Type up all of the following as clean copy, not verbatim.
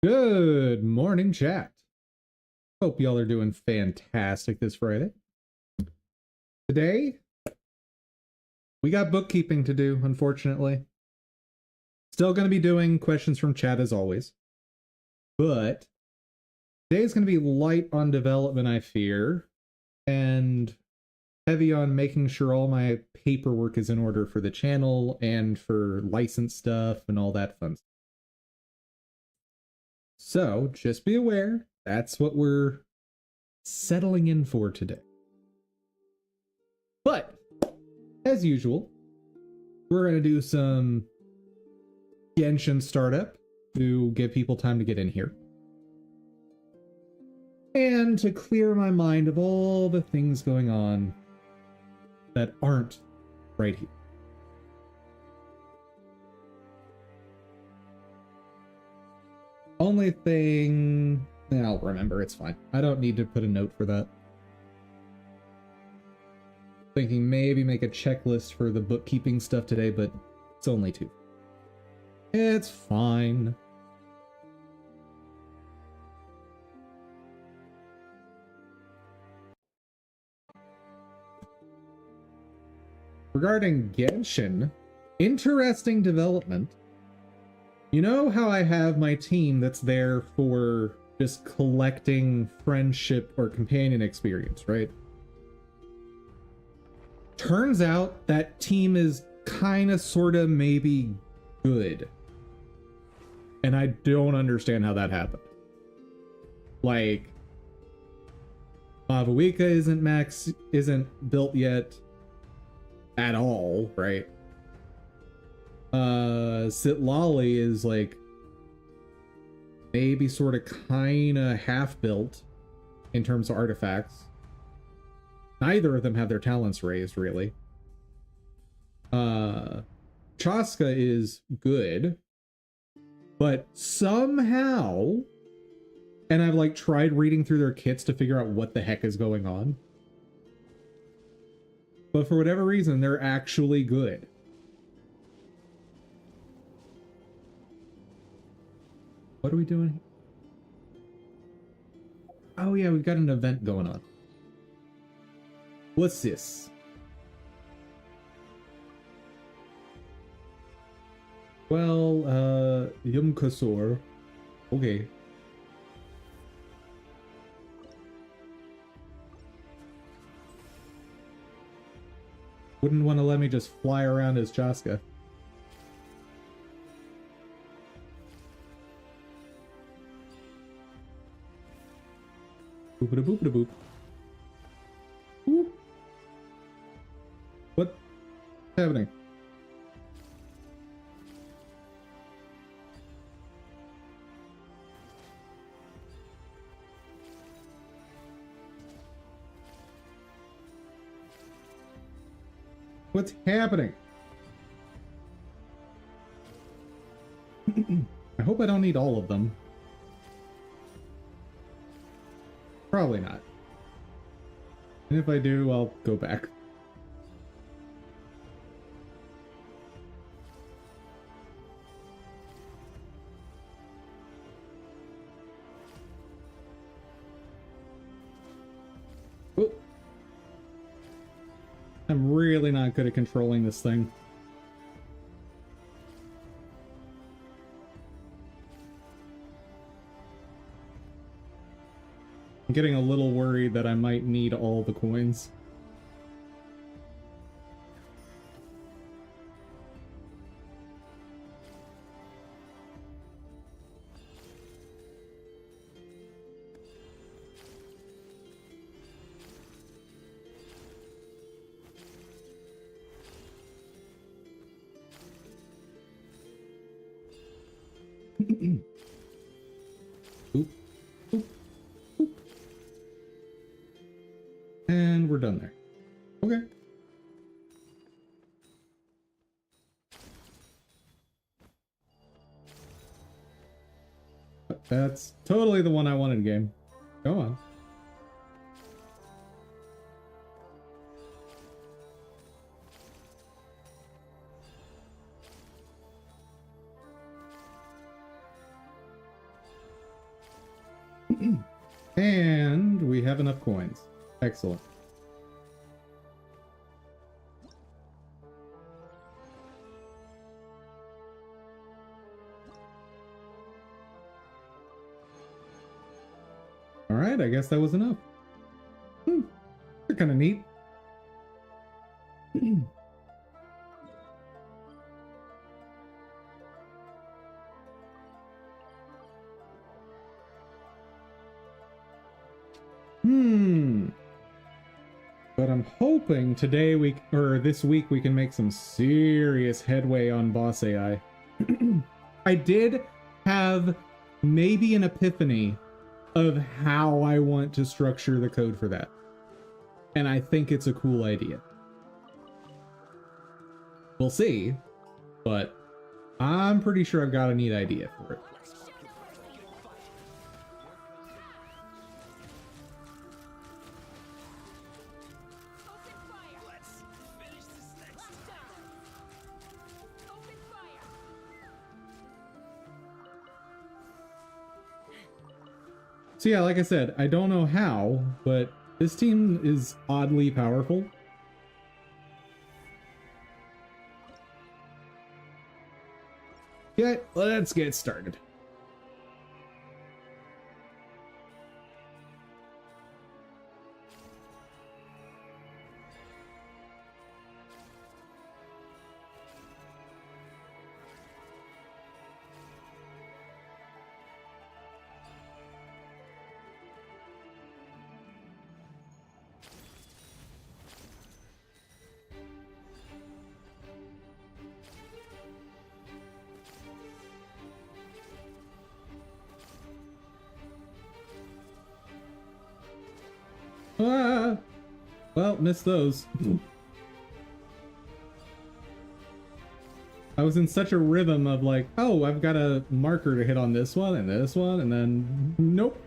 Good morning, chat. Hope y'all are doing fantastic this Friday. Today, we got bookkeeping to do, unfortunately. Still going to be doing questions from chat as always. But today's going to be light on development, I fear, and heavy on making sure all my paperwork is in order for the channel and for license stuff and all that fun stuff. So, just be aware, that's what we're settling in for today. But, as usual, we're going to do some Genshin startup to give people time to get in here. And to clear my mind of all the things going on that aren't right here. Only thing... I'll remember, it's fine. I don't need to put a note for that. Thinking maybe make a checklist for the bookkeeping stuff today, but it's only 2. It's fine. Regarding Genshin, interesting development. You know how I have my team that's there for just collecting friendship or companion experience, right? Turns out that team is kinda, sorta, maybe good. And I don't understand how that happened. Like, Mavuika isn't built yet at all, right? Sitlali is like maybe sort of kinda half built in terms of artifacts. Neither of them have their talents raised, really. Chaska is good, but somehow, and I've like tried reading through their kits to figure out what the heck is going on, but for whatever reason, they're actually good. What are we doing? Oh yeah, we've got an event going on. What's this? Well, Yumkasor. Okay. Wouldn't want to let me just fly around as Chaska. Boop-a-da-boop-a-da-boop. Boop. What's happening? What's happening? I hope I don't need all of them. Probably not. And if I do, I'll go back. Oh. I'm really not good at controlling this thing. I'm getting a little worried that I might need all the coins. Oop. Oop. Oop. And we're done there. Okay. That's totally the one I wanted, game. Go on. And we have enough coins. Excellent. All right, I guess that was enough. They're kind of neat. But I'm hoping today this week we can make some serious headway on boss AI. I did have maybe an epiphany of how I want to structure the code for that. And I think it's a cool idea. We'll see, but I'm pretty sure I've got a neat idea for it. So yeah, like I said, I don't know how, but this team is oddly powerful. Okay, let's get started. Ah! Well, missed those. I was in such a rhythm of like, oh, I've got a marker to hit on this one, and then nope.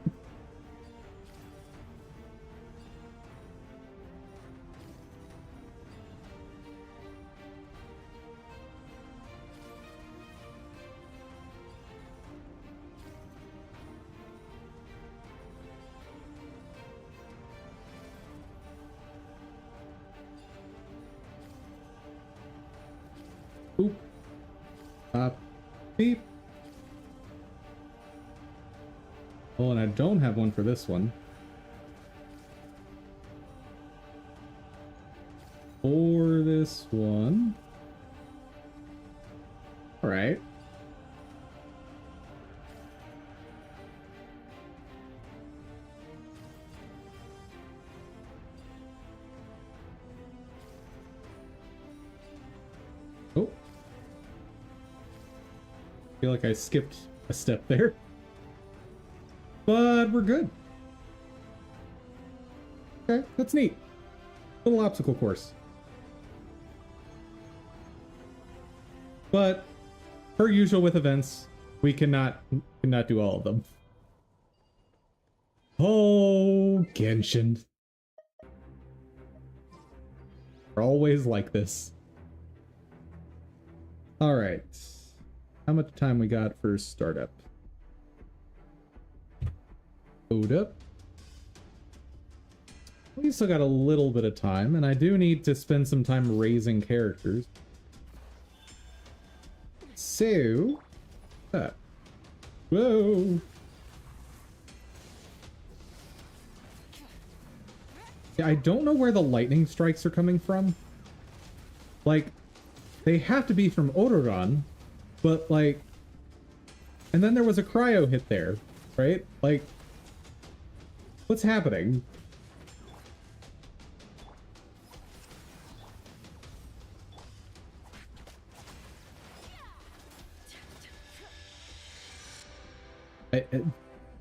Oop. Beep. Oh, and I don't have one for this one. For this one. All right. Oh. Feel like I skipped a step there. But we're good. Okay, that's neat. Little obstacle course. But per usual with events, we cannot do all of them. Oh, Genshin. We're always like this. All right. How much time we got for startup? Load up. We still got a little bit of time, and I do need to spend some time raising characters. So, whoa. Yeah, I don't know where the lightning strikes are coming from. Like, they have to be from Odoron, but like, and then there was a cryo hit there, right? Like, what's happening?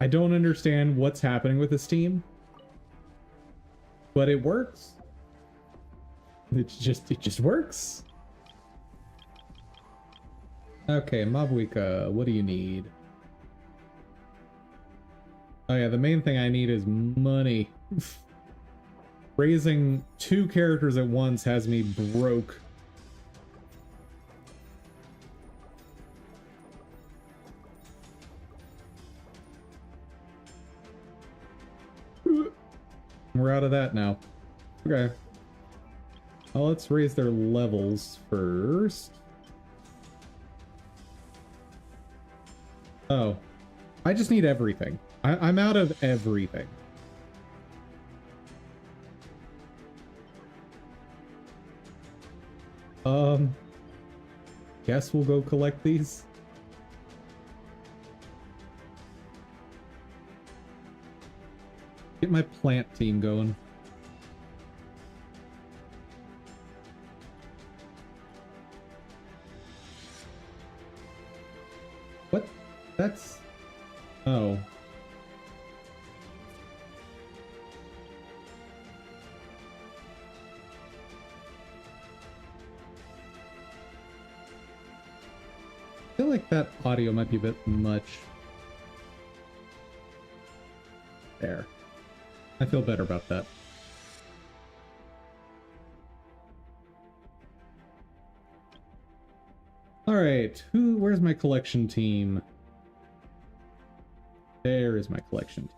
I don't understand what's happening with this team, but it works. It just works. Okay, Mabuika, what do you need? Oh yeah, the main thing I need is money. Raising 2 characters at once has me broke. We're out of that now. Okay. Well, let's raise their levels first. Oh. I just need everything. I'm out of everything. Guess we'll go collect these. Get my plant team going. What? That's... Oh. I feel like that audio might be a bit much. There. I feel better about that. Alright, where's my collection team? There is my collection team.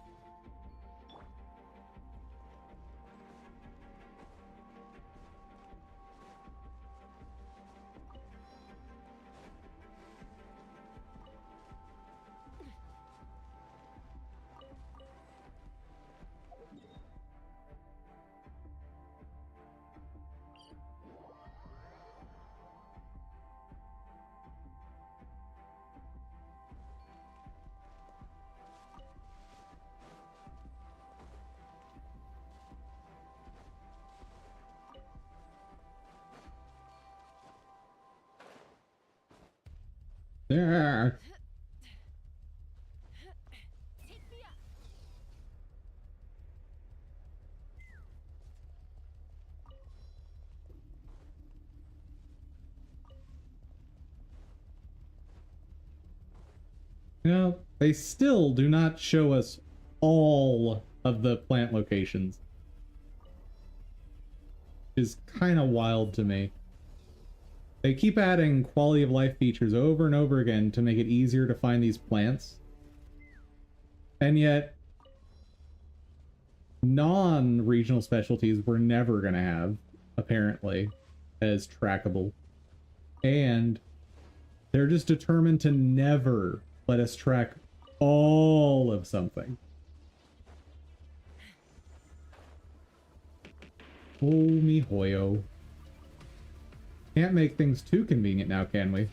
There. No, they still do not show us all of the plant locations. Is kind of wild to me. They keep adding quality of life features over and over again to make it easier to find these plants. And yet, non-regional specialties we're never going to have, apparently, as trackable. And they're just determined to never let us track all of something. Oh me hoyo. Can't make things too convenient now, can we?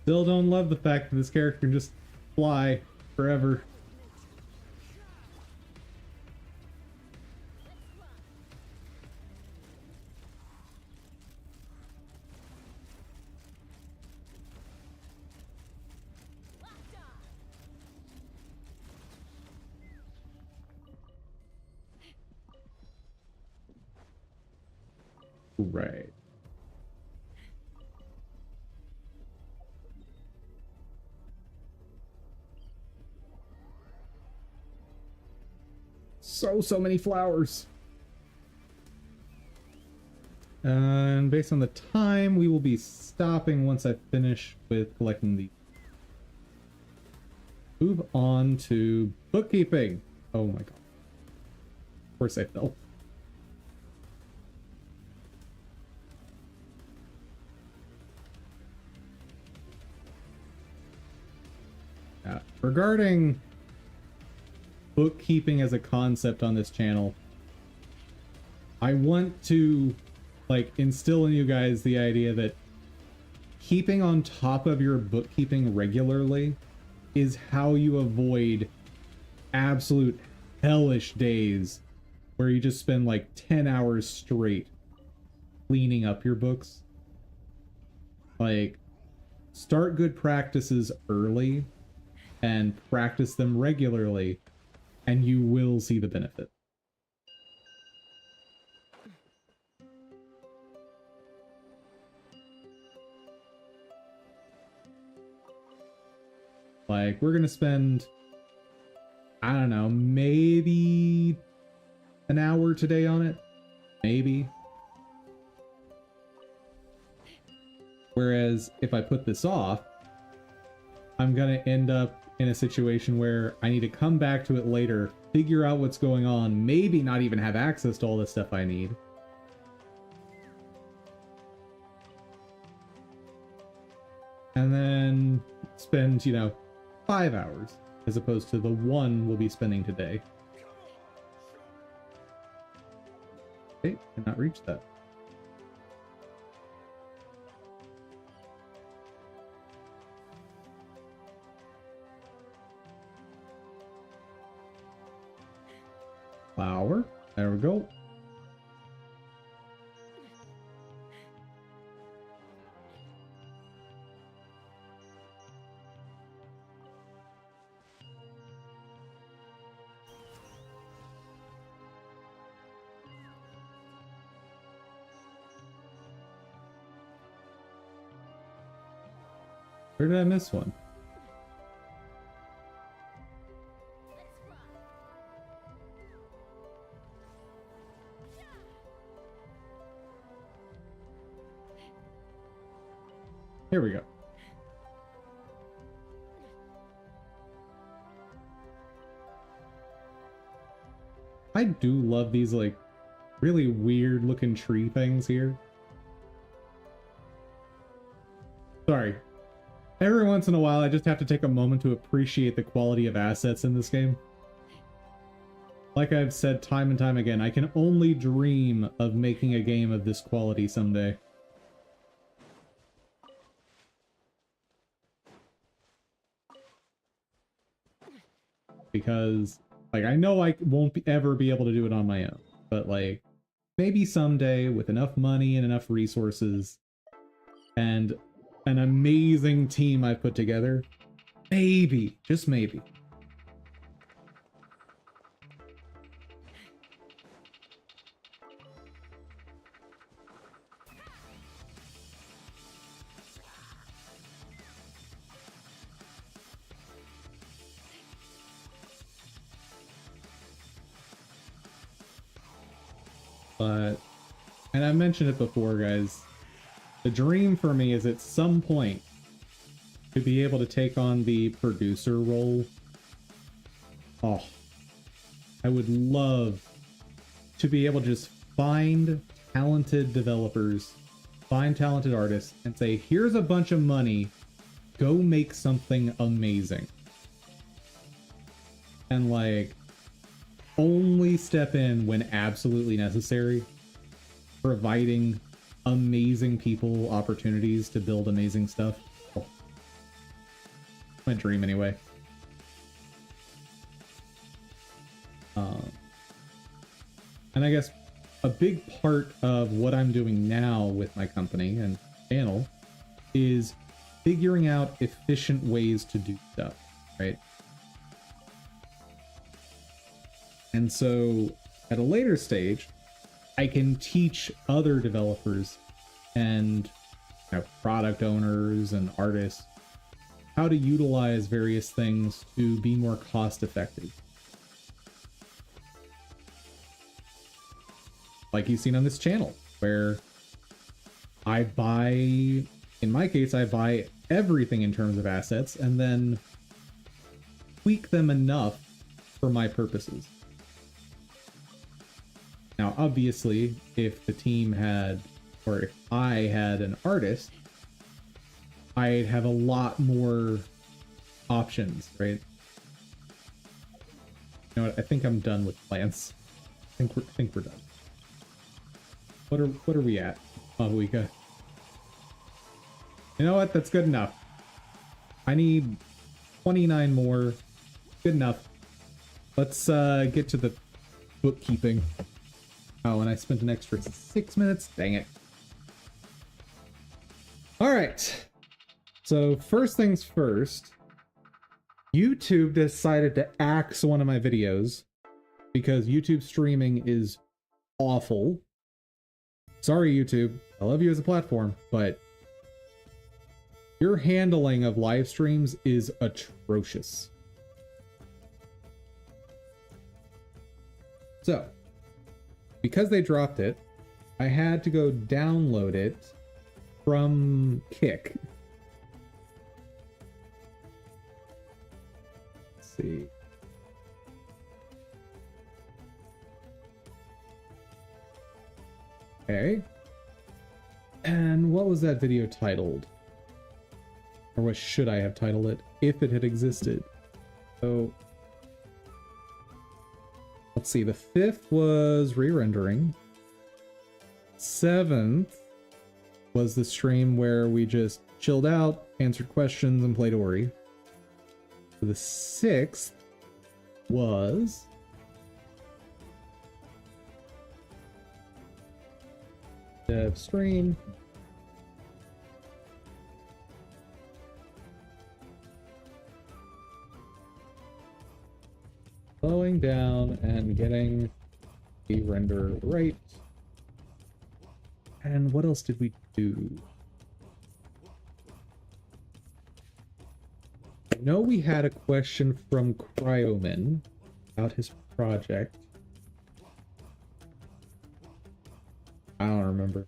Still don't love the fact that this character can just fly forever. Right. So many flowers. And based on the time, we will be stopping once I finish with collecting the... Move on to bookkeeping. Oh my god. Of course I fell. Regarding bookkeeping as a concept on this channel, I want to like instill in you guys the idea that keeping on top of your bookkeeping regularly is how you avoid absolute hellish days where you just spend like 10 hours straight cleaning up your books. Like, start good practices early and practice them regularly, and you will see the benefit. Like, we're gonna spend, I don't know, maybe an hour today on it. Maybe. Whereas, if I put this off, I'm gonna end up in a situation where I need to come back to it later, figure out what's going on, maybe not even have access to all the stuff I need. And then spend, 5 hours as opposed to the 1 we'll be spending today. Okay, cannot reach that. Flower. There we go. Where did I miss one? Here we go. I do love these, like, really weird looking tree things here. Sorry. Every once in a while, I just have to take a moment to appreciate the quality of assets in this game. Like I've said time and time again, I can only dream of making a game of this quality someday. Because, like, I know I won't ever be able to do it on my own, but, like, maybe someday with enough money and enough resources and an amazing team I've put together, maybe, just maybe. But, and I mentioned it before, guys, the dream for me is at some point to be able to take on the producer role. Oh, I would love to be able to just find talented developers, find talented artists, and say, here's a bunch of money, go make something amazing. And, like, only step in when absolutely necessary, providing amazing people opportunities to build amazing stuff. Oh. My dream, anyway. And I guess a big part of what I'm doing now with my company and channel is figuring out efficient ways to do stuff, right? And so at a later stage, I can teach other developers and product owners and artists how to utilize various things to be more cost effective. Like you've seen on this channel, where I buy, in my case, I buy everything in terms of assets and then tweak them enough for my purposes. Now, obviously, if the team had, or if I had an artist, I'd have a lot more options, right? You know what? I think I'm done with plants. I think we're done. What are we at? Oh, we got. You know what? That's good enough. I need 29 more. Good enough. Let's get to the bookkeeping. Oh, and I spent an extra 6 minutes. Dang it. All right. So first things first, YouTube decided to axe one of my videos because YouTube streaming is awful. Sorry, YouTube. I love you as a platform, but your handling of live streams is atrocious. So, because they dropped it, I had to go download it from Kick. see. Okay. And what was that video titled? Or what should I have titled it if it had existed? So let's see, the 5th was re-rendering. 7th was the stream where we just chilled out, answered questions, and played Ori. So the 6th was dev stream. Slowing down and getting the render right. And what else did we do? I know we had a question from Cryoman about his project. I don't remember.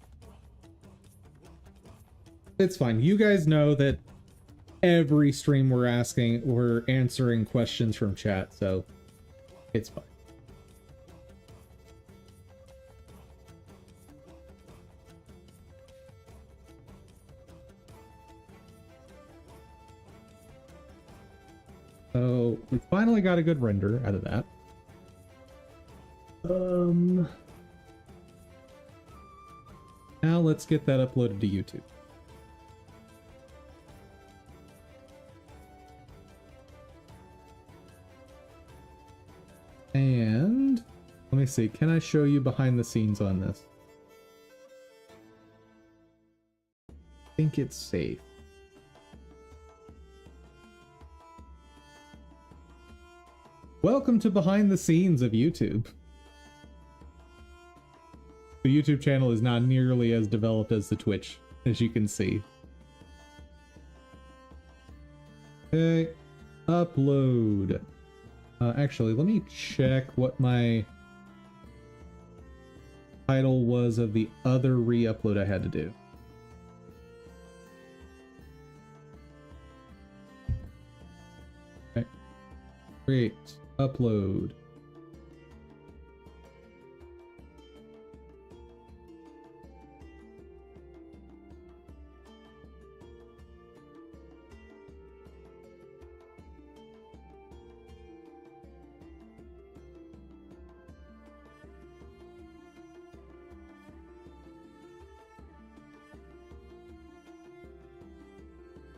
It's fine. You guys know that every stream we're answering questions from chat, so it's fine. So we finally got a good render out of that. Now let's get that uploaded to YouTube. And let me see, can I show you behind the scenes on this? I think it's safe. Welcome to behind the scenes of YouTube. The YouTube channel is not nearly as developed as the Twitch, as you can see. Okay, upload. Actually, let me check what my title was of the other re-upload I had to do. Okay. Create, upload.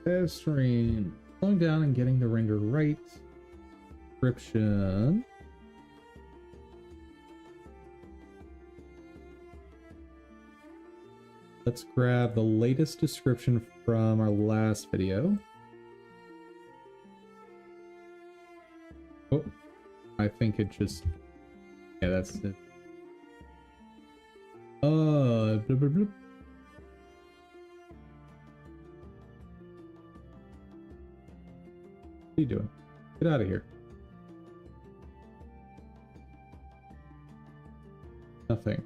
Dev stream. Slowing down and getting the render right. Description. Let's grab the latest description from our last video. Oh, I think it just... yeah, that's it. Blah, blah, blah. What are you doing? Get out of here. Nothing.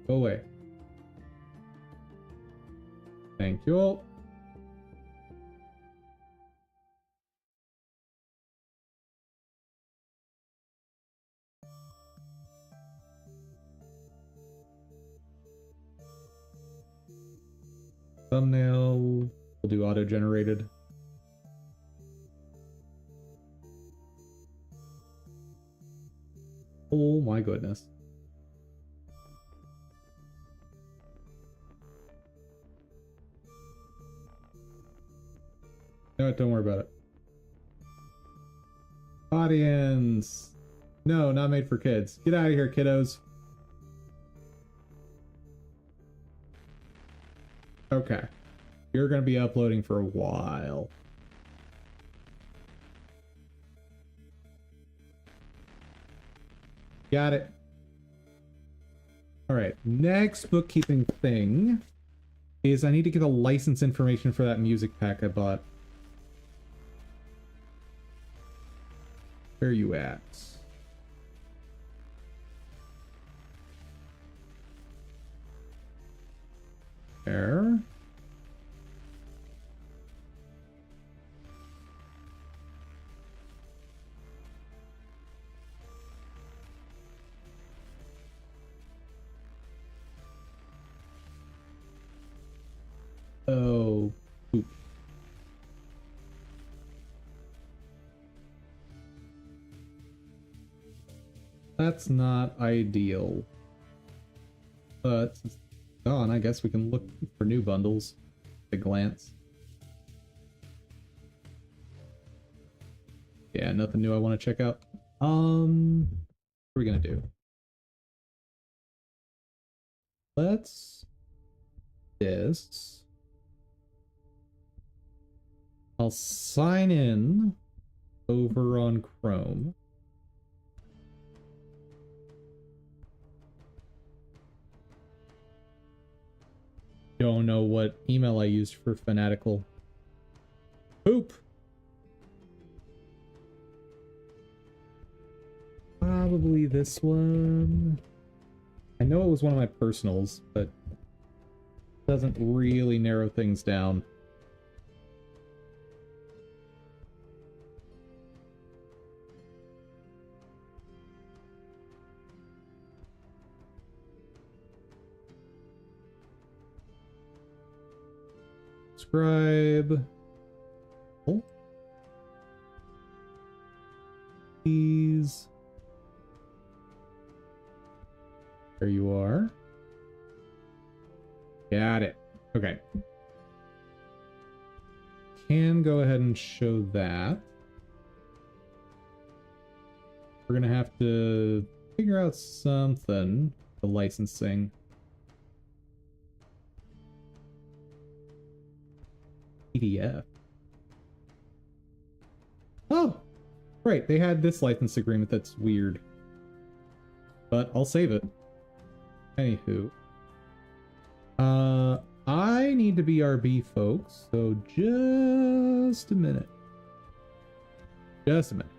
Go away. Thank you all. Thumbnail. We'll do auto-generated. Oh my goodness. No, don't worry about it. Audience. No, not made for kids. Get out of here, kiddos. Okay. You're going to be uploading for a while. Got it. All right. Next bookkeeping thing is I need to get the license information for that music pack I bought. Where are you at? There. that's not ideal. But since it's gone, I guess we can look for new bundles at a glance. Yeah, nothing new I want to check out. What are we gonna do? Let's this. I'll sign in over on Chrome. Don't know what email I used for Fanatical. Poop! Probably this one. I know it was one of my personals, but it doesn't really narrow things down. Subscribe. Oh. Please. There you are. Got it. Okay. Can go ahead and show that. We're gonna have to figure out something. The licensing. PDF. Oh! Right, they had this license agreement that's weird. But I'll save it. Anywho. I need to BRB, folks, so just a minute. Just a minute.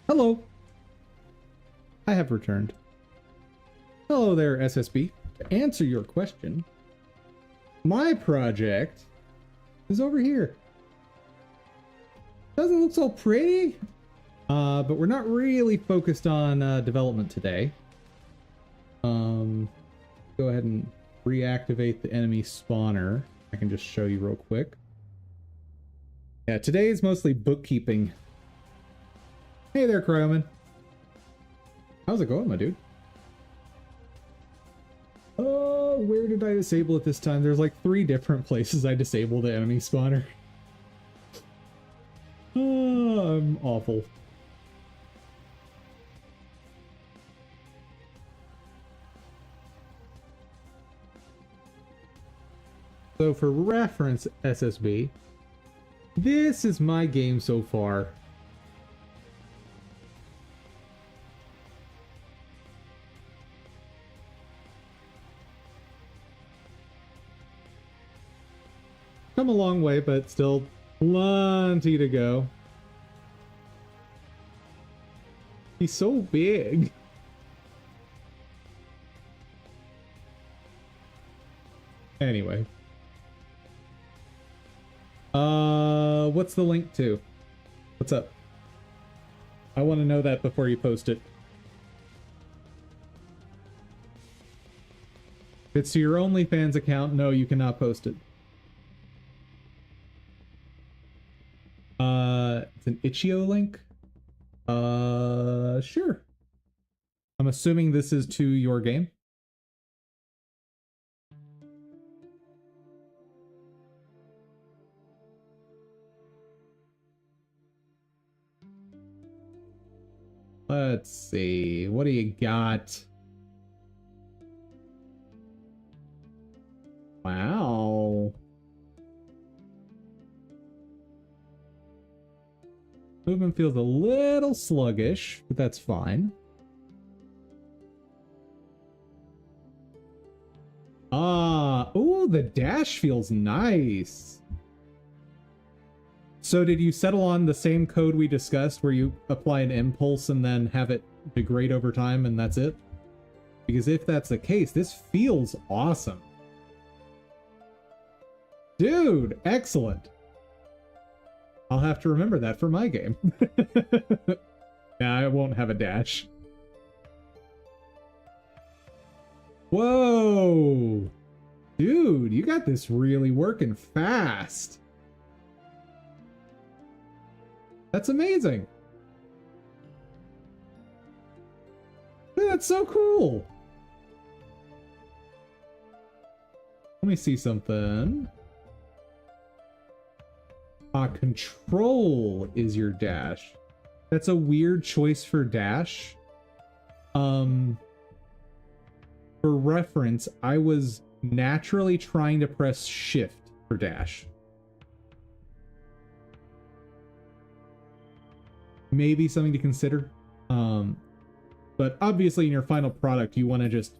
Hello. I have returned. Hello there, SSB. To answer your question, my project is over here. Doesn't look so pretty, but we're not really focused on development today. Go ahead and reactivate the enemy spawner. I can just show you real quick. Yeah, today is mostly bookkeeping. Hey there, Cryoman. How's it going, my dude? Oh, where did I disable it this time? There's like 3 different places I disabled the enemy spawner. Oh, I'm awful. So for reference, SSB, this is my game so far. Come a long way, but still plenty to go. He's so big. Anyway. What's the link to? What's up? I want to know that before you post it. If it's to your OnlyFans account, no, you cannot post it. It's an itch.io link? Sure. I'm assuming this is to your game. Let's see. What do you got? Wow. Movement feels a little sluggish, but that's fine. Ooh, the dash feels nice. So did you settle on the same code we discussed where you apply an impulse and then have it degrade over time and that's it? Because if that's the case, this feels awesome. Dude, excellent. I'll have to remember that for my game. Nah, I won't have a dash. Whoa! Dude, you got this really working fast. That's amazing. That's so cool. Let me see something. Control is your dash. That's a weird choice for dash. For reference, I was naturally trying to press shift for dash. Maybe something to consider. But obviously in your final product, you want to just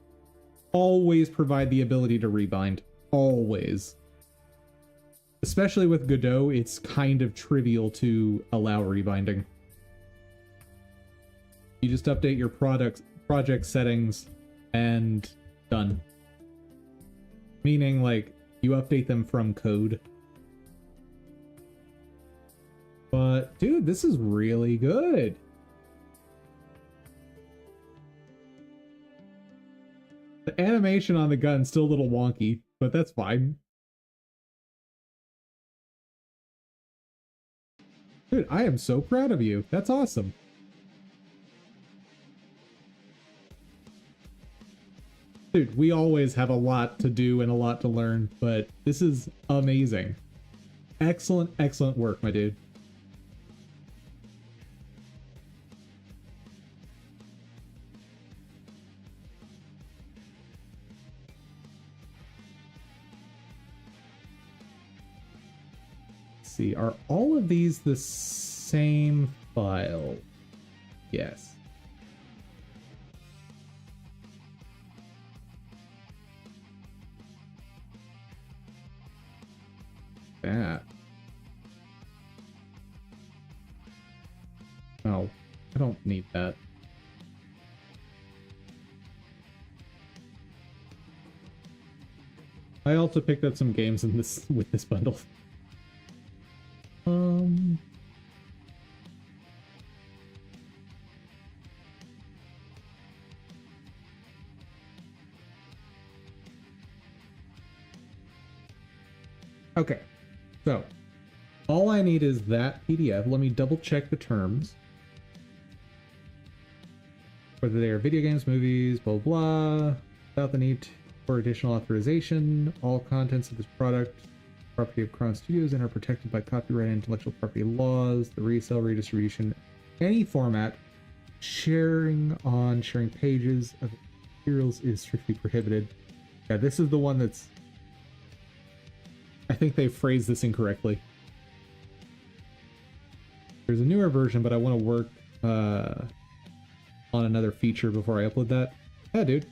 always provide the ability to rebind. Always. Especially with Godot, it's kind of trivial to allow rebinding. You just update your project settings and done. Meaning, like, you update them from code. But, dude, this is really good. The animation on the gun's still a little wonky, but that's fine. Dude, I am so proud of you. That's awesome. Dude, we always have a lot to do and a lot to learn, but this is amazing. Excellent, excellent work, my dude. See, are all of these the same file? Yes. That. Oh, I don't need that. I also picked up some games in this with this bundle. Okay, so all I need is that PDF. Let me double check the terms. Whether they are video games, movies, blah, blah, without the need for additional authorization. All contents of this product, property of Crown Studios, and are protected by copyright and intellectual property laws. The resale, redistribution, any format, sharing pages of materials is strictly prohibited. Yeah, this is the one that's... I think they phrased this incorrectly. There's a newer version, but I want to work on another feature before I upload that. Yeah, dude.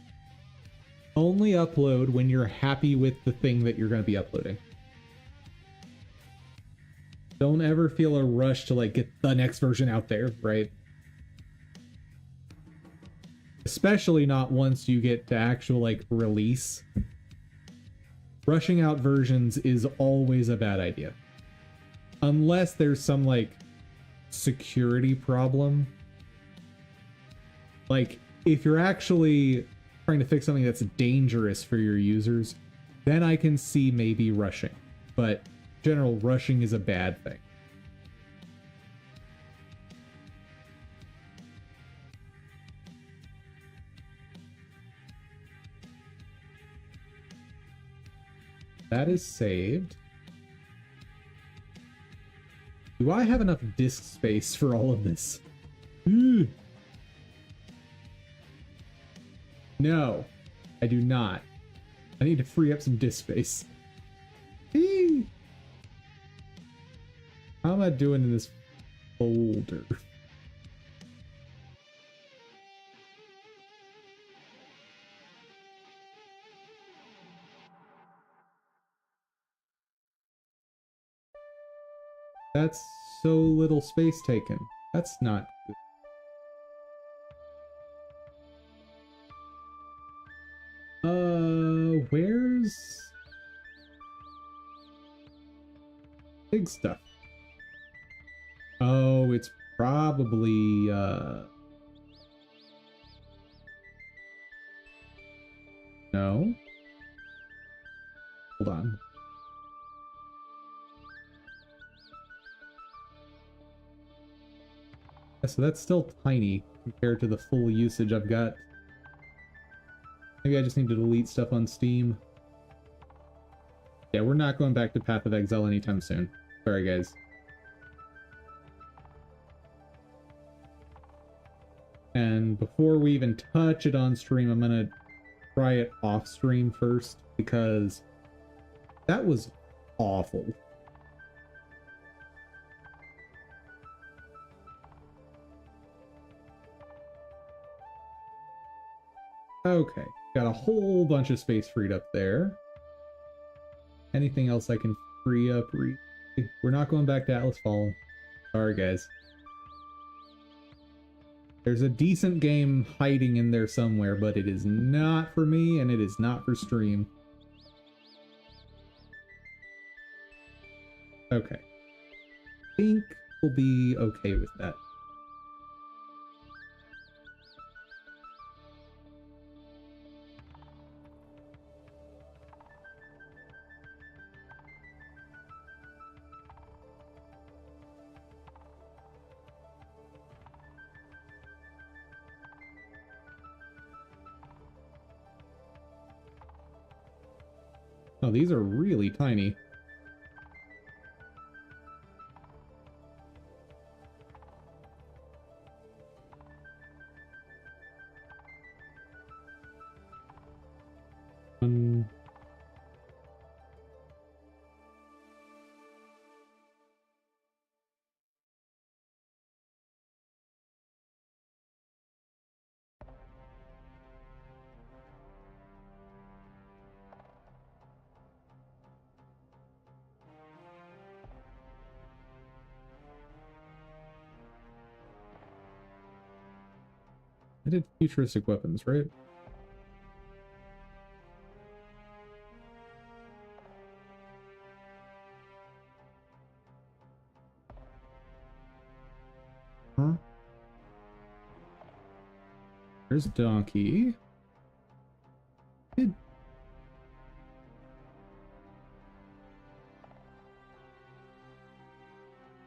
Only upload when you're happy with the thing that you're going to be uploading. Don't ever feel a rush to like get the next version out there, right? Especially not once you get to actual like release. Rushing out versions is always a bad idea. Unless there's some like security problem. Like if you're actually trying to fix something that's dangerous for your users, then I can see maybe rushing. But general rushing is a bad thing. That is saved. Do I have enough disk space for all of this? Ooh. No, I do not. I need to free up some disk space. Eee. How am I doing in this folder? That's so little space taken. That's not good. Where's big stuff? Oh, it's probably no. Hold on. Yeah, so that's still tiny compared to the full usage I've got. Maybe I just need to delete stuff on Steam. Yeah, we're not going back to Path of Exile anytime soon. Sorry, guys. And before we even touch it on stream, I'm gonna try it off stream first, because that was awful. Okay, got a whole bunch of space freed up there. Anything else I can free up? We're not going back to Atlas Fallen. Sorry, guys. There's a decent game hiding in there somewhere, but it is not for me, and it is not for stream. Okay. I think we'll be okay with that. Oh, these are really tiny. did futuristic weapons, right? Huh? There's Donkey.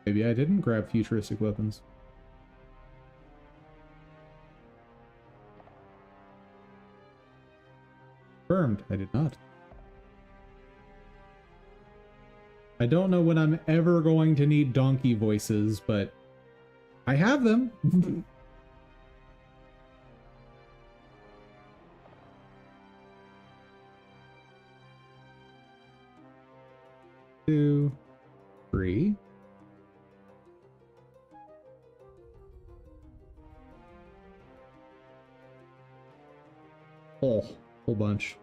Maybe I didn't grab futuristic weapons. Confirmed, I did not. I don't know when I'm ever going to need donkey voices, but I have them. 2, 3. Oh, whole bunch.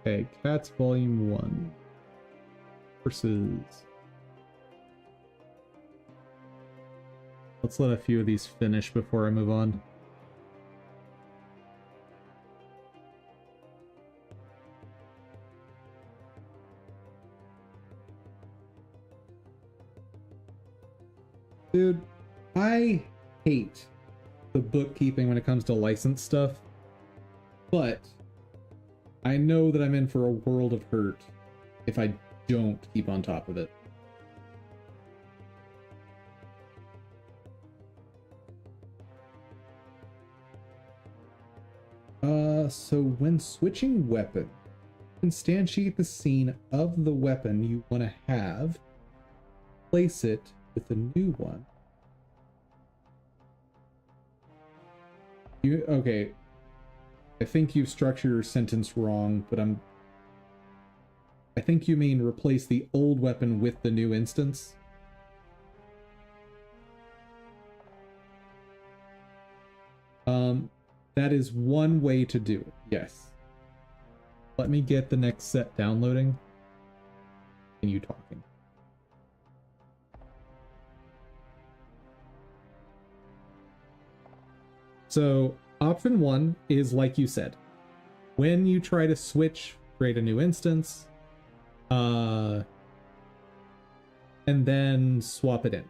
Okay, Cats Volume 1 versus... Let's let a few of these finish before I move on. Dude, I hate the bookkeeping when it comes to license stuff, but I know that I'm in for a world of hurt if I don't keep on top of it. So when switching weapon, instantiate the scene of the weapon you want to have, place it with a new one. Okay, I think you structured your sentence wrong, but I think you mean replace the old weapon with the new instance. That is one way to do it, yes. Let me get the next set downloading. And you talking. So option 1 is like you said. When you try to switch, create a new instance, and then swap it in.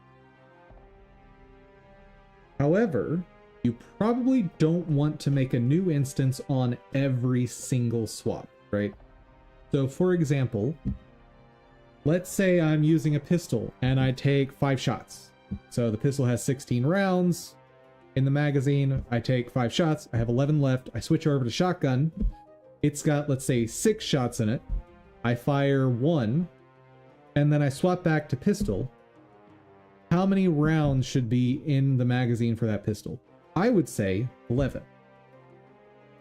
However, you probably don't want to make a new instance on every single swap, right? So for example, let's say I'm using a pistol and I take 5 shots. So the pistol has 16 rounds. In the magazine, I take 5 shots. I have 11 left. I switch over to shotgun. It's got, let's say, 6 shots in it. I fire 1, and then I swap back to pistol. How many rounds should be in the magazine for that pistol? I would say 11.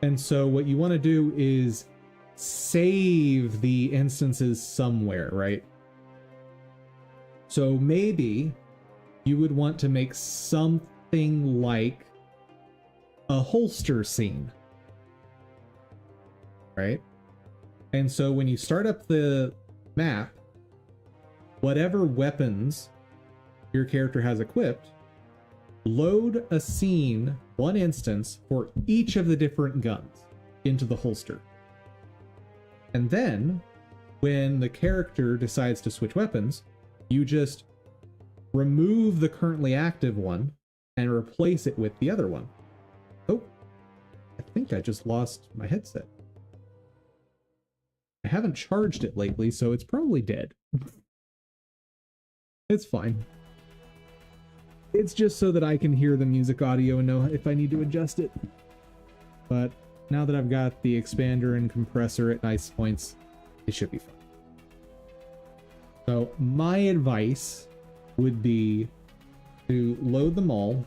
And so what you want to do is save the instances somewhere, right? So maybe you would want to make something like a holster scene, right? And so when you start up the map, whatever weapons your character has equipped, load a scene, one instance, for each of the different guns into the holster. And then, when the character decides to switch weapons, you just remove the currently active one and replace it with the other one. Oh, I think I just lost my headset. I haven't charged it lately, so it's probably dead. It's fine. It's just so that I can hear the music audio and know if I need to adjust it. But now that I've got the expander and compressor at nice points, it should be fine. So my advice would be to load them all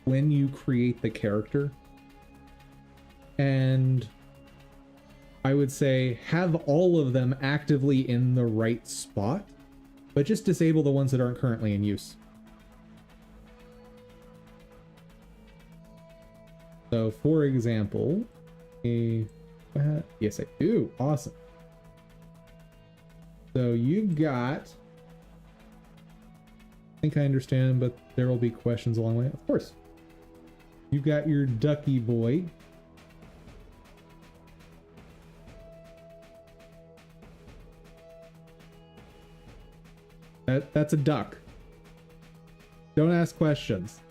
when you create the character. And I would say have all of them actively in the right spot, but just disable the ones that aren't currently in use. So for example, yes I do, awesome. So you've got, I think I understand, but there will be questions along the way. Of course. You've got your ducky boy. That's a duck. Don't ask questions.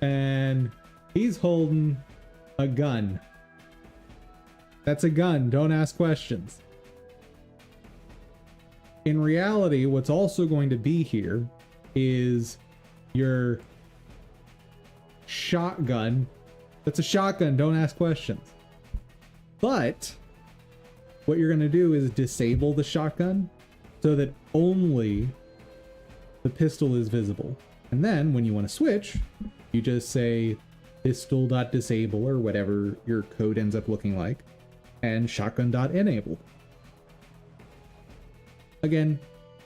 And he's holding a gun. That's a gun. Don't ask questions. In reality, what's also going to be here is your shotgun. That's a shotgun. Don't ask questions. But what you're going to do is disable the shotgun so that only the pistol is visible. And then when you want to switch, you just say pistol.disable or whatever your code ends up looking like, and shotgun.enable. Again,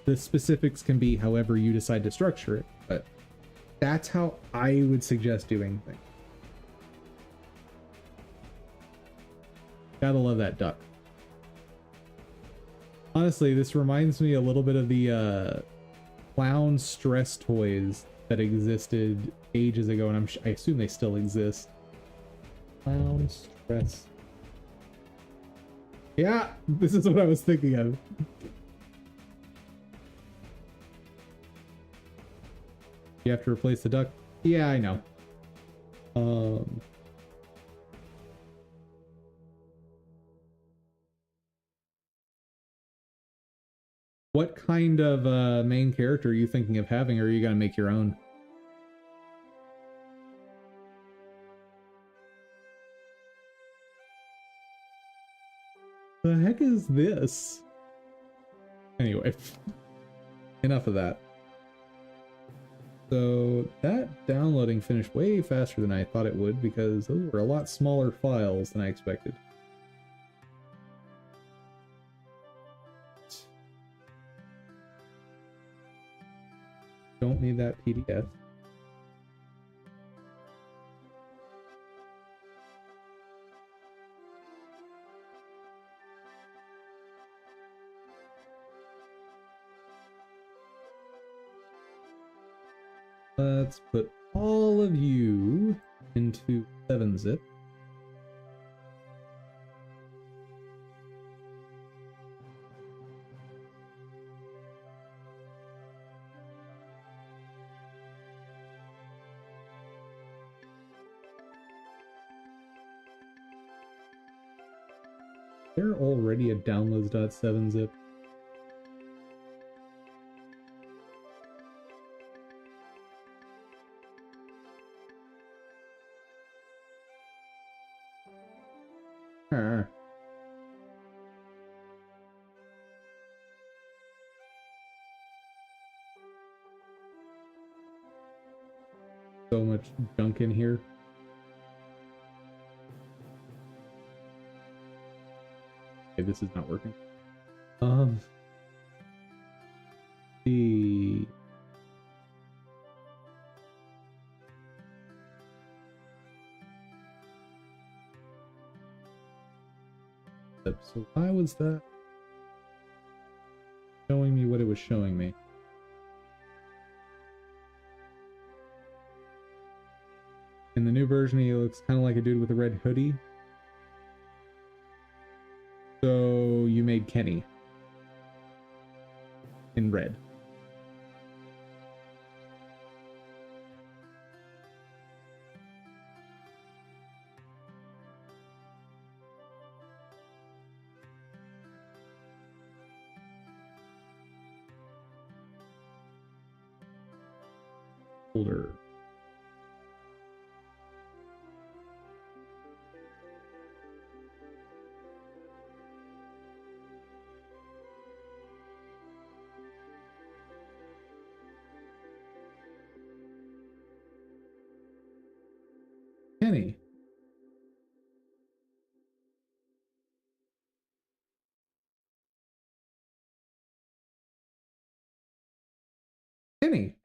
the specifics can be however you decide to structure it, but that's how I would suggest doing things. Gotta love that duck. Honestly, this reminds me a little bit of the clown stress toys that existed ages ago, and I assume they still exist. Clown stress. Yeah, this is what I was thinking of. You have to replace the duck? Yeah, I know. What kind of main character are you thinking of having, or are you gonna make your own? The heck is this? Anyway, enough of that. So that downloading finished way faster than I thought it would, because those were a lot smaller files than I expected. Don't need that PDF. Let's put all of you into 7-zip. They're already a downloads.7-zip. So much junk in here. Okay, this is not working. The so why was that showing me what it was showing me? In the new version, he looks kind of like a dude with a red hoodie. So you made Kenny in red. Folder. Kenny. Kenny.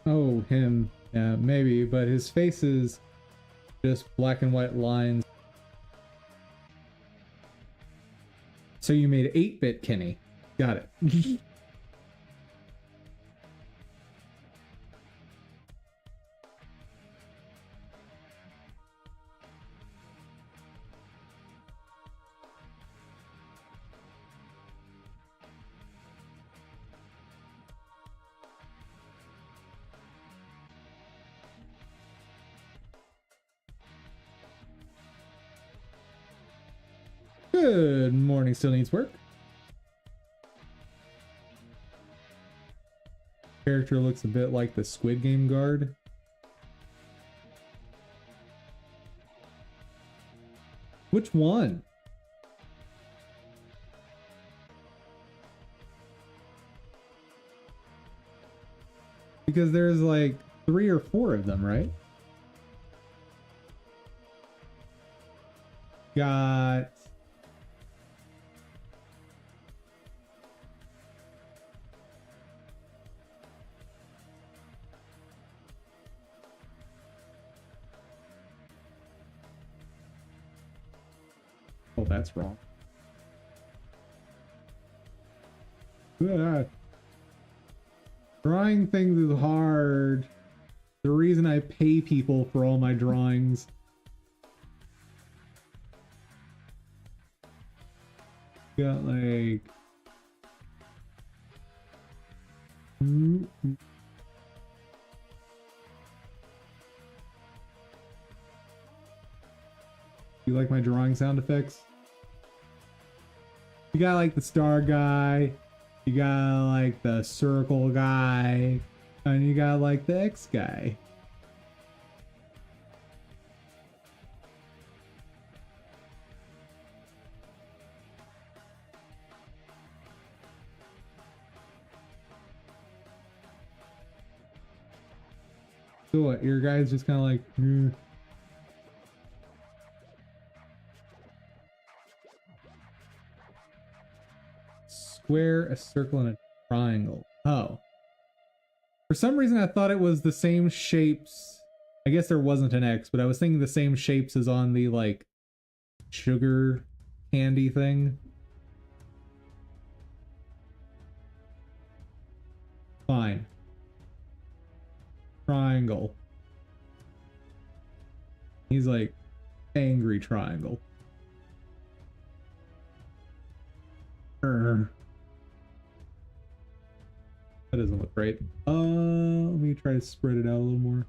Oh, him. Yeah, maybe, but his face is just black and white lines. So you made 8-bit Kenny. Got it. Good morning, still needs work. Character looks a bit like the Squid Game guard. Which one? Because there's like 3 or 4 of them, right? Got... Oh, that's wrong. Ugh. Drawing things is hard. The reason I pay people for all my drawings. Got like... You like my drawing sound effects? You got like the star guy, you got like the circle guy, and you got like the X guy. So what, your guy's just kind of like, Square, a circle, and a triangle. Oh. For some reason I thought it was the same shapes. I guess there wasn't an X, but I was thinking the same shapes as on the, like, sugar candy thing. Fine. Triangle. He's like, angry triangle. That doesn't look right. Let me try to spread it out a little more.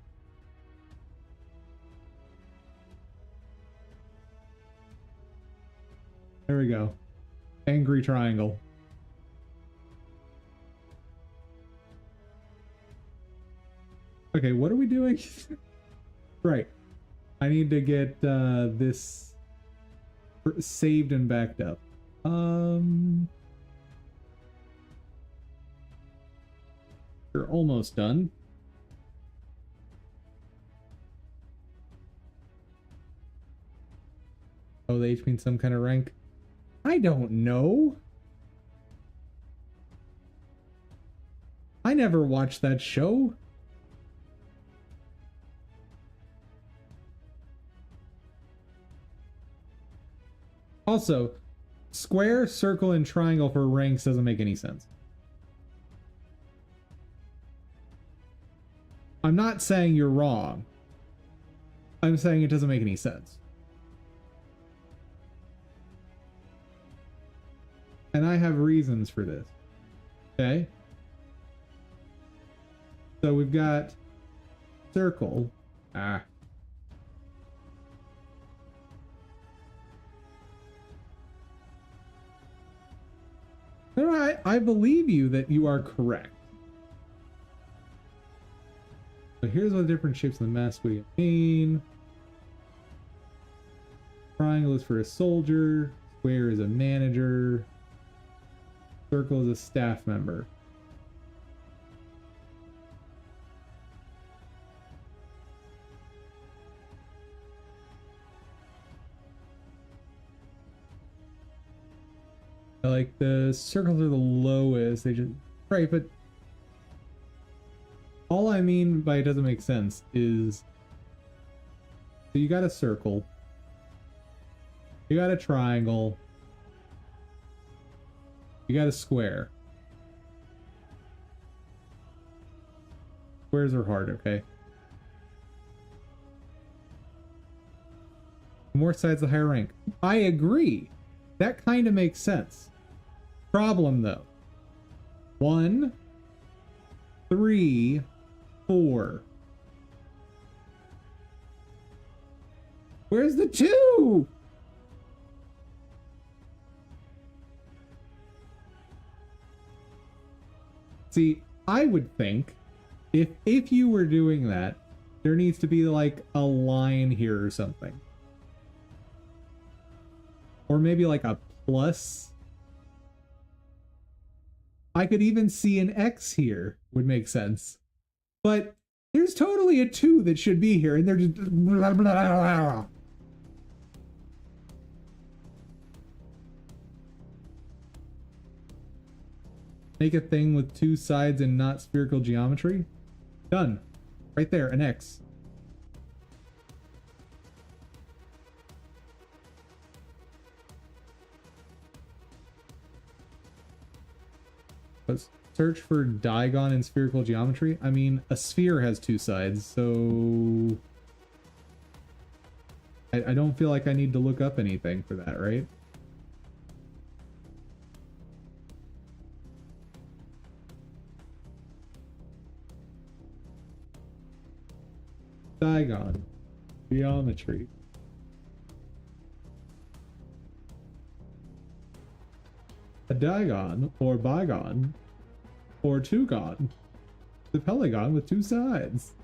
There we go. Angry triangle. Okay, what are we doing? Right. I need to get this saved and backed up. You're almost done. Oh, they each mean some kind of rank. I don't know. I never watched that show. Also, square, circle, and triangle for ranks doesn't make any sense. I'm not saying you're wrong. I'm saying it doesn't make any sense. And I have reasons for this. Okay? So we've got circle. Ah. No, I believe you that you are correct. So here's what the different shapes of the mask we mean. Triangle is for a soldier. Square is a manager. Circle is a staff member. Like the circles are the lowest. They just right, but all I mean by it doesn't make sense is, so you got a circle, you got a triangle, you got a square. Squares are hard, okay? The more sides, the higher rank. I agree. That kind of makes sense. Problem though. 1, 3, 4. Where's the 2? See, I would think if you were doing that, there needs to be like a line here or something. Or maybe like a plus. I could even see an X here would make sense. But there's totally a 2 that should be here, and they're just blah, blah, blah, blah. Make a thing with 2 sides and not spherical geometry. Done. Right there, an X. Let's search for diagon in spherical geometry. I mean, a sphere has 2 sides, so I don't feel like I need to look up anything for that, right? Diagon. Geometry. A diagon, or bigon, or two-gon. The pentagon with 2 sides.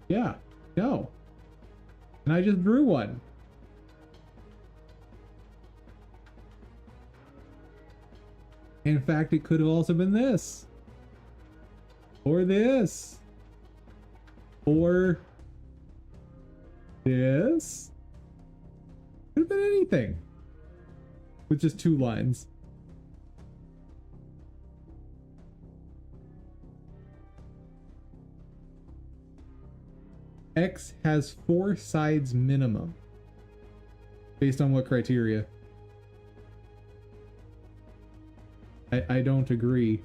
Yeah, no. And I just drew one. In fact, it could have also been this. Or this. Or this. Could have been anything. With just 2 lines. X has 4 sides minimum. Based on what criteria? I don't agree.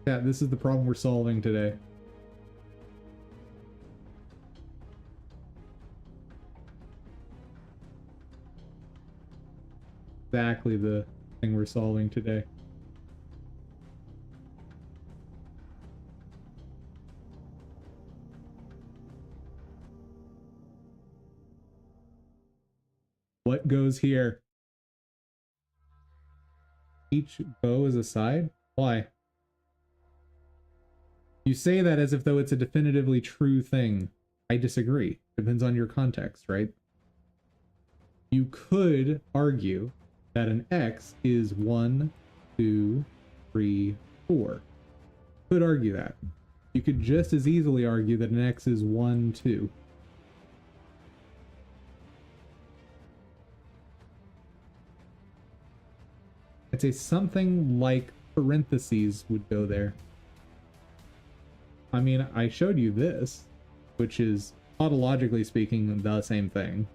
Yeah, this is the problem we're solving today. Exactly the thing we're solving today. What goes here? Each bow is a side? Why? You say that as if though it's a definitively true thing. I disagree. Depends on your context, right? You could argue that an X is 1, 2, 3, 4. Could argue that. You could just as easily argue that an X is 1, 2. I'd say something like parentheses would go there. I mean, I showed you this, which is tautologically speaking the same thing.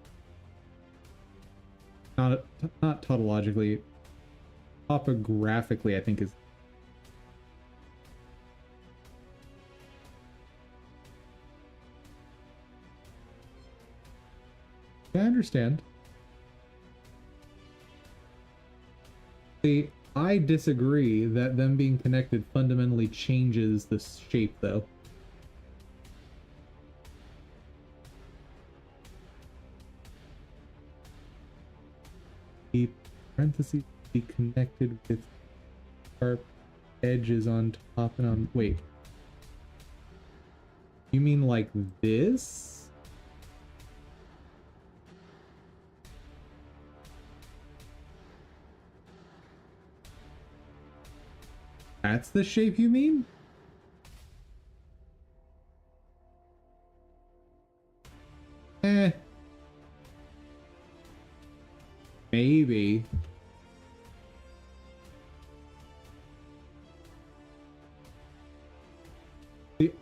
Not tautologically, topographically, I think is. Yeah, I understand. See, I disagree that them being connected fundamentally changes the shape, though. The parentheses be connected with sharp edges on top and on. Wait. You mean like this? That's the shape you mean? Maybe.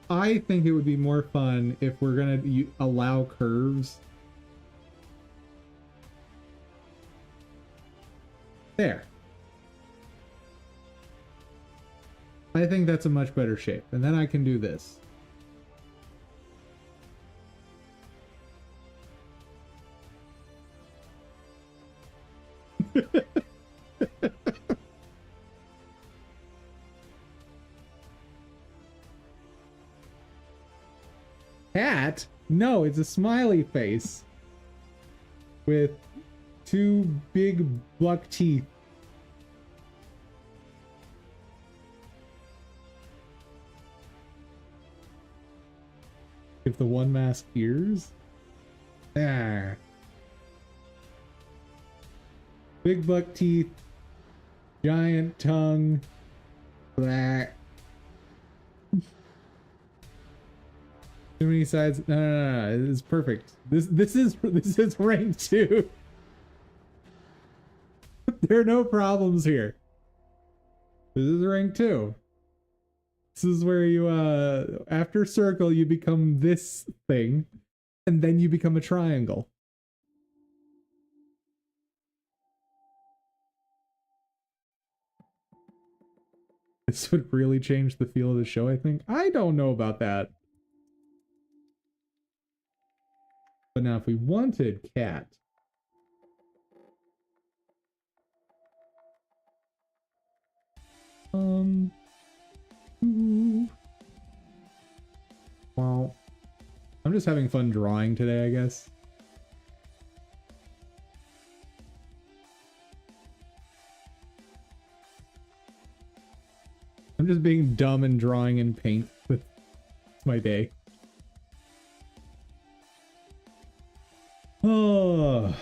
I think it would be more fun if we're gonna allow curves. There. I think that's a much better shape. And then I can do this. Cat? No, it's a smiley face with two big buck teeth. If the one mask ears? There. Big buck teeth, giant tongue. Blah. Too many sides. No. It's perfect. This is rank 2. There are no problems here. This is rank 2. This is where you after circle you become this thing, and then you become a triangle. This would really change the feel of the show, I think. I don't know about that. But now if we wanted cat. Well, I'm just having fun drawing today, I guess. I'm just being dumb and drawing in paint with my day. Oh.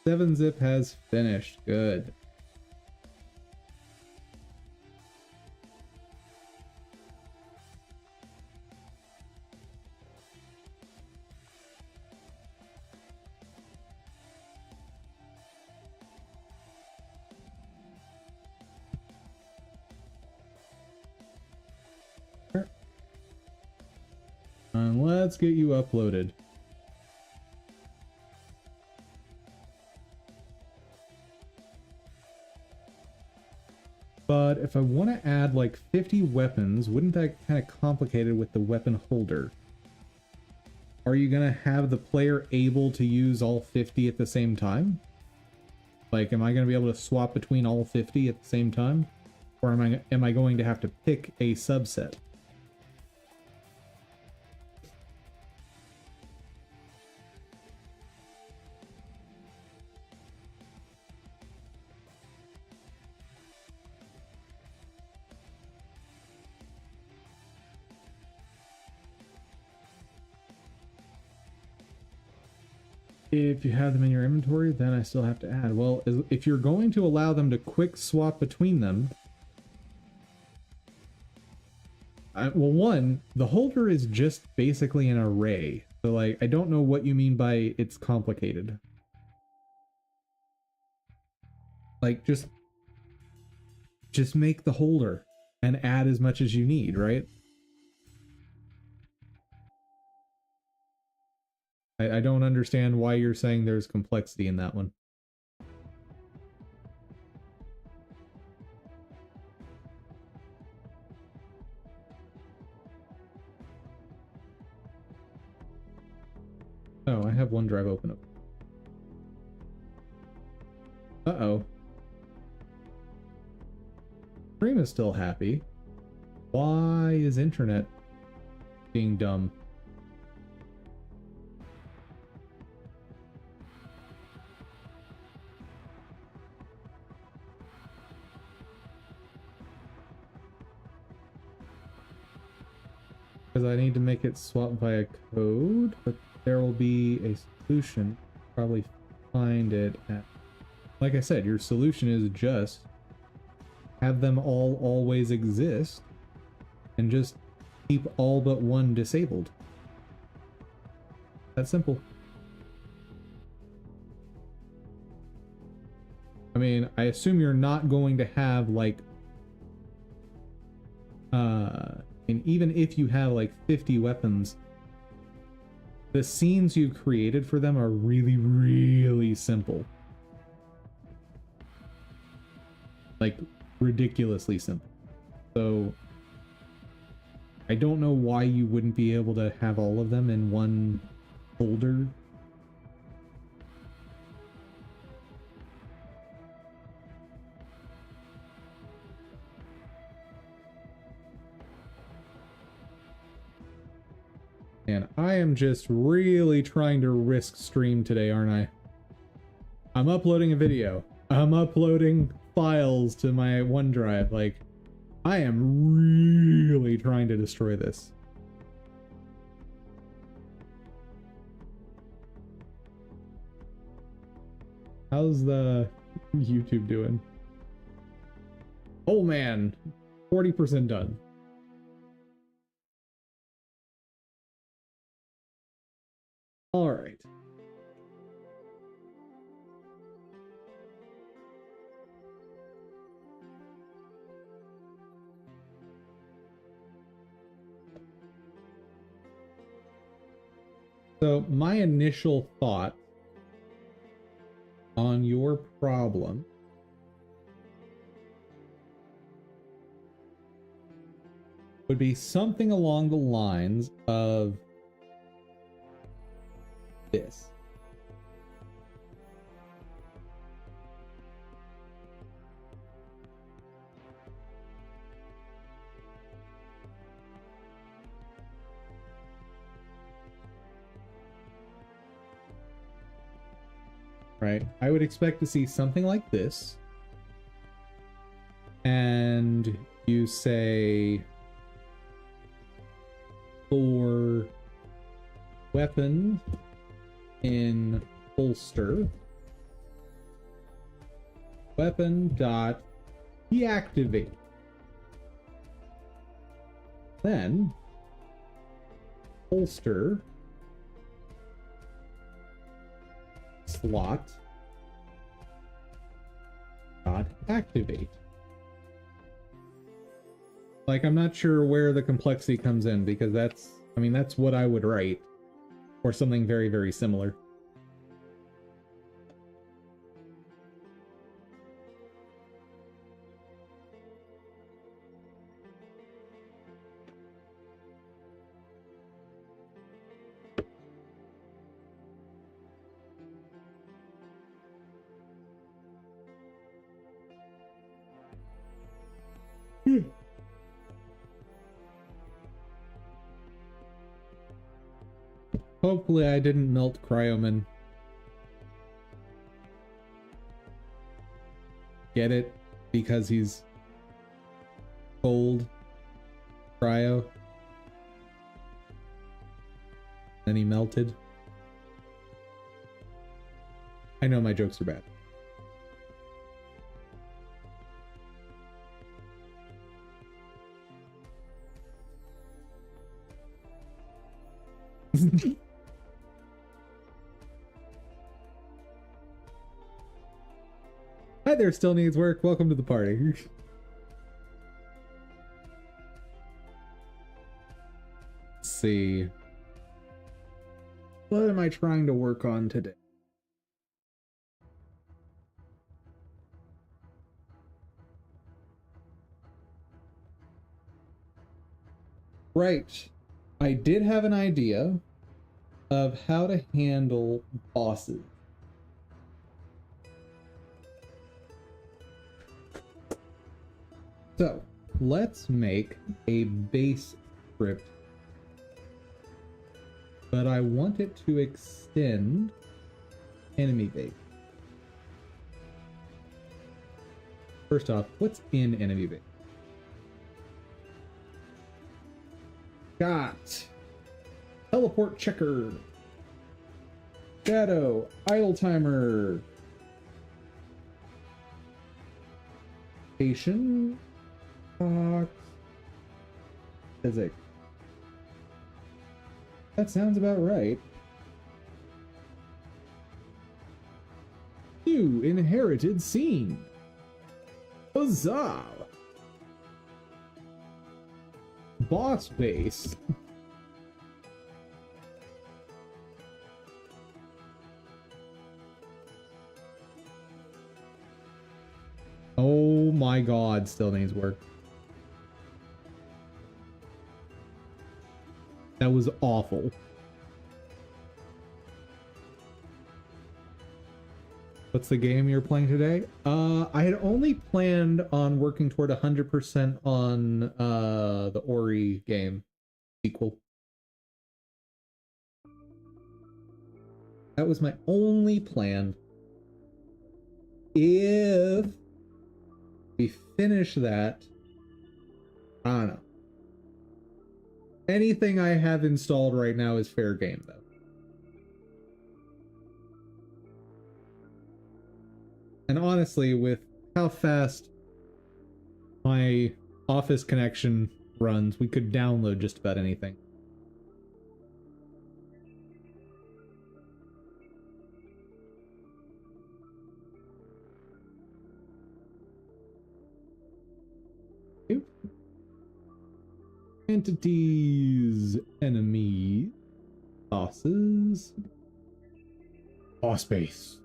7-zip has finished. Good. And let's get you uploaded. But if I want to add like 50 weapons, wouldn't that kind of complicate it with the weapon holder? Are you going to have the player able to use all 50 at the same time? Like, am I going to be able to swap between all 50 at the same time? Or am I going to have to pick a subset? If you have them in your inventory, then I still have to add. Well, if you're going to allow them to quick swap between them... well, one, the holder is just basically an array. So, like, I don't know what you mean by it's complicated. Like, just make the holder and add as much as you need, right? I don't understand why you're saying there's complexity in that one. Oh, I have OneDrive open up. Uh-oh. Stream is still happy. Why is internet being dumb? Because I need to make it swap via code, but there will be a solution. Probably find it at... Like I said, your solution is just have them all always exist and just keep all but one disabled. That's simple. I mean, I assume you're not going to have, like, And even if you have like 50 weapons, the scenes you created for them are really, really simple. Like, ridiculously simple. So, I don't know why you wouldn't be able to have all of them in one folder. And I am just really trying to risk stream today, aren't I? I'm uploading a video. I'm uploading files to my OneDrive. Like, I am really trying to destroy this. How's the YouTube doing? Oh man, 40% done. All right. So my initial thought on your problem would be something along the lines of this. Right? I would expect to see something like this. And you say for weapon in holster, weapon dot deactivate. Then holster slot dot activate. Like, I'm not sure where the complexity comes in, because that's, I mean, that's what I would write, or something very, very similar. Hopefully I didn't melt Cryoman. Get it? Because he's cold. Cryo. Then he melted. I know my jokes are bad. Hi there, still needs work. Welcome to the party. Let's see. What am I trying to work on today? Right. I did have an idea of how to handle bosses. So, let's make a base script, but I want it to extend enemy base. First off, what's in enemy base? Got teleport checker, shadow, idle timer, station, box, physics. That sounds about right. New inherited scene. Huzzah! Boss base. Oh my god, still needs work. That was awful. What's the game you're playing today? I had only planned on working toward 100% on the Ori game sequel. That was my only plan. If we finish that, I don't know. Anything I have installed right now is fair game, though. And honestly, with how fast my office connection runs, we could download just about anything. Yep. Entities, enemies, bosses, boss base.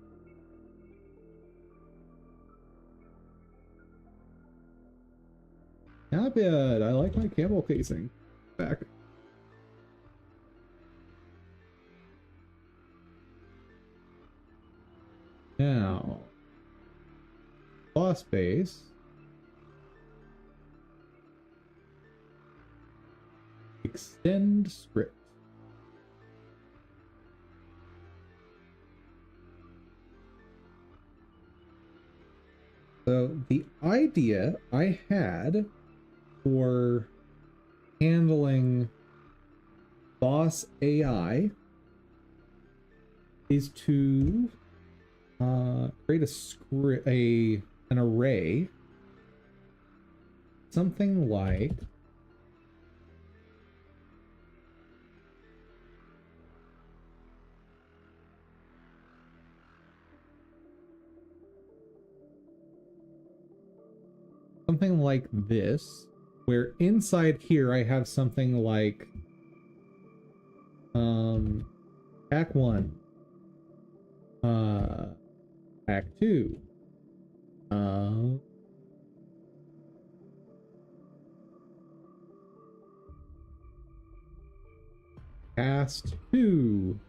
Not bad. I like my camel casing. Back. Now, boss base. Extend script. So the idea I had for handling boss AI is to create a script, an array, something like this, where inside here I have something like Act 1, Act 2, Cast 2.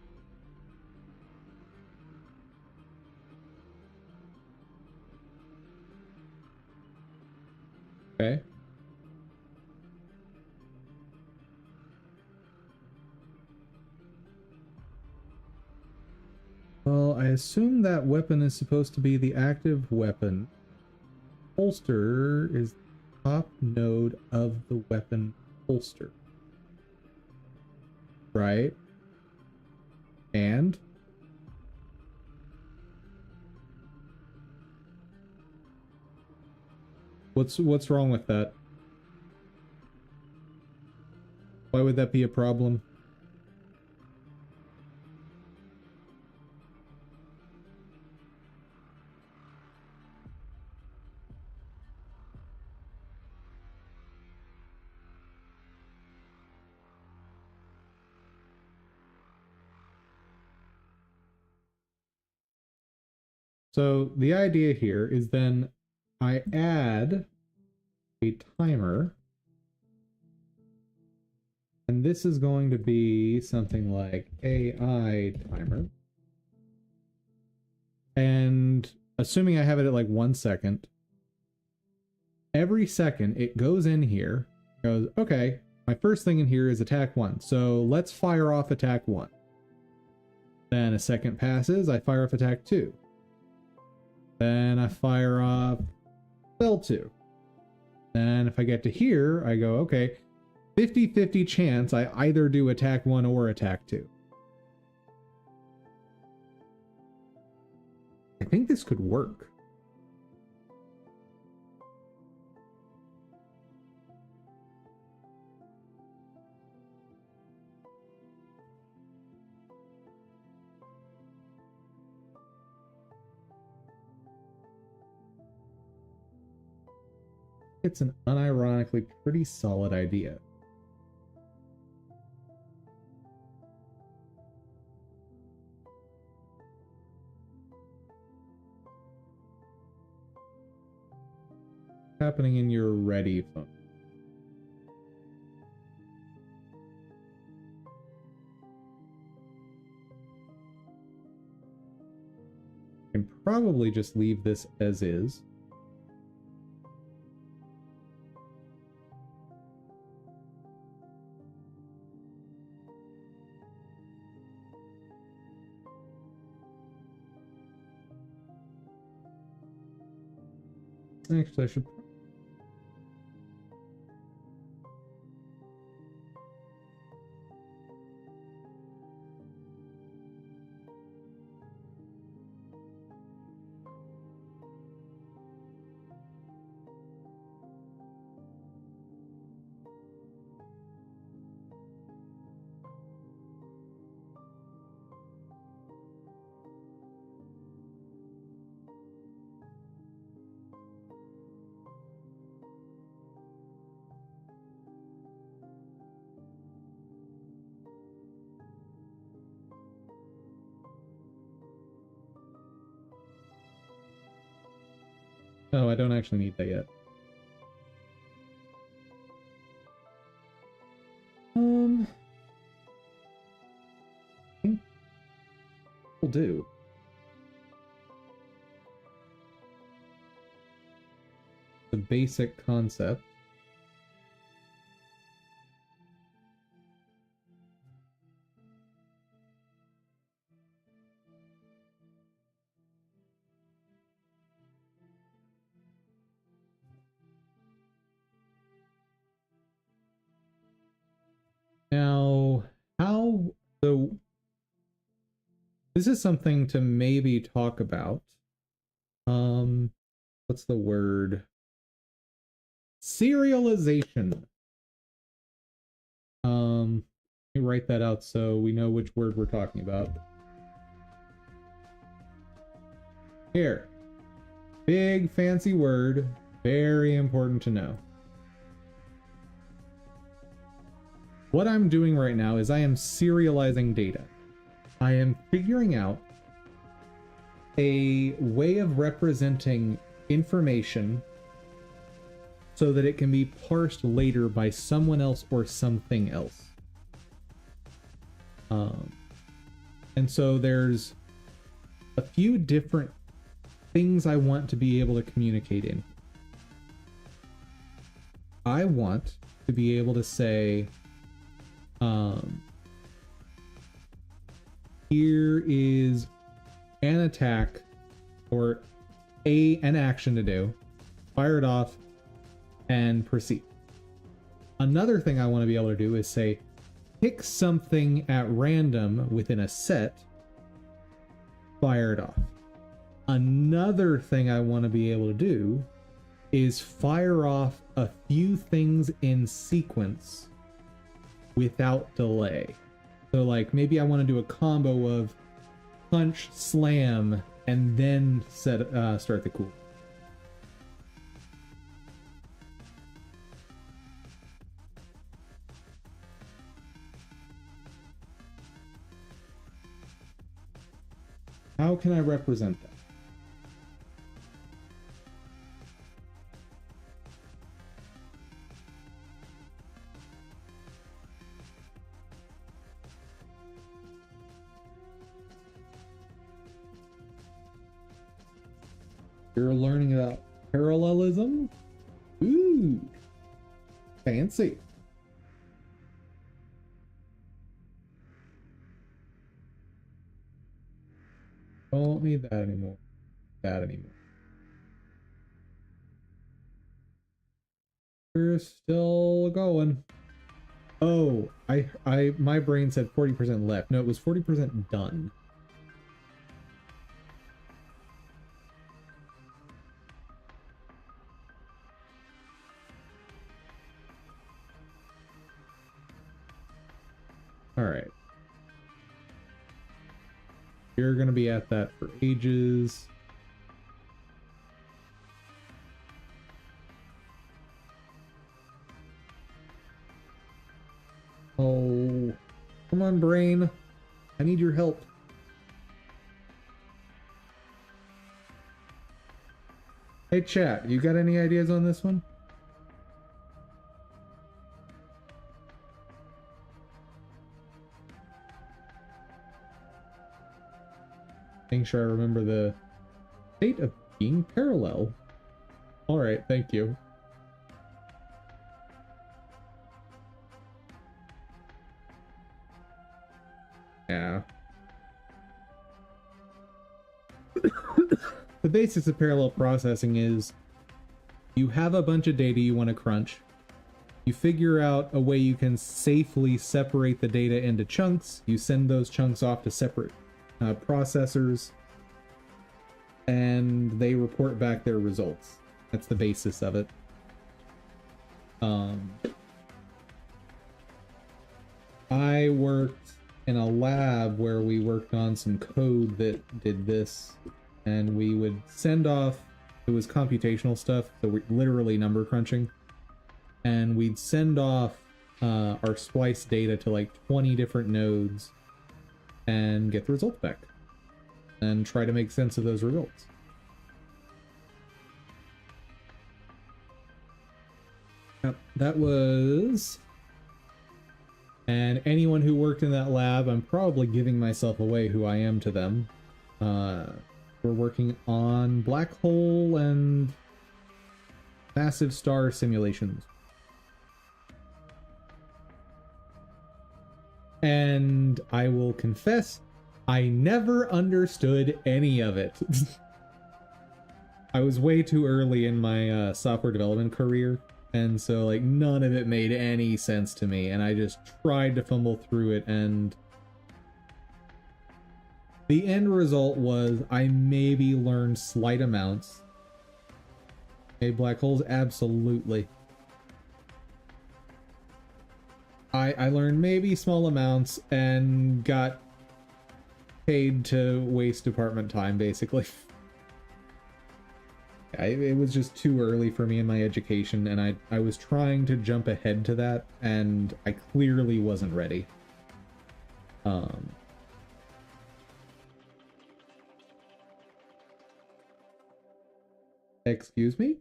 Okay. Well, I assume that weapon is supposed to be the active weapon. Holster is the top node of the weapon holster. Right? And what's wrong with that? Why would that be a problem? So the idea here is then I add a timer, and this is going to be something like AI timer. And assuming I have it at like 1 second, every second it goes in here, goes, okay, my first thing in here is attack 1. So let's fire off attack 1. Then a second passes, I fire off attack 2. Then I fire off spell 2. Then if I get to here, I go, okay, 50-50 chance I either do attack 1 or attack 2. I think this could work. It's an unironically pretty solid idea. happening in your ready phone? I can probably just leave this as is. Actually, I should. Oh, I don't actually need that yet. I think will do. The basic concept. Now, so this is something to maybe talk about. What's the word? Serialization. Let me write that out so we know which word we're talking about. Here. Big fancy word, very important to know. What I'm doing right now is I am serializing data. I am figuring out a way of representing information so that it can be parsed later by someone else or something else. And so there's a few different things I want to be able to communicate in. I want to be able to say, here is an attack or an action to do, fire it off, and proceed. Another thing I want to be able to do is say, pick something at random within a set, fire it off. Another thing I want to be able to do is fire off a few things in sequence without delay. So like maybe I want to do a combo of punch, slam, and then start the cool. How can I represent that? You're learning about parallelism? Ooh, fancy. Don't need that anymore. We're still going. Oh, my brain said 40% left. No, it was 40% done. All right. You're going to be at that for ages. Oh, come on, brain. I need your help. Hey chat, you got any ideas on this one? Making sure I remember the state of being parallel. Alright, thank you. Yeah. The basics of parallel processing is you have a bunch of data you want to crunch. You figure out a way you can safely separate the data into chunks. You send those chunks off to separate processors, and they report back their results. That's the basis of it. I worked in a lab where we worked on some code that did this, and we would send off, it was computational stuff, so we're literally number crunching, and we'd send off our splice data to like 20 different nodes and get the results back and try to make sense of those results. Yep, that was... And anyone who worked in that lab, I'm probably giving myself away who I am to them. We're working on black hole and massive star simulations. And I will confess, I never understood any of it. I was way too early in my software development career, and so like none of it made any sense to me, and I just tried to fumble through it, and the end result was I maybe learned slight amounts. Okay, black holes, absolutely. I learned maybe small amounts and got paid to waste department time, basically. It was just too early for me in my education, and I was trying to jump ahead to that, and I clearly wasn't ready. Excuse me?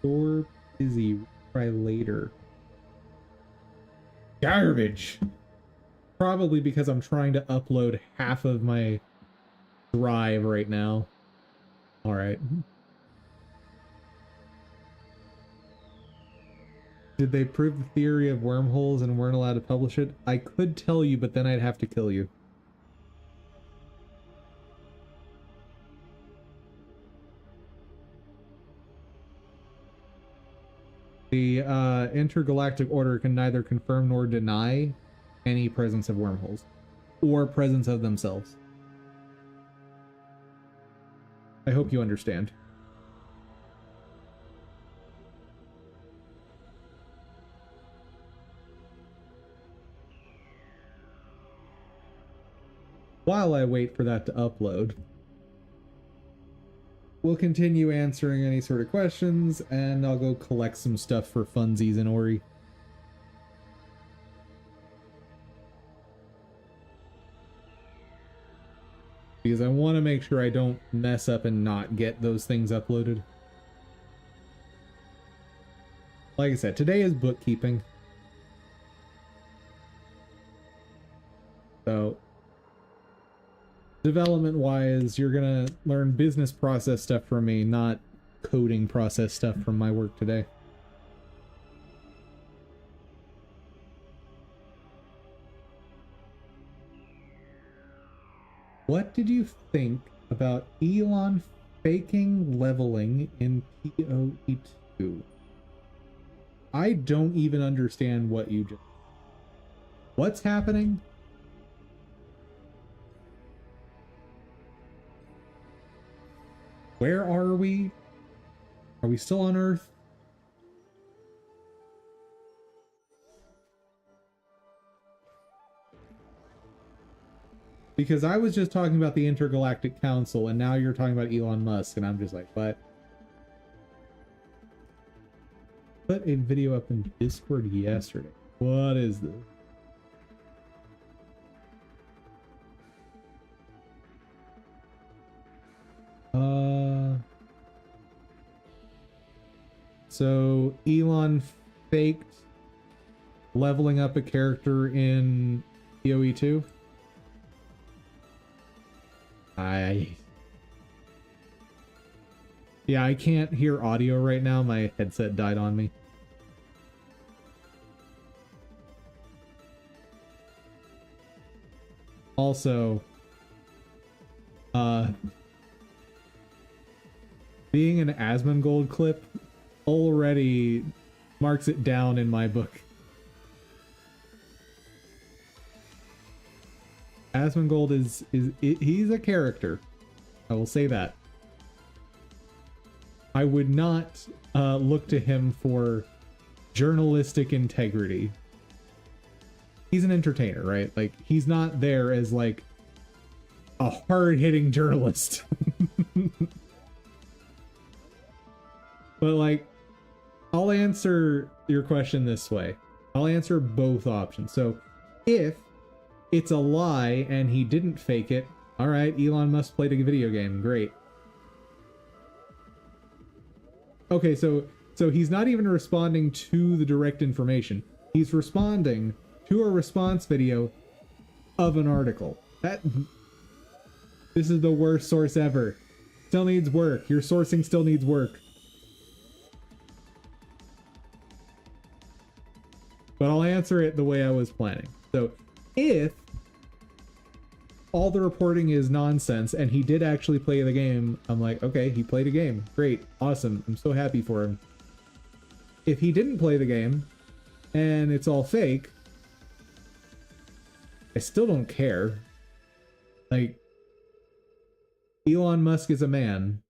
You're busy. Try later. Garbage! Probably because I'm trying to upload half of my drive right now. Alright. Did they prove the theory of wormholes and weren't allowed to publish it? I could tell you, but then I'd have to kill you. The intergalactic order can neither confirm nor deny any presence of wormholes or presence of themselves. I hope you understand. While I wait for that to upload, we'll continue answering any sort of questions, and I'll go collect some stuff for funsies and Ori. Because I want to make sure I don't mess up and not get those things uploaded. Like I said, today is bookkeeping. So, development-wise, you're gonna learn business process stuff from me, not coding process stuff from my work today. What did you think about Elon faking leveling in PoE2? I don't even understand what you just... What's happening? Where are we? Are we still on Earth? Because I was just talking about the Intergalactic Council, and now you're talking about Elon Musk, and I'm just like, what? Put a video up in Discord yesterday. What is this? So Elon faked leveling up a character in PoE 2. Yeah, I can't hear audio right now. My headset died on me. Also, being an Asmongold clip already marks it down in my book. Asmongold he's a character. I will say that. I would not look to him for journalistic integrity. He's an entertainer, right? Like, he's not there as like a hard-hitting journalist. But like, I'll answer your question this way. I'll answer both options. So if it's a lie and he didn't fake it, all right, Elon Musk played a video game. Great. Okay, so he's not even responding to the direct information. He's responding to a response video of an article. This is the worst source ever. Still needs work. Your sourcing still needs work. But I'll answer it the way I was planning. So if all the reporting is nonsense and he did actually play the game, I'm like, okay, he played a game. Great. Awesome. I'm so happy for him. If he didn't play the game and it's all fake, I still don't care. Like, Elon Musk is a man.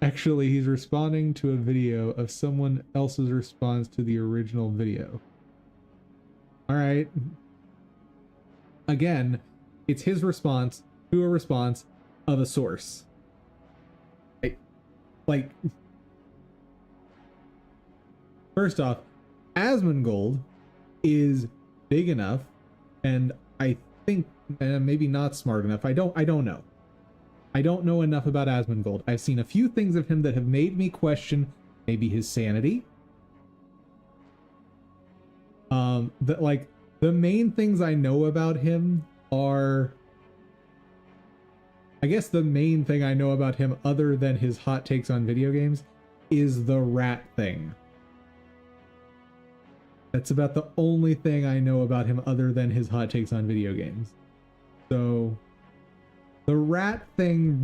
Actually, he's responding to a video of someone else's response to the original video. All right. Again, it's his response to a response of a source. Like, first off, Asmongold is big enough, and I think maybe not smart enough. I don't know. I don't know enough about Asmongold. I've seen a few things of him that have made me question maybe his sanity. Like, the main things I know about him are, I guess the main thing I know about him other than his hot takes on video games is the rat thing. That's about the only thing I know about him other than his hot takes on video games. So the rat thing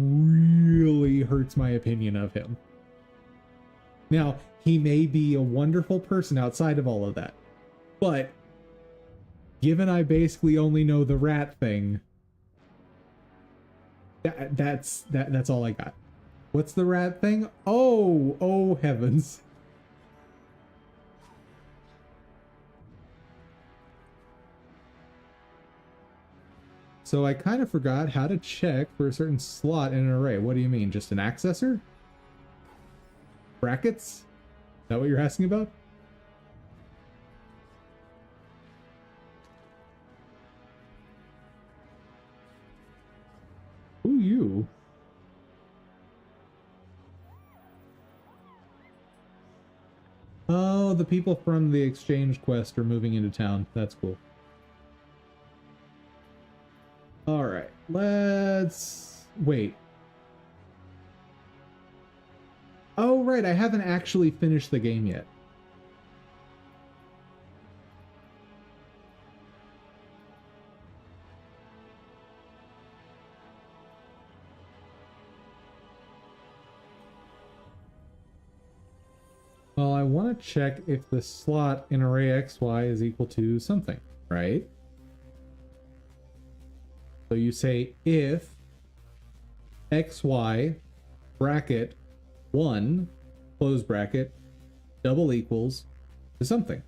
really hurts my opinion of him. Now, he may be a wonderful person outside of all of that, but given I basically only know the rat thing, that's all I got. What's the rat thing? Oh heavens. So I kind of forgot how to check for a certain slot in an array. What do you mean? Just an accessor? Brackets? Is that what you're asking about? Who you? Oh, the people from the exchange quest are moving into town. That's cool. All right, let's wait. Oh, right, I haven't actually finished the game yet. Well, I want to check if the slot in array XY is equal to something, right? So you say if XY bracket 1 close bracket double equals to something.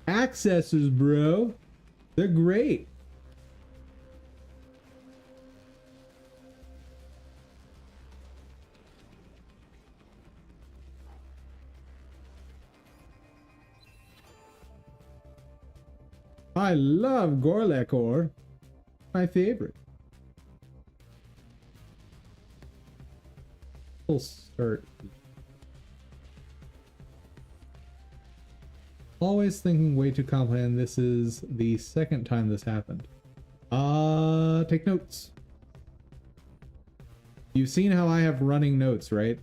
Accesses, bro. They're great. I love Gorlekor. My favorite. We'll start. Always thinking way too complicated. This is the second time this happened. Take notes. You've seen how I have running notes, right?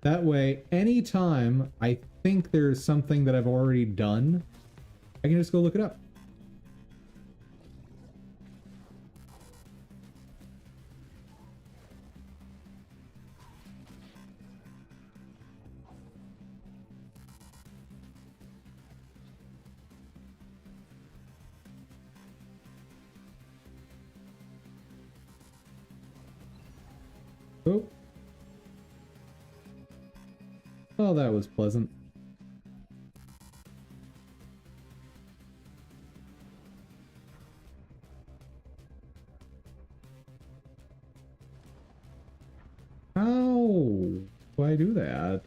That way, anytime I think there's something that I've already done, I can just go look it up. Oh. Oh, that was pleasant. How do I do that?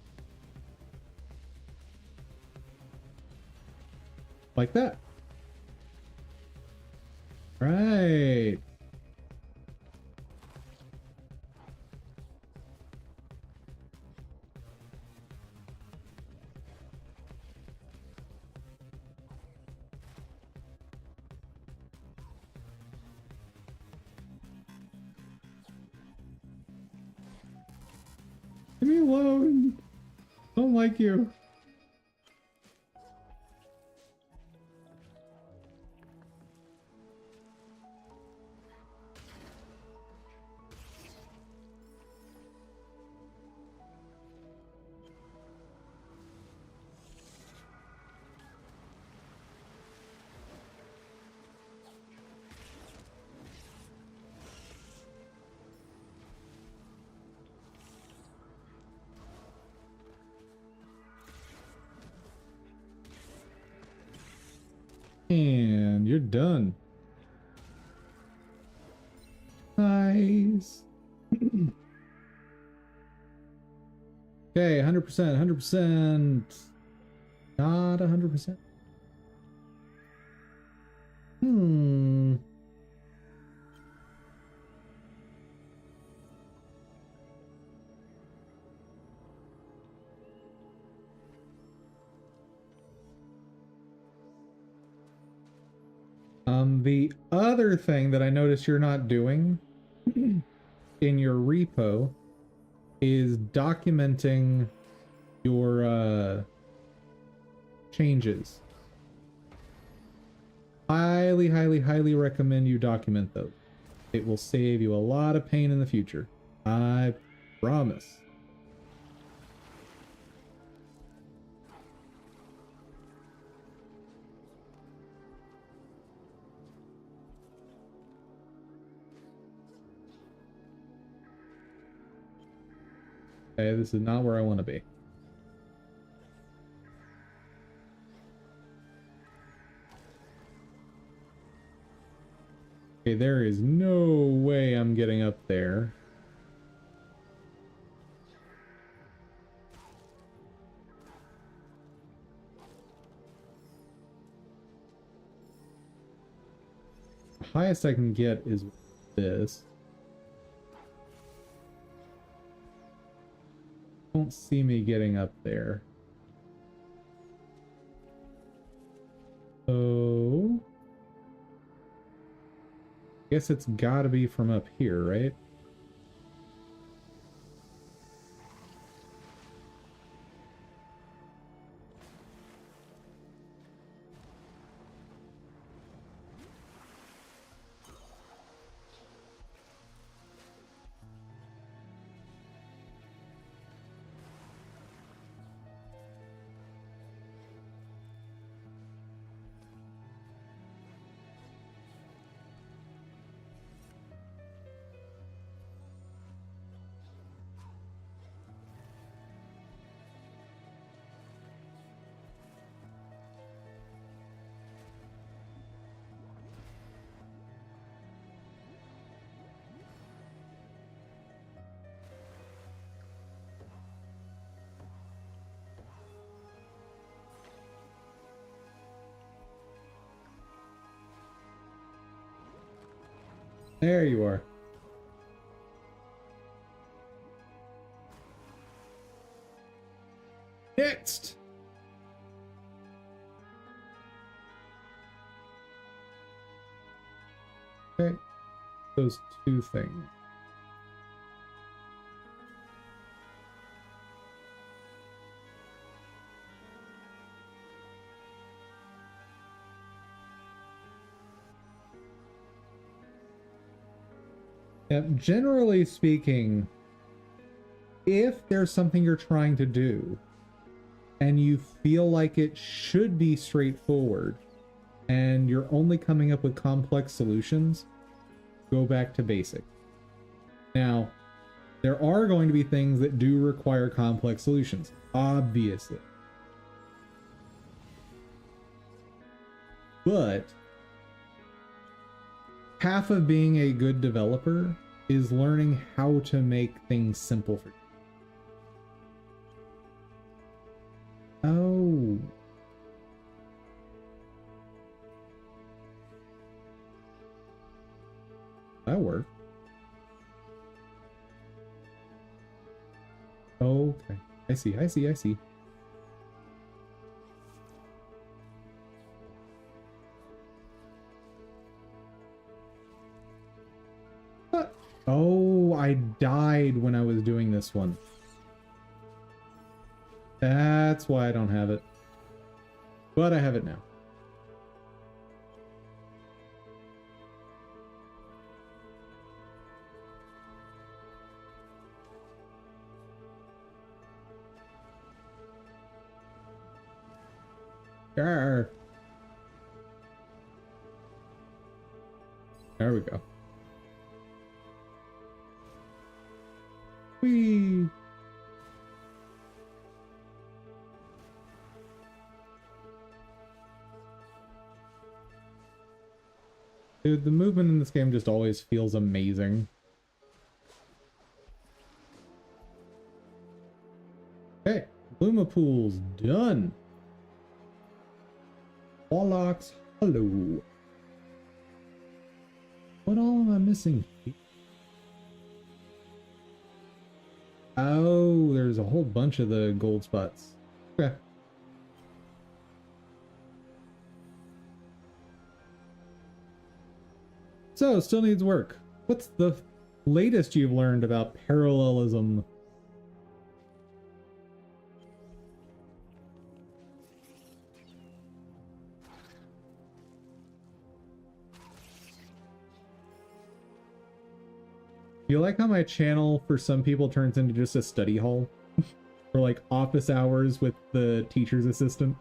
Like that. Right. Leave me alone. Don't like you. And you're done. Nice. Okay, 100%, 100%. Not 100%. The other thing that I noticed you're not doing in your repo is documenting your changes. Highly, highly, highly recommend you document those. It will save you a lot of pain in the future. I promise. Okay, this is not where I want to be. Okay, there is no way I'm getting up there. The highest I can get is this. Don't see me getting up there. Oh. Guess it's gotta be from up here, right? There you are. Next! Okay. Those two things. Yeah, generally speaking, if there's something you're trying to do and you feel like it should be straightforward and you're only coming up with complex solutions, go back to basic. Now, there are going to be things that do require complex solutions, obviously. But half of being a good developer is learning how to make things simple for you. Oh. That worked. Okay. I see. Oh, I died when I was doing this one. That's why I don't have it. But I have it now. Arr. There we go. Whee! Dude, the movement in this game just always feels amazing. Okay, Luma Pool's done. Warlock's Hollow. What all am I missing? Oh, there's a whole bunch of the gold spots. Okay. So, still needs work. What's the latest you've learned about parallelism? You like how my channel for some people turns into just a study hall? Or like office hours with the teacher's assistant?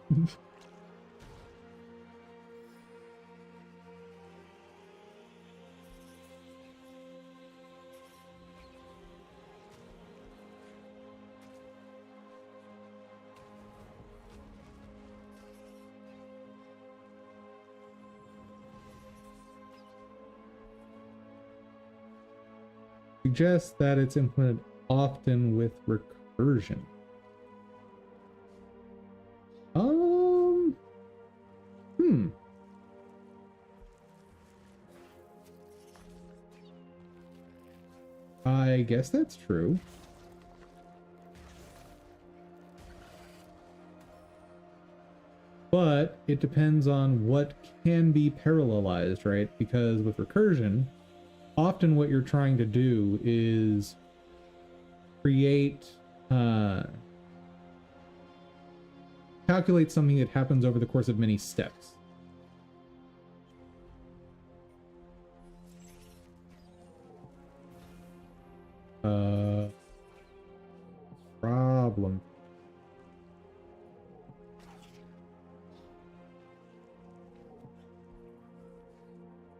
Suggests that it's implemented often with recursion. I guess that's true. But it depends on what can be parallelized, right? Because with recursion, often what you're trying to do is create, calculate something that happens over the course of many steps. Problem.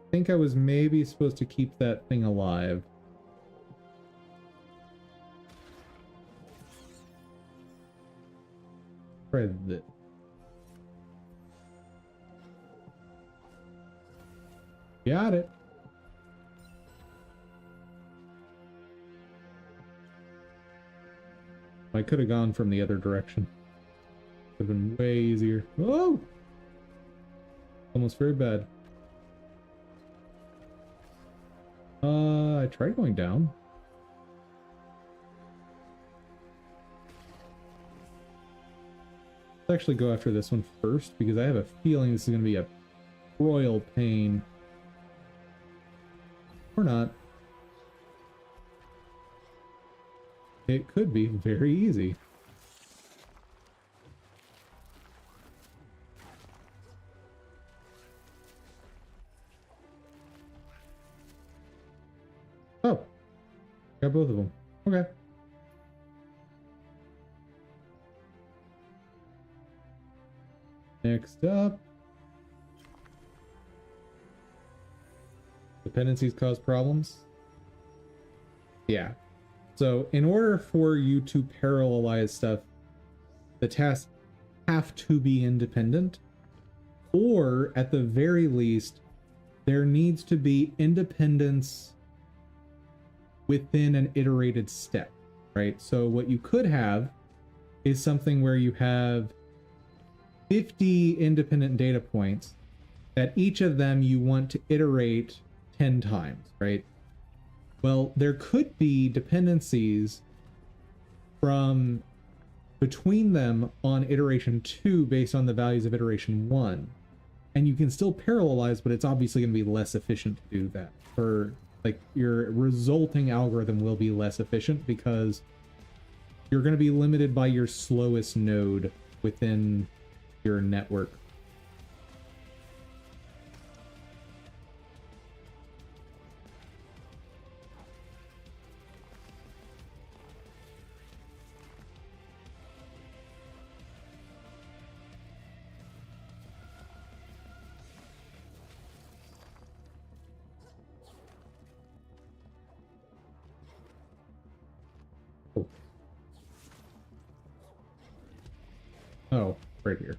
I think I was maybe supposed to keep that thing alive. Try this. Got it. I could have gone from the other direction. Would have been way easier. Oh! Almost very bad. I tried going down. Let's actually go after this one first because I have a feeling this is going to be a royal pain. Or not. It could be very easy. Oh, got both of them. Okay. Next up. Dependencies cause problems. Yeah. So in order for you to parallelize stuff, the tasks have to be independent, or at the very least, there needs to be independence within an iterated step, right? So what you could have is something where you have 50 independent data points that each of them you want to iterate 10 times, right? Well, there could be dependencies from between them on iteration 2 based on the values of iteration 1. And you can still parallelize, but it's obviously going to be less efficient to do that. For like your resulting algorithm will be less efficient because you're going to be limited by your slowest node within your network. Oh, right here.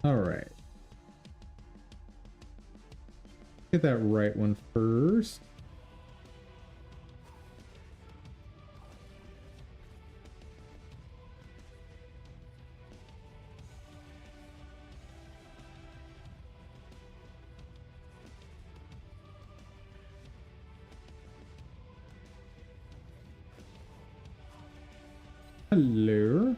All right. Get that right one first. Hello.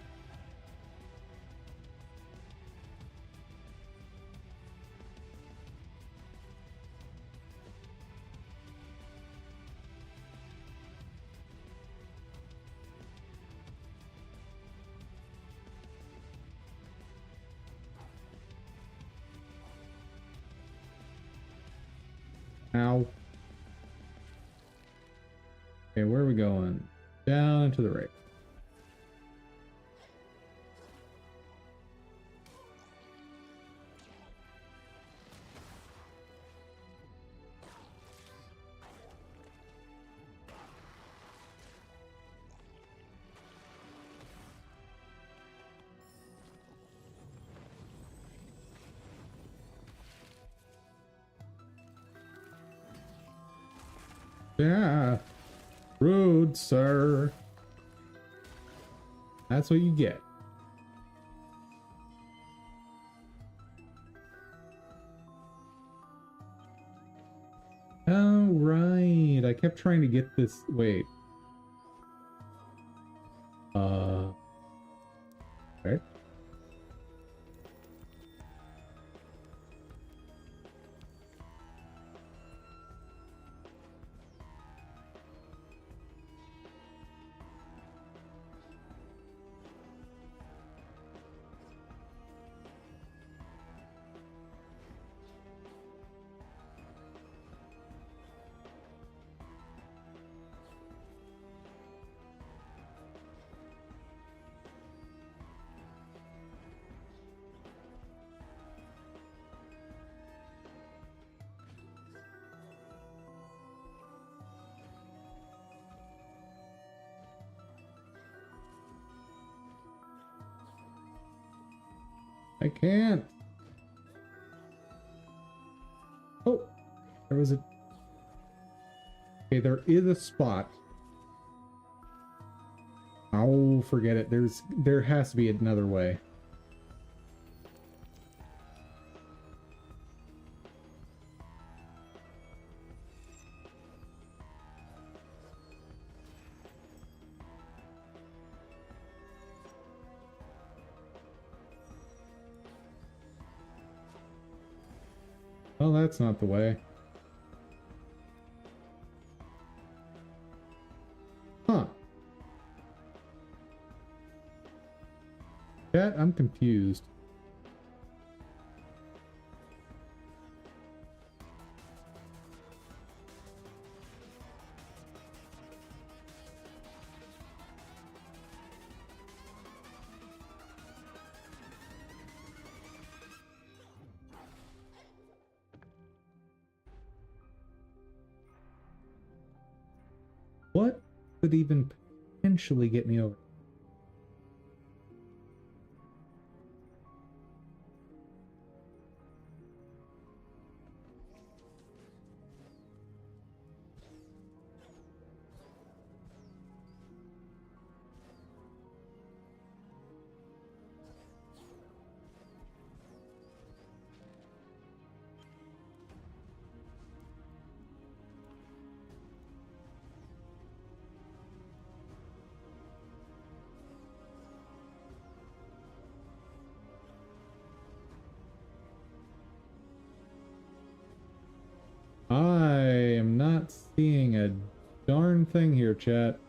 Ow. Okay, where are we going? Down and to the right. Yeah. Rude, sir. That's what you get. Oh, right. I kept trying to get this. Wait. Okay. I can't. Oh, there was a... Okay, there is a spot. Oh, forget it. There has to be another way. Oh, that's not the way. Huh. Chat, I'm confused. What could even potentially get me over? I am not seeing a darn thing here, chat.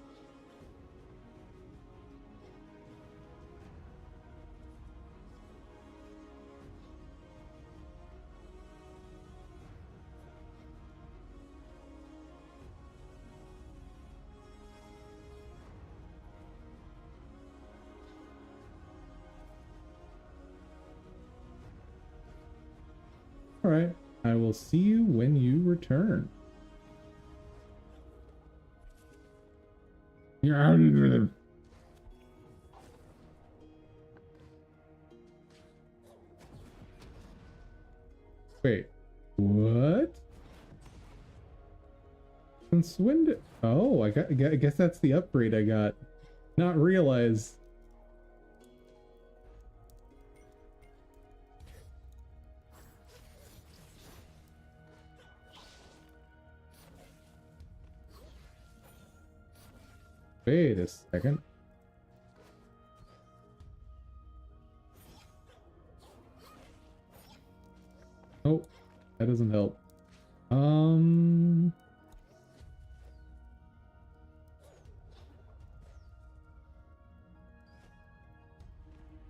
All right, I will see you when you return. Wait, what? Since when did... Oh, I guess that's the upgrade I got. Not realize. Wait a second. Oh, that doesn't help. I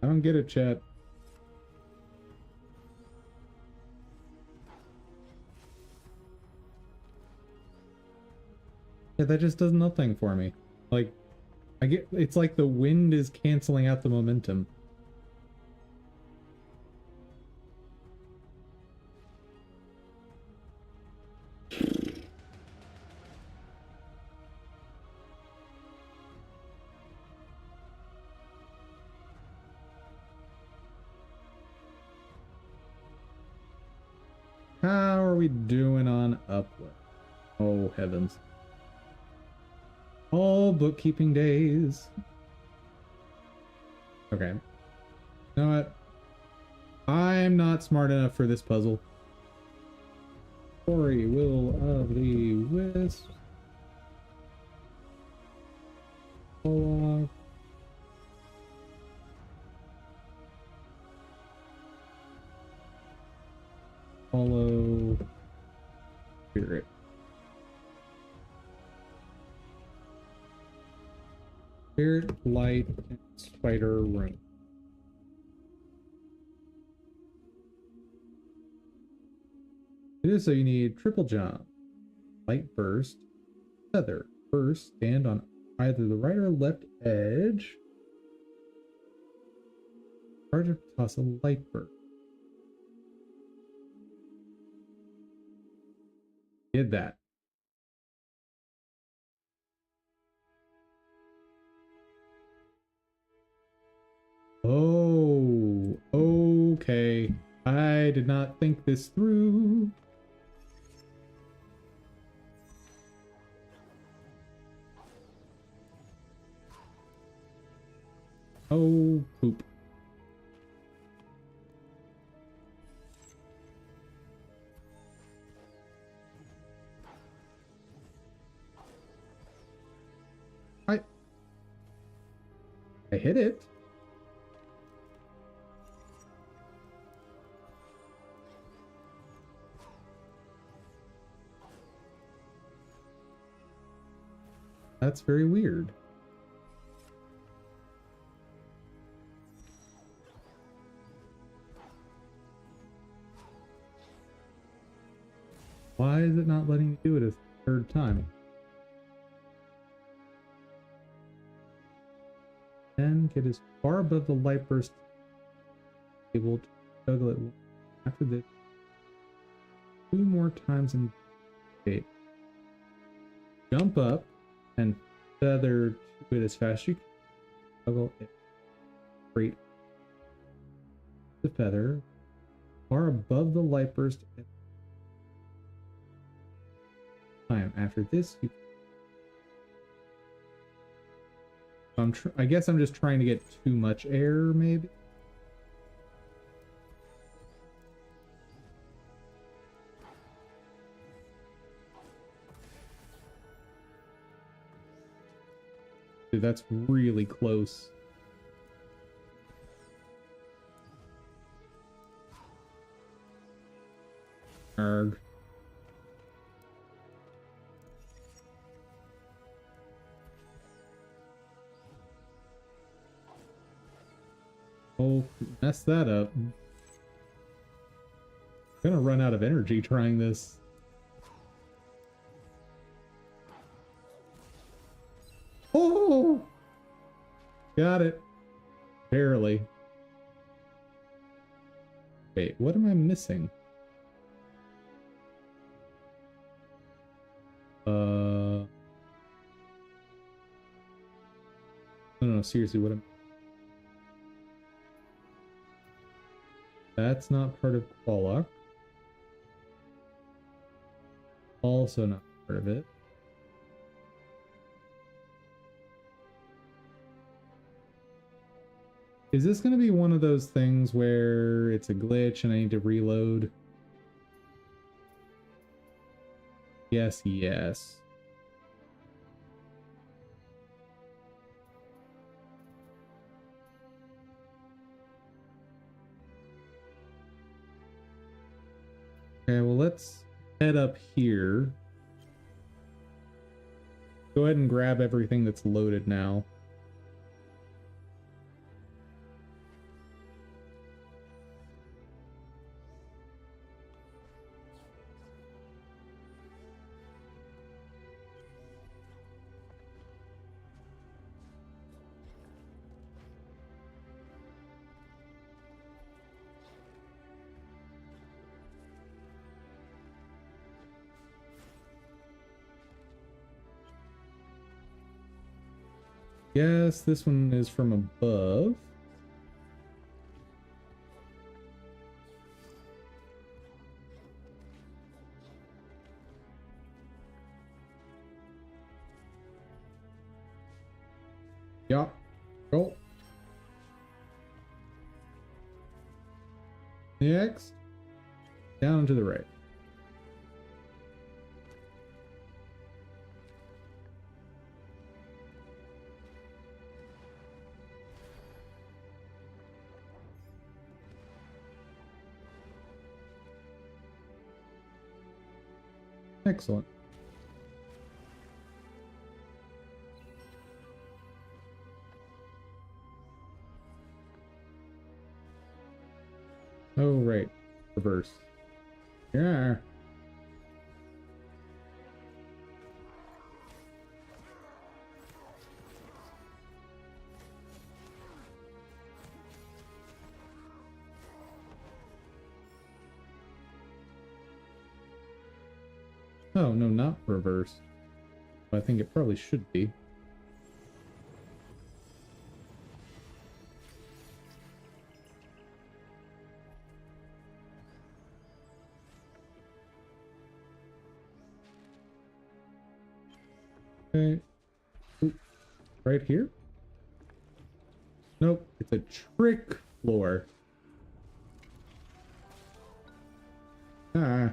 don't get it, chat. Yeah, that just does nothing for me. Like, it's like the wind is canceling out the momentum. How are we doing on upload? Oh, heavens. All bookkeeping days. Okay. You know what? I'm not smart enough for this puzzle. Story will of the wisp. Follow spirit. Spirit, light, and spider room. To do so, you need triple jump, light burst, feather. First, stand on either the right or left edge. Charge or toss a light burst. Did that. Oh, okay. I did not think this through. Oh, poop. I hit it. That's very weird. Why is it not letting me do it a third time? Then get as far above the light burst able to juggle it after this 2 more times in date. Jump up and feather to it as fast as you can. Juggle it straight. The feather far above the light burst at time. After this, you. I guess I'm just trying to get too much air, maybe. Dude, that's really close. Arg. Oh, mess that up. I'm gonna run out of energy trying this. Oh! Got it. Barely. Wait, what am I missing? No, seriously, what am... That's not part of Qualock. Also not part of it. Is this going to be one of those things where it's a glitch and I need to reload? Yes, yes. Okay, well, let's head up here. Go ahead and grab everything that's loaded now. Yes, this one is from above. Yeah. Go. Next. Down to the right. Excellent. Oh, right. Reverse. Yeah. Oh, no, not reverse. I think it probably should be. Okay. Ooh, right here? Nope, it's a trick floor. Ah.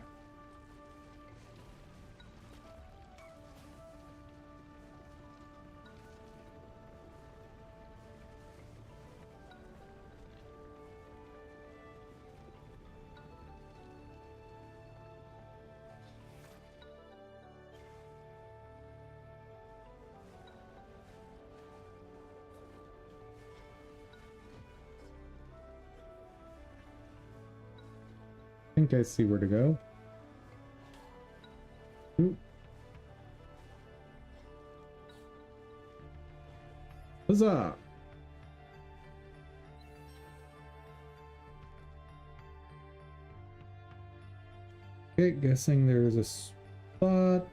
think I see where to go. Ooh. Huzzah! Okay, guessing there's a spot.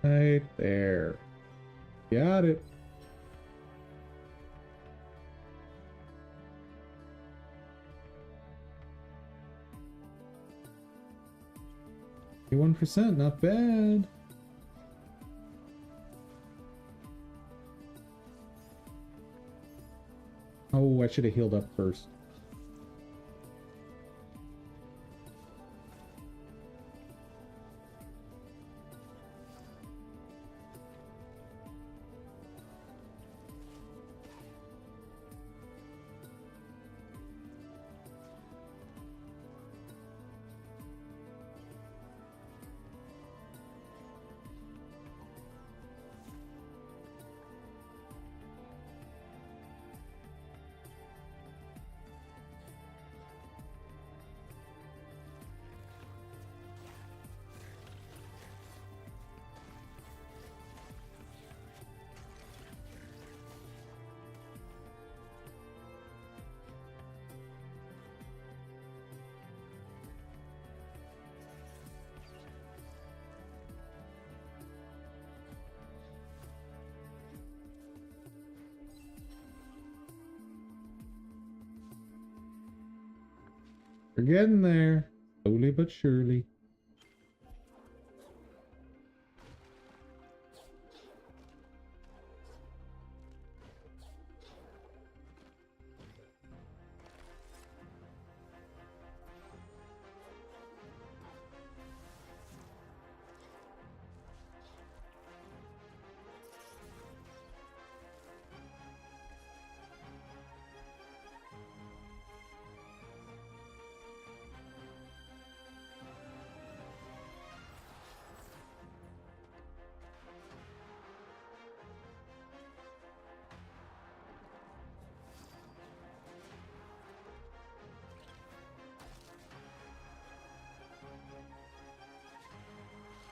Right there. Got it. %, not bad. Oh, I should have healed up first. We're getting there, slowly but surely.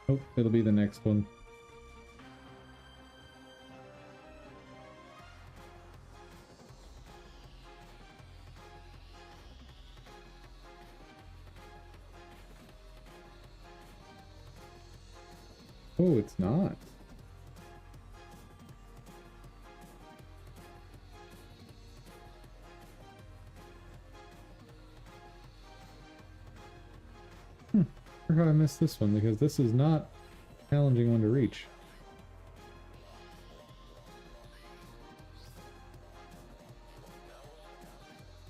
Oh, it'll be the next one. Oh, it's not. I wonder how I missed this one, because this is not a challenging one to reach.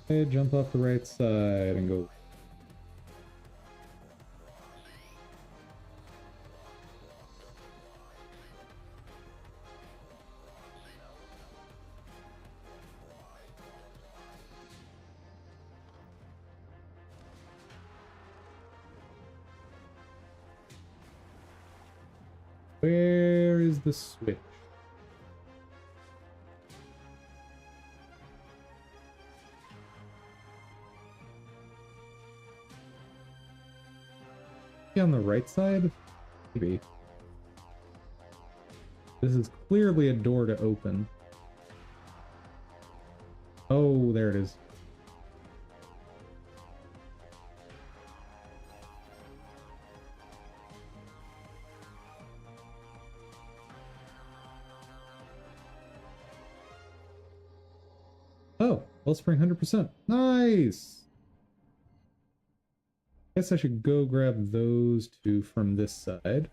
Okay, jump off the right side and go. Where is the switch? On the right side? Maybe. This is clearly a door to open. Oh, there it is. Oh, Wellspring 100%. Nice! Guess I should go grab those two from this side.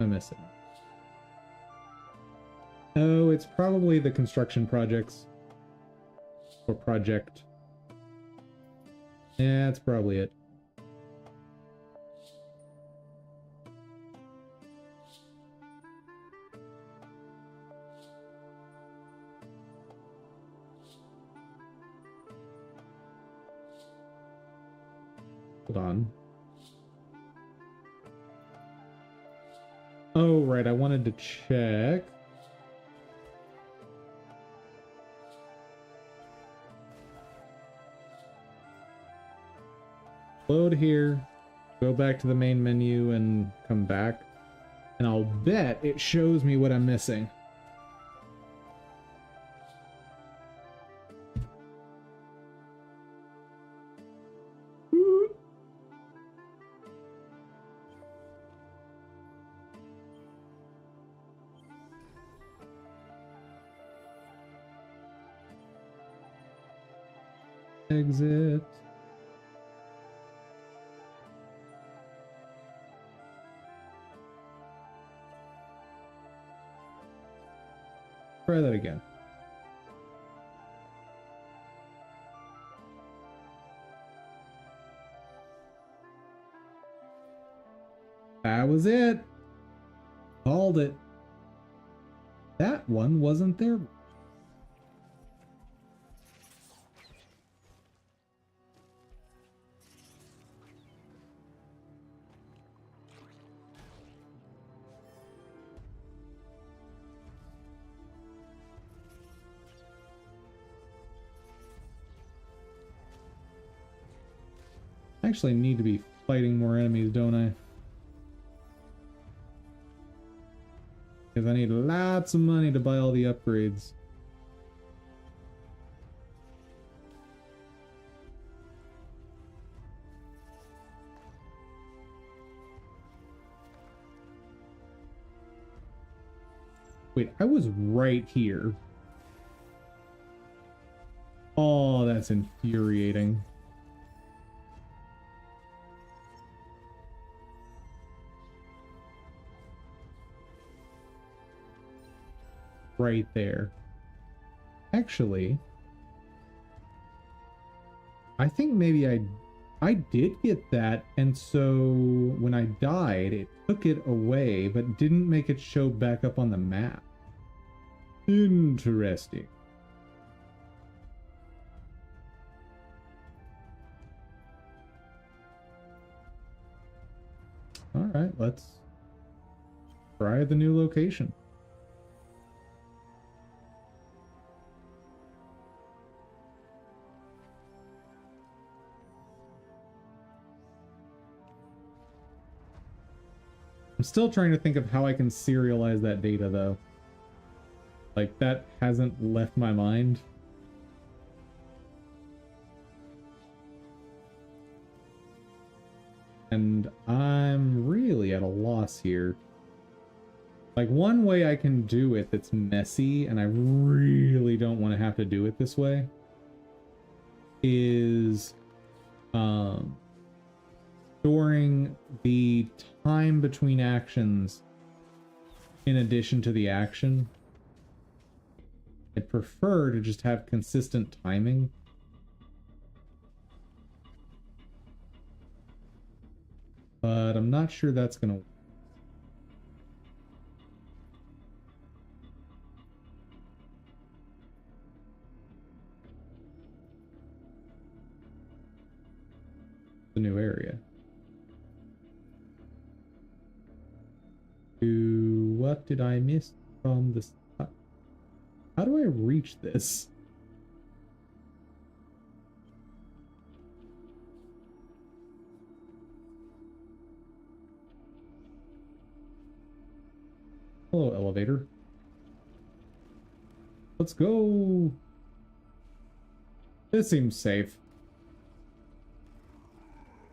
I'm missing. Oh, it's probably the construction projects. Or project. Yeah, that's probably it. Hold on. Oh, right. I wanted to check. Load here. Go back to the main menu and come back. And I'll bet it shows me what I'm missing. Exit. Try that again. That was it. Called it. That one wasn't there. I actually need to be fighting more enemies, don't I? Because I need lots of money to buy all the upgrades. Wait, I was right here. Oh, that's infuriating. Right there. Actually, I think maybe I did get that, and so when I died, it took it away, but didn't make it show back up on the map. Interesting. All right, let's try the new location. I'm still trying to think of how I can serialize that data, though. Like, that hasn't left my mind. And I'm really at a loss here. Like, one way I can do it that's messy, and I really don't want to have to do it this way, is storing the time between actions in addition to the action. I'd prefer to just have consistent timing. But I'm not sure that's gonna work. The new area. What did I miss from the start? How do I reach this? Hello, elevator. Let's go. This seems safe.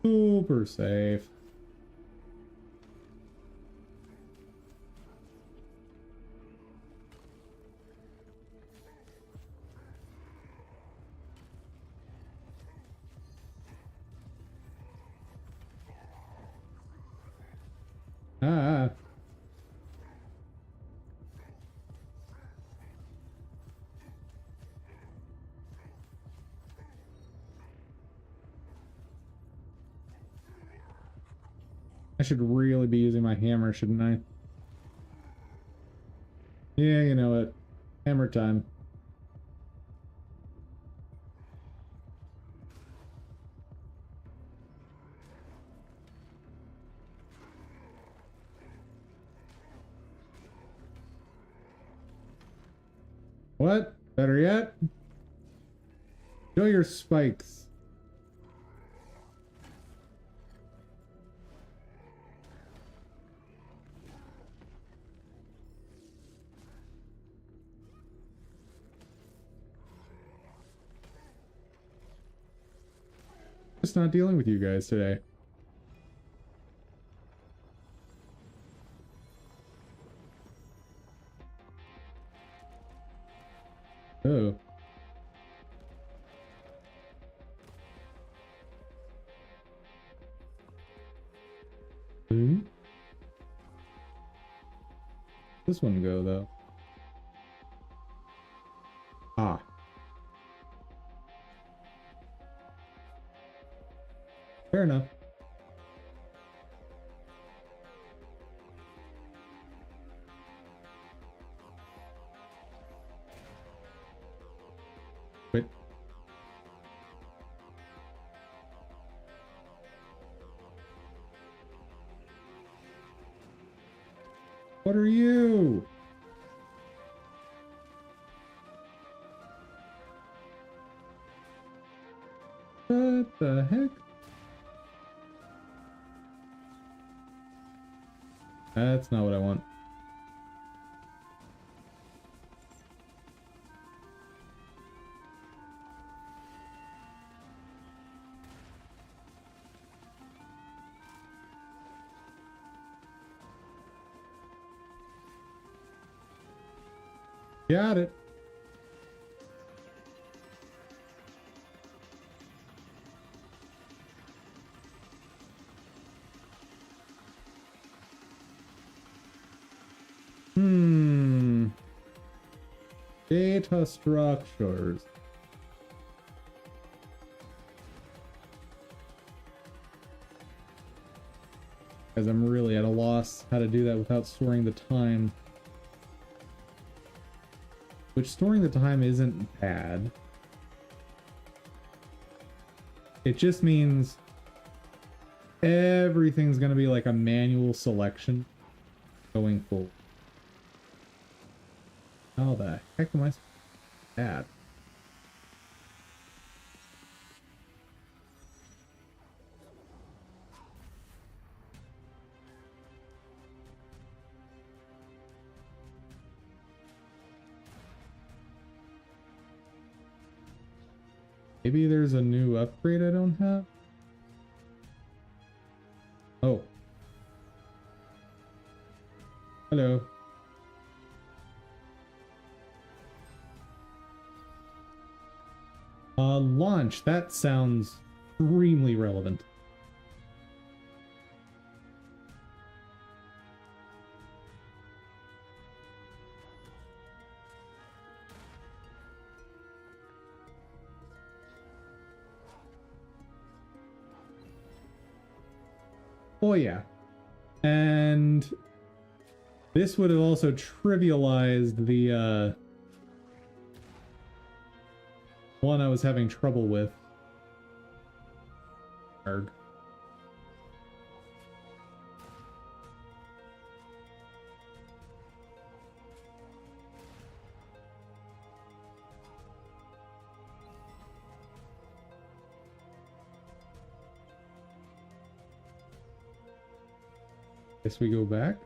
Super safe. Ah. should really be using my hammer, shouldn't I? Yeah, you know what? Hammer time. What? Better yet? Show your spikes. Just not dealing with you guys today. Oh. Hmm? This one go though. Ah. Fair enough. Wait. What are you? What the heck? That's not what I want. Got it. Data structures. Because I'm really at a loss how to do that without storing the time. Which storing the time isn't bad. It just means everything's going to be like a manual selection going forward. How the heck am I supposed to do that? Maybe there's a new upgrade I don't have? Oh. Hello. Launch. That sounds extremely relevant. Oh yeah. And this would have also trivialized the one I was having trouble with. Arg. Guess we go back.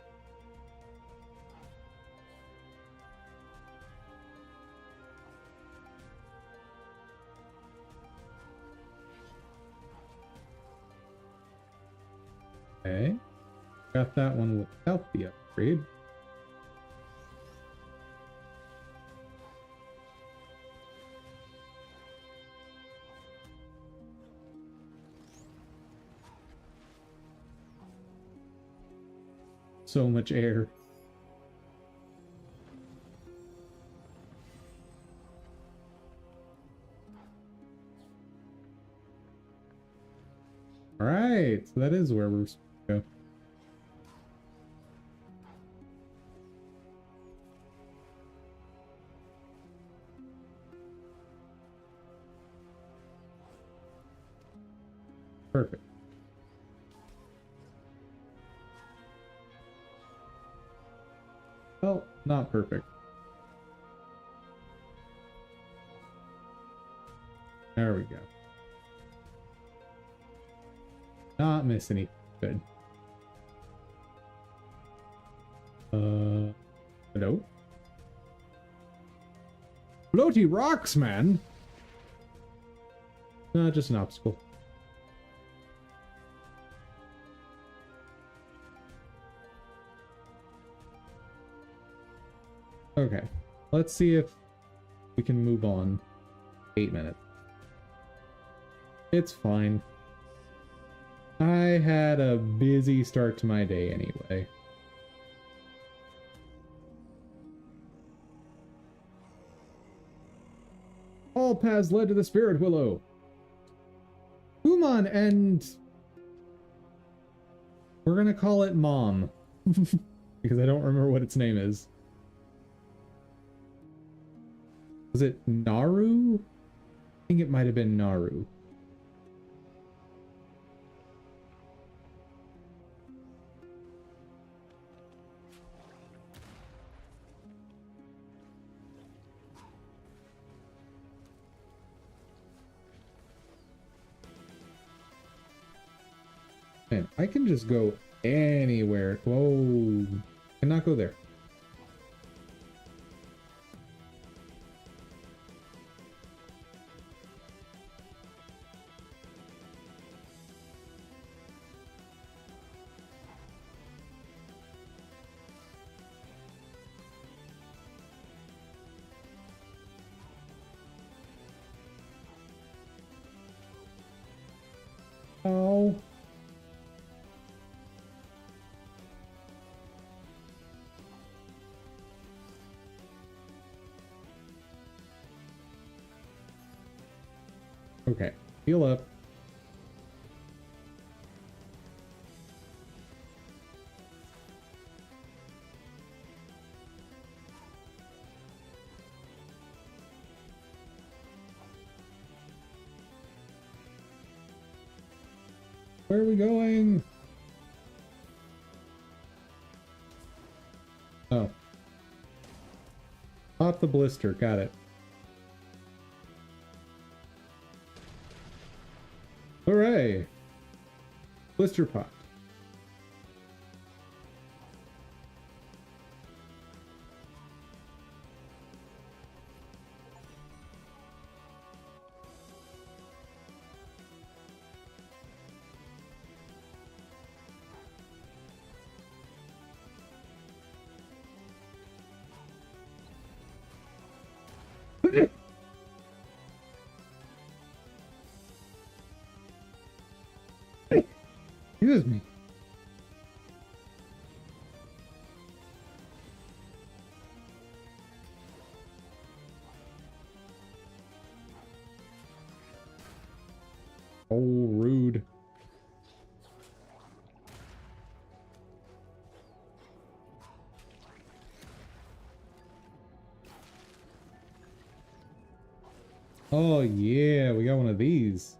Okay. Got that one without the upgrade. So much air. All right, so that is where we're supposed to go. Perfect. Well, not perfect. There we go. Not miss any. Good. Hello? Floaty rocks, man! Just an obstacle. Okay. Let's see if we can move on. 8 minutes. It's fine. I had a busy start to my day anyway. All paths led to the Spirit Willow. Uman and... we're gonna call it Mom. Because I don't remember what its name is. Was it Naru? I think it might have been Naru. Man, I can just go anywhere. Whoa. Cannot go there. Oh. Okay, heal up. Where are we going? Oh. Pop the blister, got it. Hooray! Blister pot. Excuse me. Oh, rude. Oh yeah, we got one of these.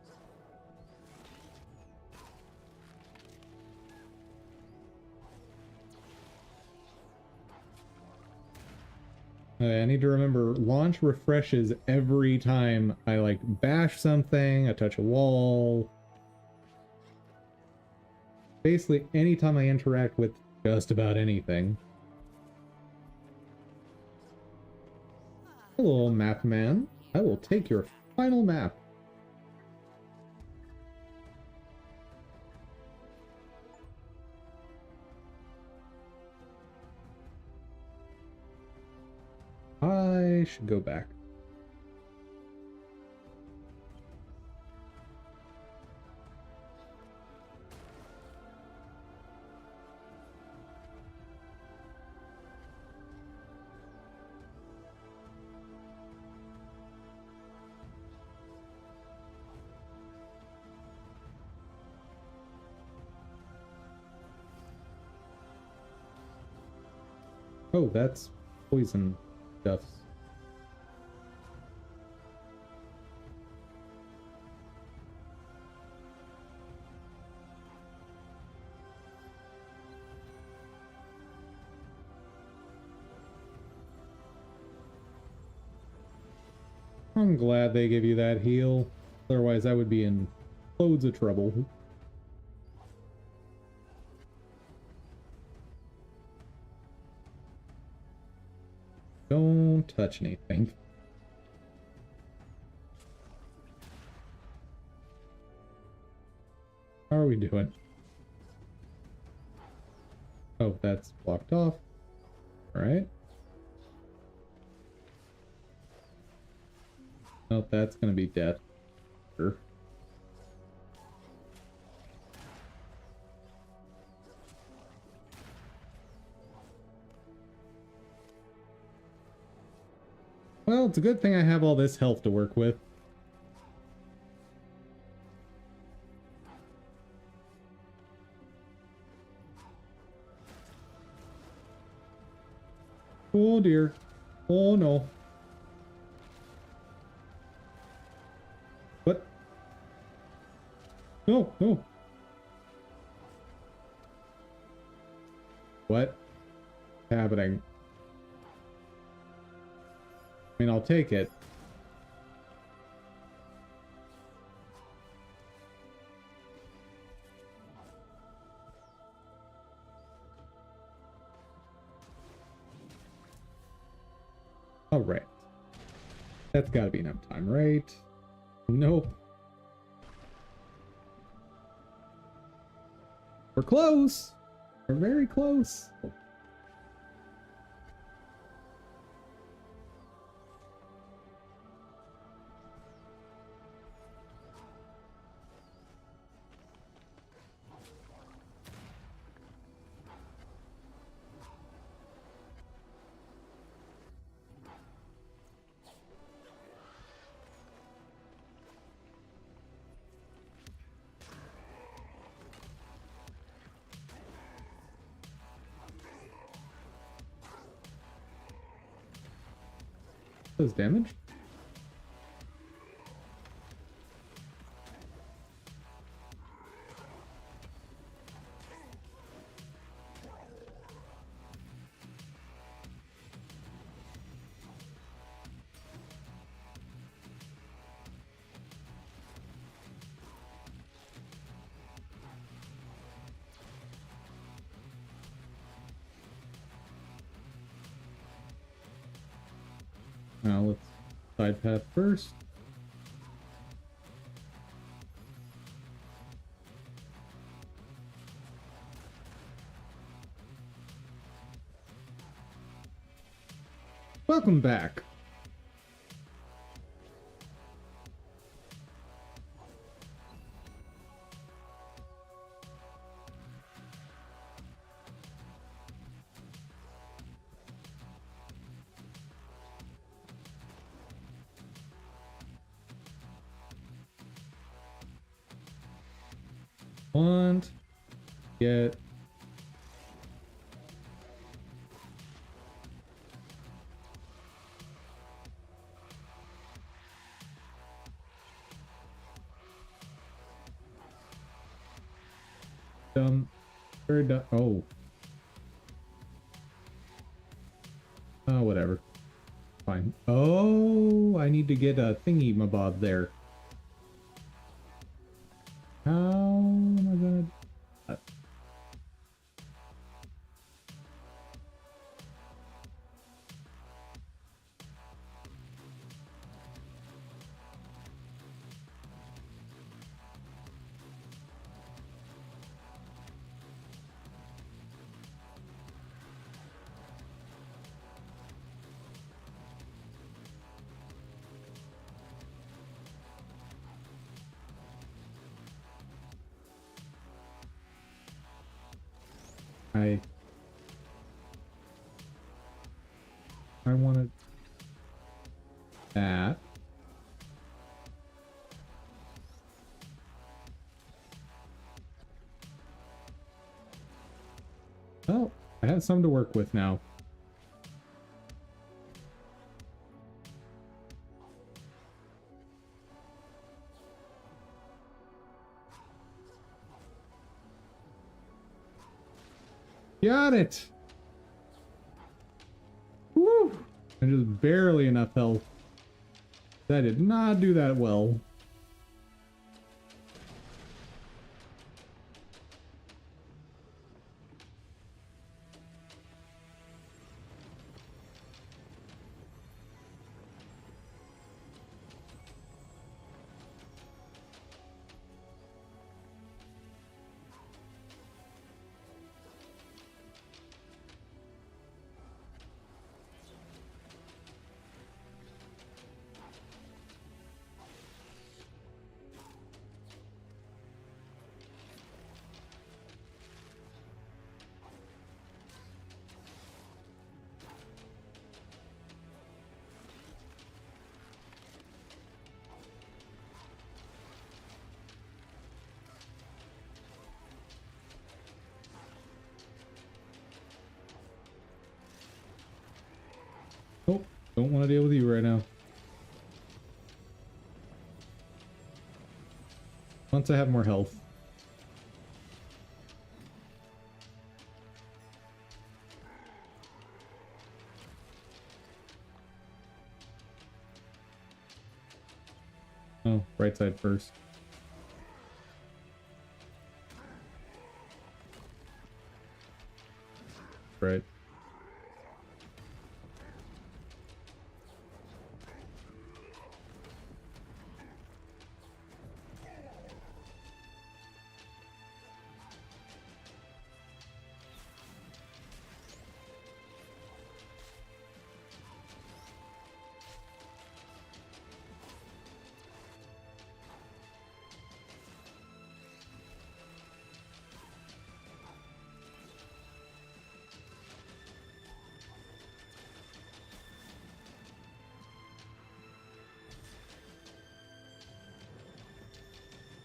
I need to remember, launch refreshes every time I like bash something, I touch a wall. Basically, anytime I interact with just about anything. Hello, map man. I will take your final map. I should go back. Oh, that's poison stuff. I'm glad they give you that heal. Otherwise, I would be in loads of trouble. Don't touch anything. How are we doing? Oh, that's blocked off. All right. Oh, that's gonna be death. Sure. Well, it's a good thing I have all this health to work with. Oh dear. Oh no. What? No, no. What? Happening? I mean, I'll take it. All right. That's got to be enough time, right? Nope. We're close. We're very close. Does damage? Now let's side path first. Welcome back. Want get very dumb. Oh. Whatever. Fine. Oh, I need to get a thingy mabob there. How am I gonna... I wanted that. Oh, I have some to work with now. Got it! Woo! And just barely enough health. That did not do that well. Oh, don't want to deal with you right now. Once I have more health. Oh, right side first. Right.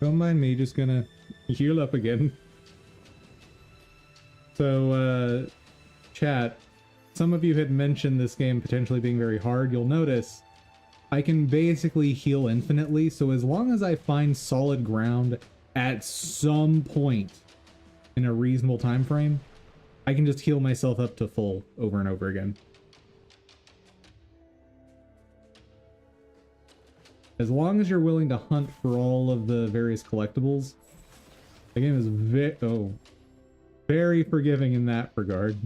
Don't mind me, just gonna heal up again. So, chat, some of you had mentioned this game potentially being very hard. You'll notice I can basically heal infinitely, so as long as I find solid ground at some point in a reasonable time frame, I can just heal myself up to full over and over again. As long as you're willing to hunt for all of the various collectibles, the game is very forgiving in that regard.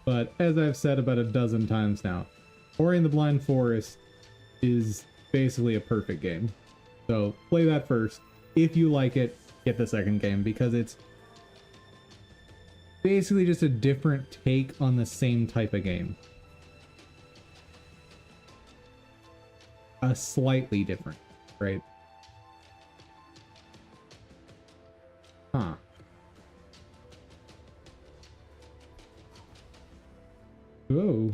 But as I've said about a dozen times now, Ori and the Blind Forest is basically a perfect game. So play that first. If you like it, get the second game, because it's basically just a different take on the same type of game. A slightly different, right? Huh. Whoa.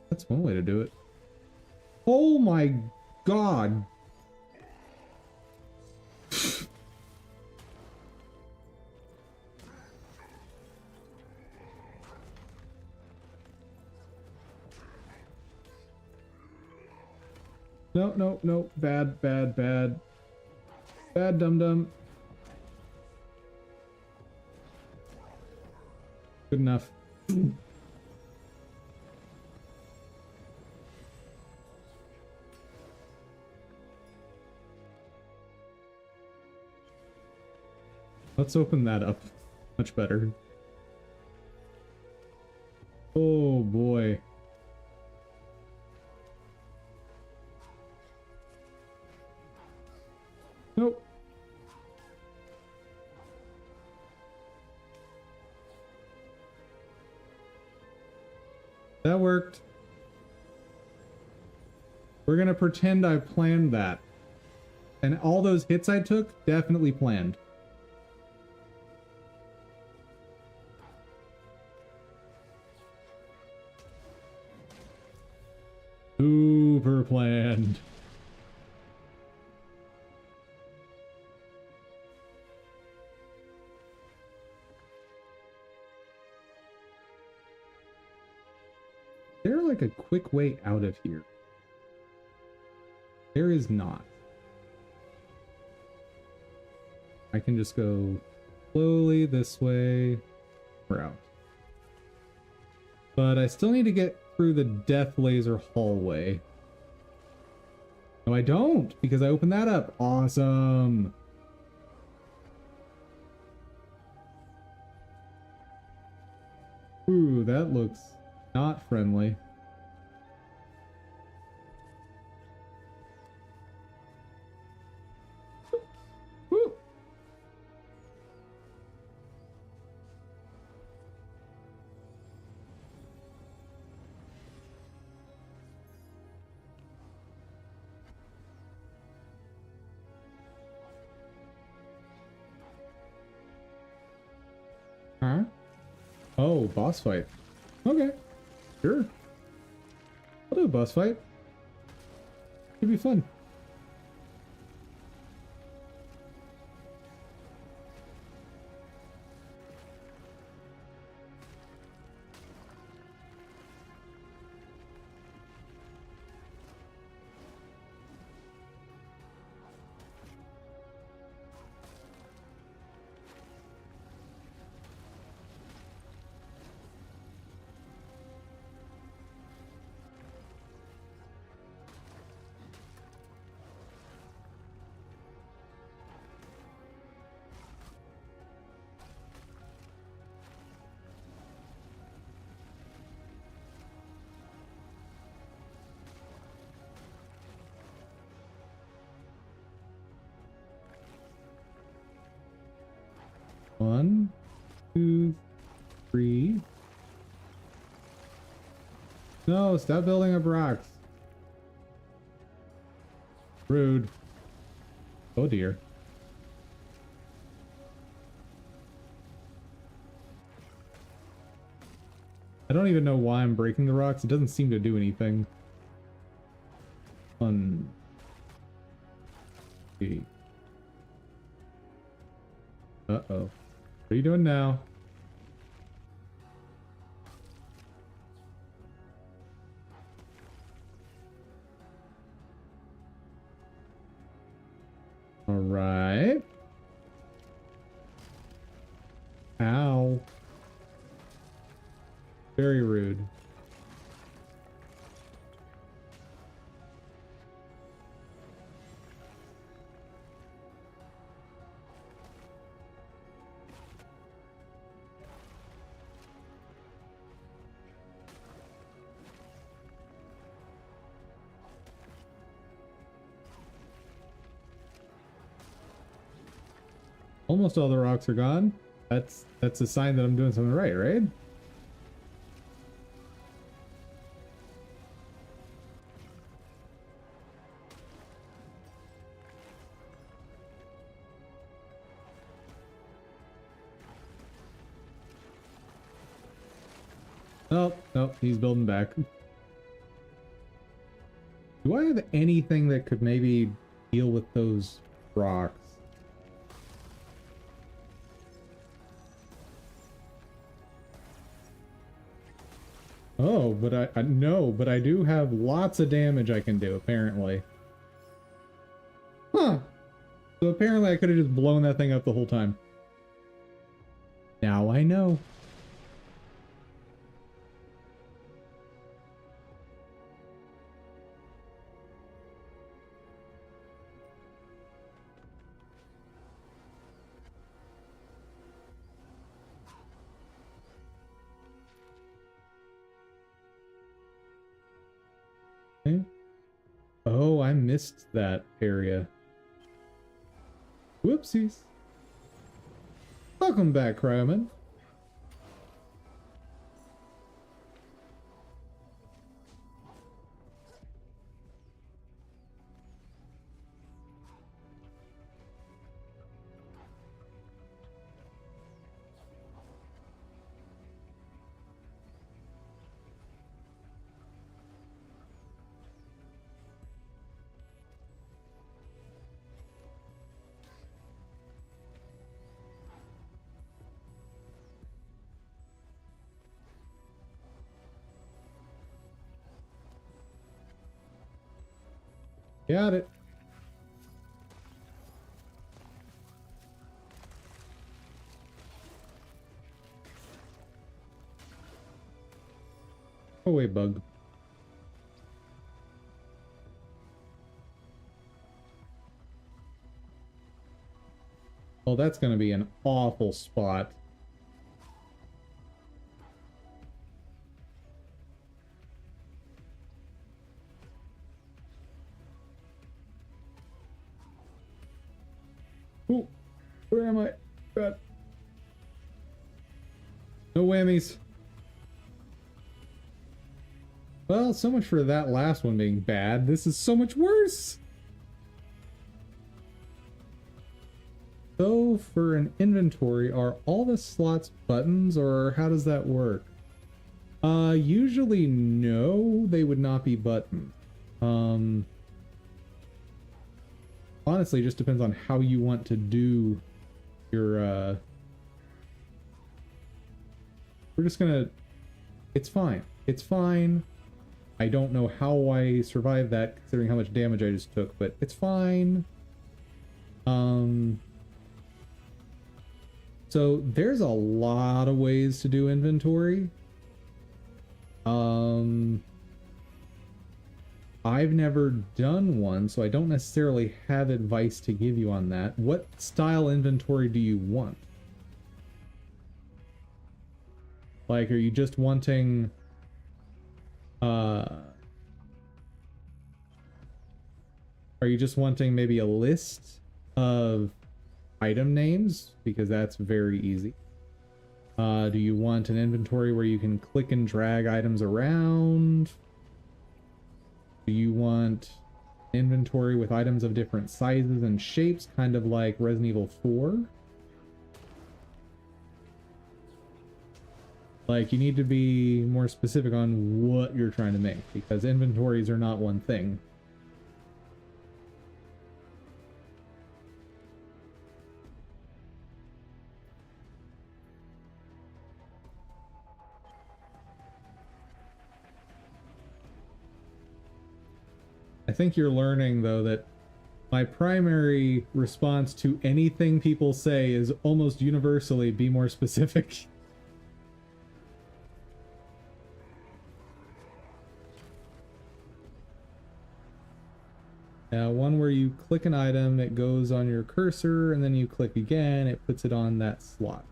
That's one way to do it. Oh my god. No, no, no. Bad, bad, bad. Bad, dum-dum. Good enough. Let's open that up. Much better. Oh boy. Nope. That worked. We're gonna pretend I planned that. And all those hits I took, definitely planned. Super planned. there like a quick way out of here? There is not. I can just go slowly this way. We're out. But I still need to get through the death laser hallway. No, I don't, because I opened that up. Awesome. Ooh, that looks not friendly. Woo. Huh? Oh, boss fight. Okay. Sure. I'll do a boss fight. Should be fun. One, two, three. No, stop building up rocks. Rude. Oh dear. I don't even know why I'm breaking the rocks. It doesn't seem to do anything. One. Uh-oh. What are you doing now? All right. Ow. Very rude. Almost all the rocks are gone. That's a sign that I'm doing something right, right? Oh, no, he's building back. Do I have anything that could maybe deal with those rocks? Oh, but I no, but I do have lots of damage I can do, apparently. Huh. So apparently I could have just blown that thing up the whole time. Now I know. Okay. Oh, I missed that area. Whoopsies. Welcome back, Cryoman. Got it. Go away, bug. Oh, that's going to be an awful spot. Ooh, where am I? God. No whammies. Well, so much for that last one being bad. This is so much worse. So for an inventory, are all the slots buttons, or how does that work? Usually no, they would not be buttons. Honestly, it just depends on how you want to do your, we're just gonna, it's fine. It's fine. I don't know how I survived that, considering how much damage I just took, but it's fine. So there's a lot of ways to do inventory. I've never done one, so I don't necessarily have advice to give you on that. What style inventory do you want? Like, are you just wanting, are you just wanting maybe a list of item names? Because that's very easy. Do you want an inventory where you can click and drag items around? Do you want inventory with items of different sizes and shapes, kind of like Resident Evil 4? Like, you need to be more specific on what you're trying to make, because inventories are not one thing. I think you're learning, though, that my primary response to anything people say is almost universally be more specific. One where you click an item, it goes on your cursor, and then you click again, it puts it on that slot.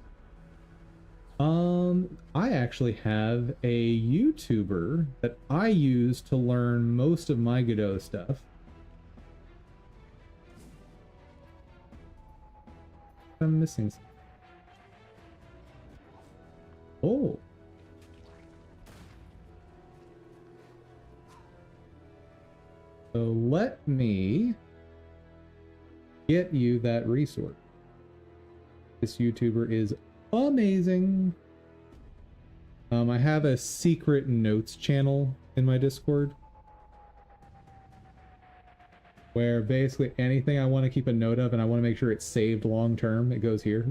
I actually have a YouTuber that I use to learn most of my Godot stuff. I'm missing something. Oh. So let me get you that resource. This YouTuber is amazing. I have a secret notes channel in my Discord where basically anything I want to keep a note of and I want to make sure it's saved long term, it goes here.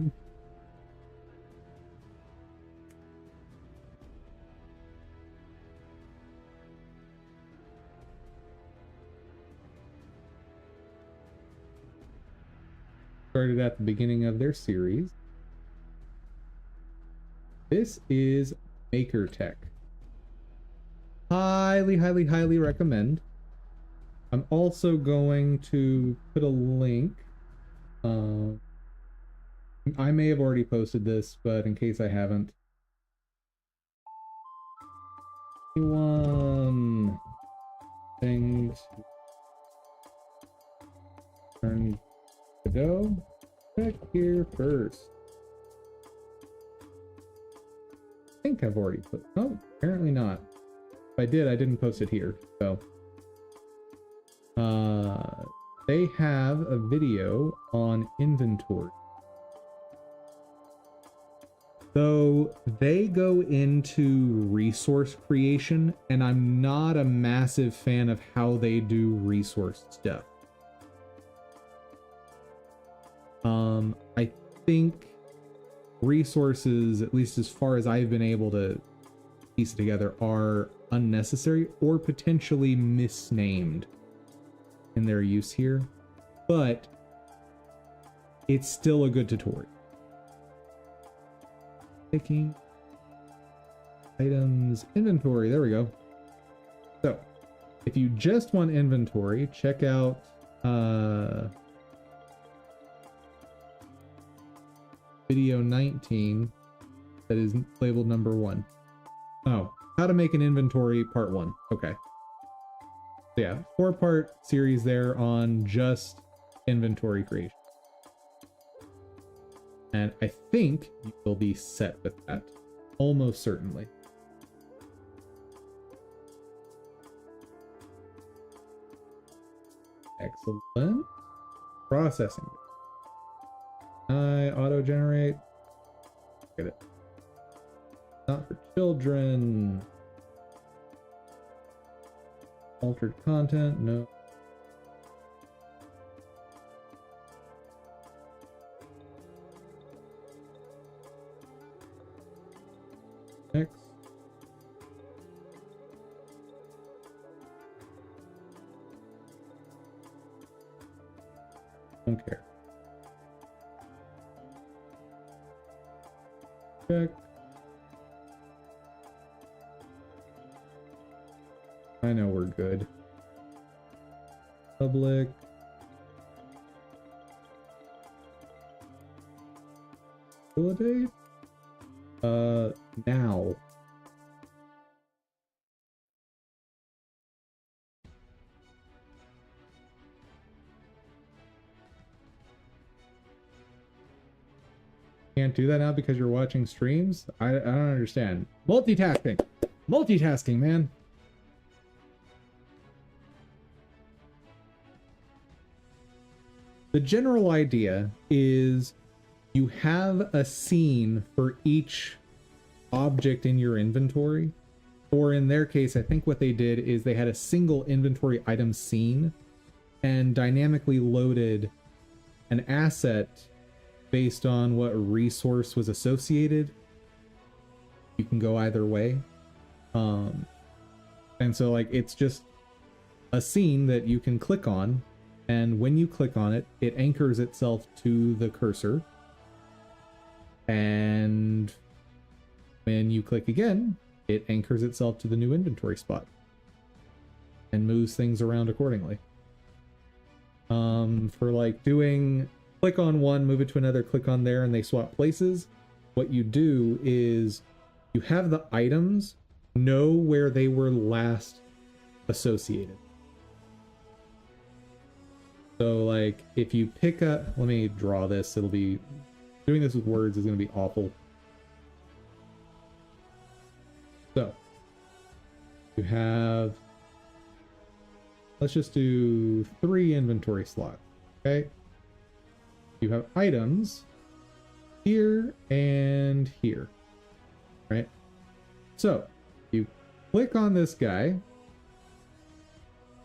Started at the beginning of their series. This is Maker Tech. Highly, highly, highly recommend. I'm also going to put a link. I may have already posted this, but in case I haven't. One things turn Godot. Check here first. I think I've already put. Oh, apparently not. If I did, I didn't post it here. So, they have a video on inventory. So they go into resource creation, and I'm not a massive fan of how they do resource stuff. I think resources, at least as far as I've been able to piece it together, are unnecessary or potentially misnamed. in their use here, but it's still a good tutorial. Picking items, inventory, there we go. So if you just want inventory, check out video 19 that is labeled number 1. Oh, how to make an inventory part 1. Okay. So yeah, 4-part series there on just inventory creation. And I think you will be set with that. Almost certainly. Excellent. Processing. I auto-generate. Get it. Not for children. Altered content, no. Next. Don't care. Check. I know we're good. Public. Validate. Now. Can't do that now because you're watching streams? I don't understand. Multitasking. Multitasking, man. The general idea is you have a scene for each object in your inventory, or in their case, I think what they did is they had a single inventory item scene and dynamically loaded an asset based on what resource was associated. You can go either way. And so like it's just a scene that you can click on, and when you click on it, it anchors itself to the cursor. And when you click again, it anchors itself to the new inventory spot and moves things around accordingly. For like doing click on one, move it to another, click on there, and they swap places. What you do is you have the items know where they were last associated. So like if you pick up, let me draw this, it'll be, doing this with words is going to be awful. So you have, let's just do 3 inventory slots, okay? You have items here and here, right? So you click on this guy,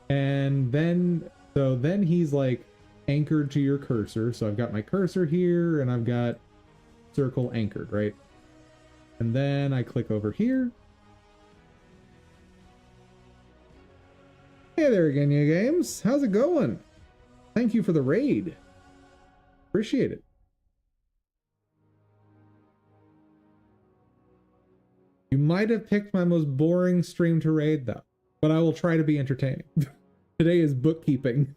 and then he's like anchored to your cursor. So I've got my cursor here and I've got circle anchored, right? And then I click over here. Hey there again, you games. How's it going? Thank you for the raid. Appreciate it. You might have picked my most boring stream to raid though, but I will try to be entertaining. Today is bookkeeping.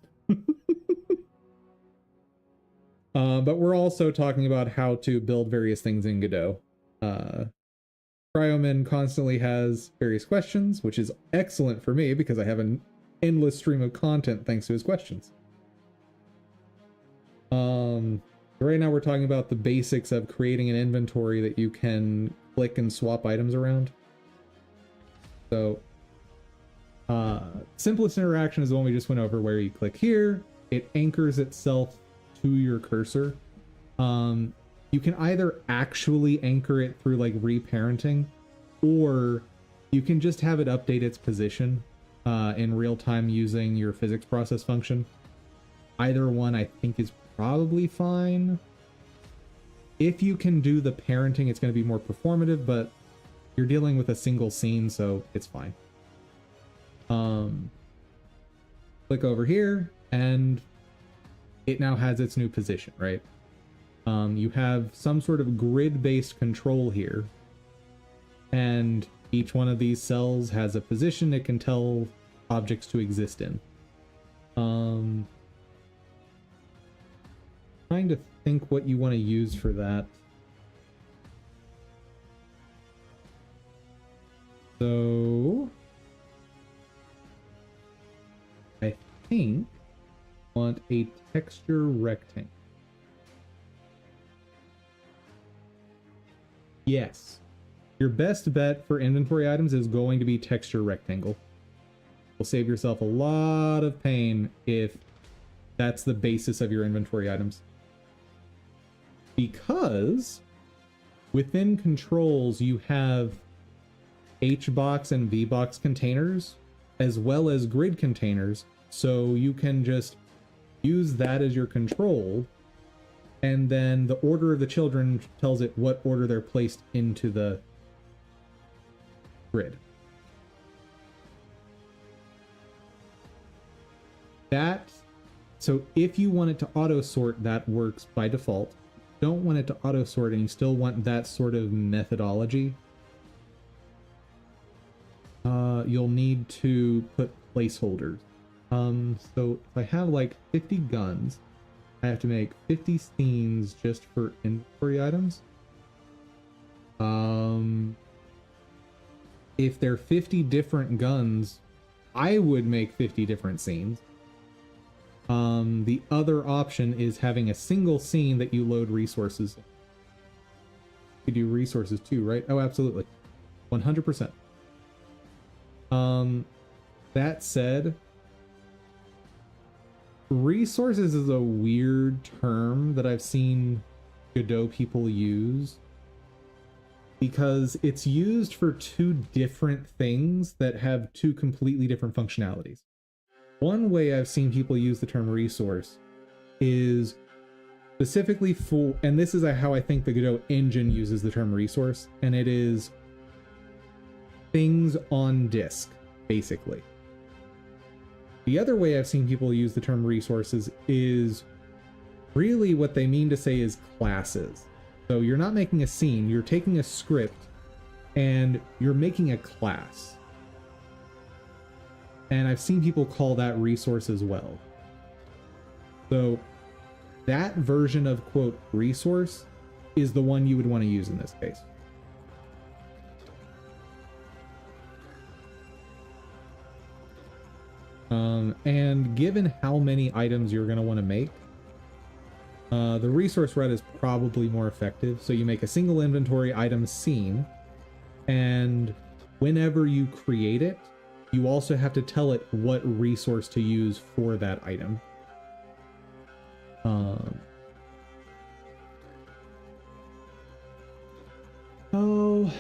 But we're also talking about how to build various things in Godot. Cryoman constantly has various questions, which is excellent for me because I have an endless stream of content thanks to his questions. Right now we're talking about the basics of creating an inventory that you can click and swap items around. So simplest interaction is the one we just went over, where you click here, it anchors itself to your cursor. You can either actually anchor it through like reparenting, or you can just have it update its position in real time using your physics process function. Either one I think is probably fine. If you can do the parenting, it's going to be more performative, but you're dealing with a single scene, so it's fine. Click over here, and it now has its new position, right? You have some sort of grid-based control here, and each one of these cells has a position it can tell objects to exist in. Trying to think what you want to use for that. So I think I want a texture rectangle. Yes. Your best bet for inventory items is going to be texture rectangle. You'll save yourself a lot of pain if that's the basis of your inventory items. Because within controls you have HBox and VBox containers as well as grid containers, so you can just use that as your control, and then the order of the children tells it what order they're placed into the grid. So if you want it to auto sort, that works by default. Don't want it to auto sort and you still want that sort of methodology, you'll need to put placeholders. So if I have like 50 guns, I have to make 50 scenes just for inventory items. If they're 50 different guns, I would make 50 different scenes. The other option is having a single scene that you load resources in. You do resources too, right? Oh, absolutely. 100%. That said, resources is a weird term that I've seen Godot people use, because it's used for two different things that have two completely different functionalities. One way I've seen people use the term resource is specifically for, and this is how I think the Godot engine uses the term resource, and it is things on disk, basically. The other way I've seen people use the term resources is really what they mean to say is classes. So you're not making a scene, you're taking a script and you're making a class. And I've seen people call that resource as well. So that version of, quote, resource is the one you would want to use in this case. And given how many items you're going to want to make, the resource route is probably more effective. So you make a single inventory item scene, and whenever you create it, you also have to tell it what resource to use for that item. Oh,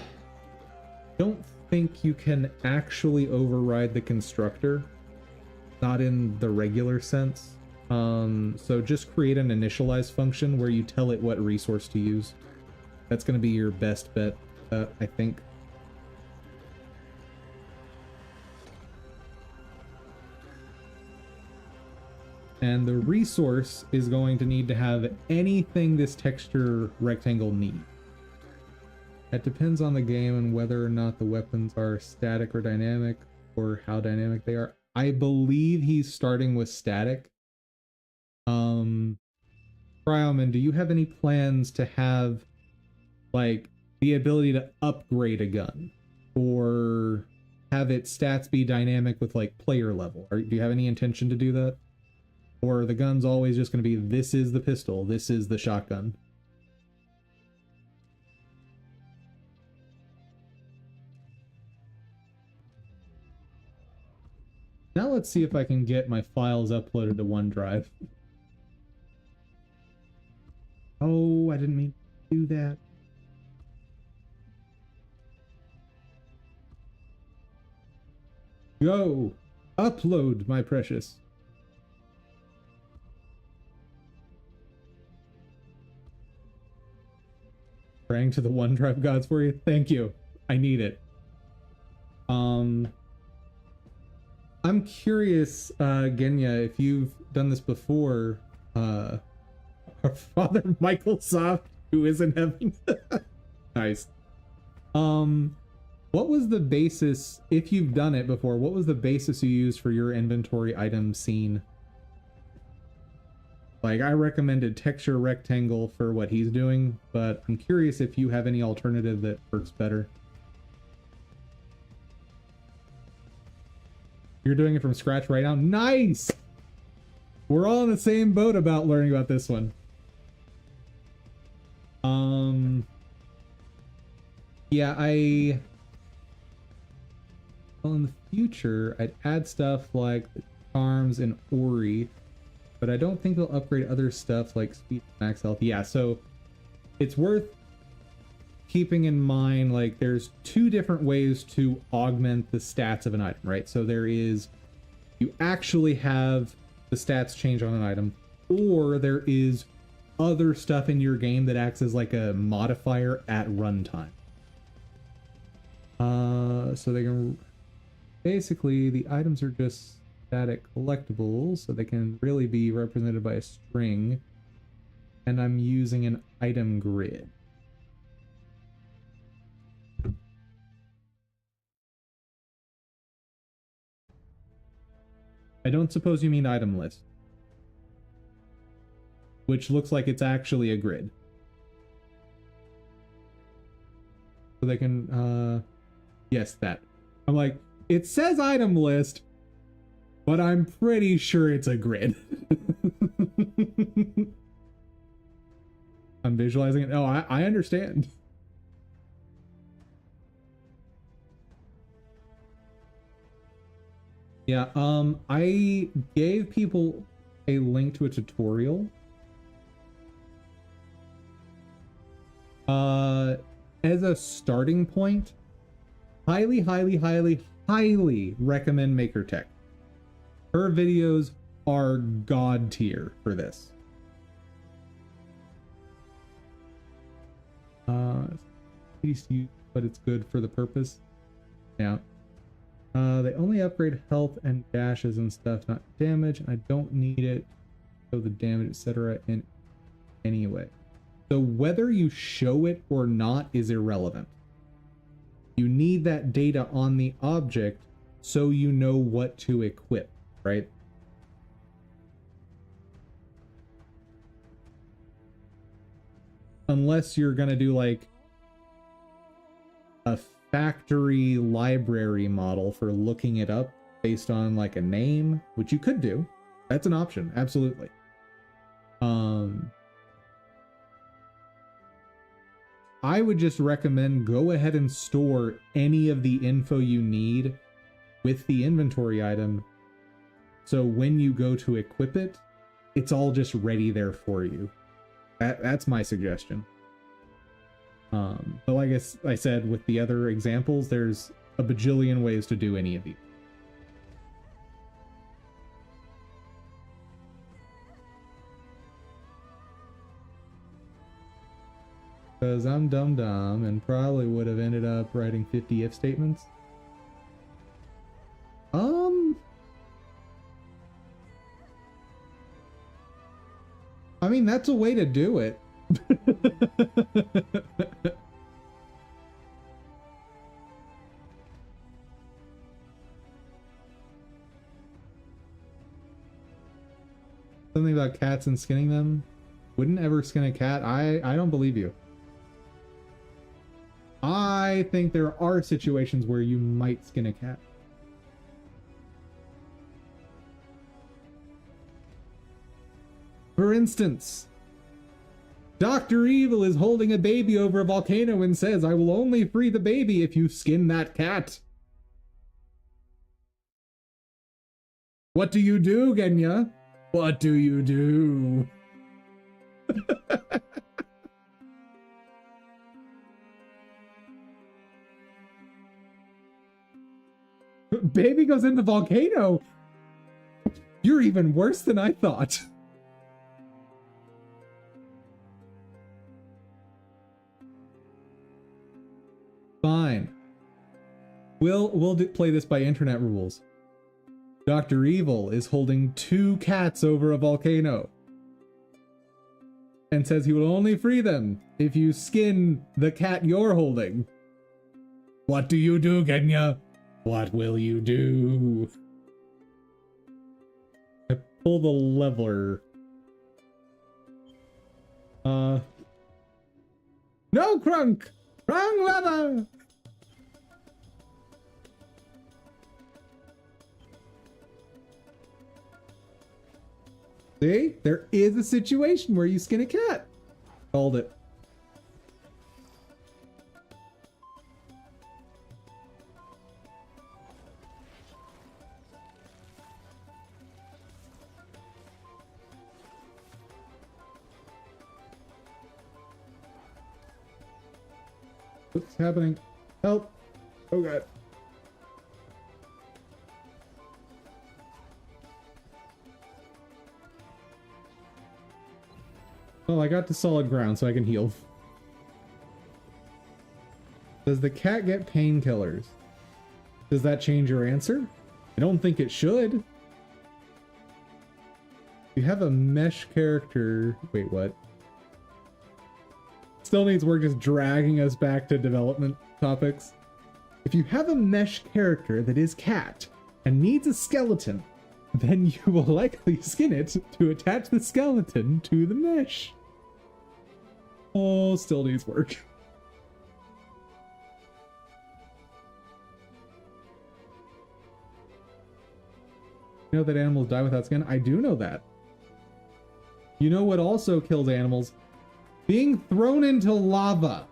don't think you can actually override the constructor. Not in the regular sense. So just create an initialize function where you tell it what resource to use. That's going to be your best bet, I think. And the resource is going to need to have anything this texture rectangle needs. It depends on the game and whether or not the weapons are static or dynamic, or how dynamic they are. I believe he's starting with static. Cryoman, do you have any plans to have, like, the ability to upgrade a gun? Or have its stats be dynamic with, like, player level? Do you have any intention to do that? Or are the guns always just going to be, this is the pistol, this is the shotgun? Now let's see if I can get my files uploaded to OneDrive. Oh, I didn't mean to do that. Go! Upload, my precious. Praying to the OneDrive gods for you? Thank you. I need it. I'm curious, Genya, if you've done this before. Our father Microsoft, who is in heaven. Nice. What was the basis, if you've done it before, what was the basis you used for your inventory item scene? Like, I recommended texture rectangle for what he's doing, but I'm curious if you have any alternative that works better. You're doing it from scratch right now? Nice! We're all in the same boat about learning about this one. Yeah, well, in the future, I'd add stuff like the charms and Ori, but I don't think they'll upgrade other stuff like speed, max health. Yeah, so it's worth keeping in mind, like, there's two different ways to augment the stats of an item, right? So there is, you actually have the stats change on an item, or there is other stuff in your game that acts as like a modifier at runtime. So they can, basically the items are just static collectibles, so they can really be represented by a string, and I'm using an item grid. I don't suppose you mean item list, which looks like it's actually a grid. So they can, yes, that. I'm like, it says item list, but I'm pretty sure it's a grid. I'm visualizing it. Oh, I understand. Yeah, I gave people a link to a tutorial. As a starting point, highly recommend MakerTech. Her videos are god tier for this. But it's good for the purpose. Yeah. They only upgrade health and dashes and stuff, not damage. I don't need it. So the damage, etc. in any way. So whether you show it or not is irrelevant. You need that data on the object so you know what to equip, right? Unless you're gonna do like a factory library model for looking it up based on like a name, which you could do. That's an option, absolutely. I would just recommend go ahead and store any of the info you need with the inventory item, so when you go to equip it, it's all just ready there for you. That's my suggestion. But like I said, with the other examples, there's a bajillion ways to do any of these. Because I'm dumb and probably would have ended up writing 50 if statements. I mean, that's a way to do it. Something about cats and skinning them? Wouldn't ever skin a cat? I don't believe you. I think there are situations where you might skin a cat. For instance, Dr. Evil is holding a baby over a volcano and says, "I will only free the baby if you skin that cat." What do you do, Genya? What do you do? Baby goes in the volcano. You're even worse than I thought. Fine. We'll play this by internet rules. Dr. Evil is holding 2 cats over a volcano and says he will only free them if you skin the cat you're holding. What do you do, Genya? What will you do? I pull the lever. No, Crunk! Wrong lever! See? There is a situation where you skin a cat. Called it. What's happening? Help! Oh god. Well, I got to solid ground so I can heal. Does the cat get painkillers? Does that change your answer? I don't think it should. You have a mesh character. Wait, what? Still needs work just dragging us back to development topics. If you have a mesh character that is cat and needs a skeleton, then you will likely skin it to attach the skeleton to the mesh. Oh, still needs work. You know that animals die without skin? I do know that. You know what also kills animals? Being thrown into lava.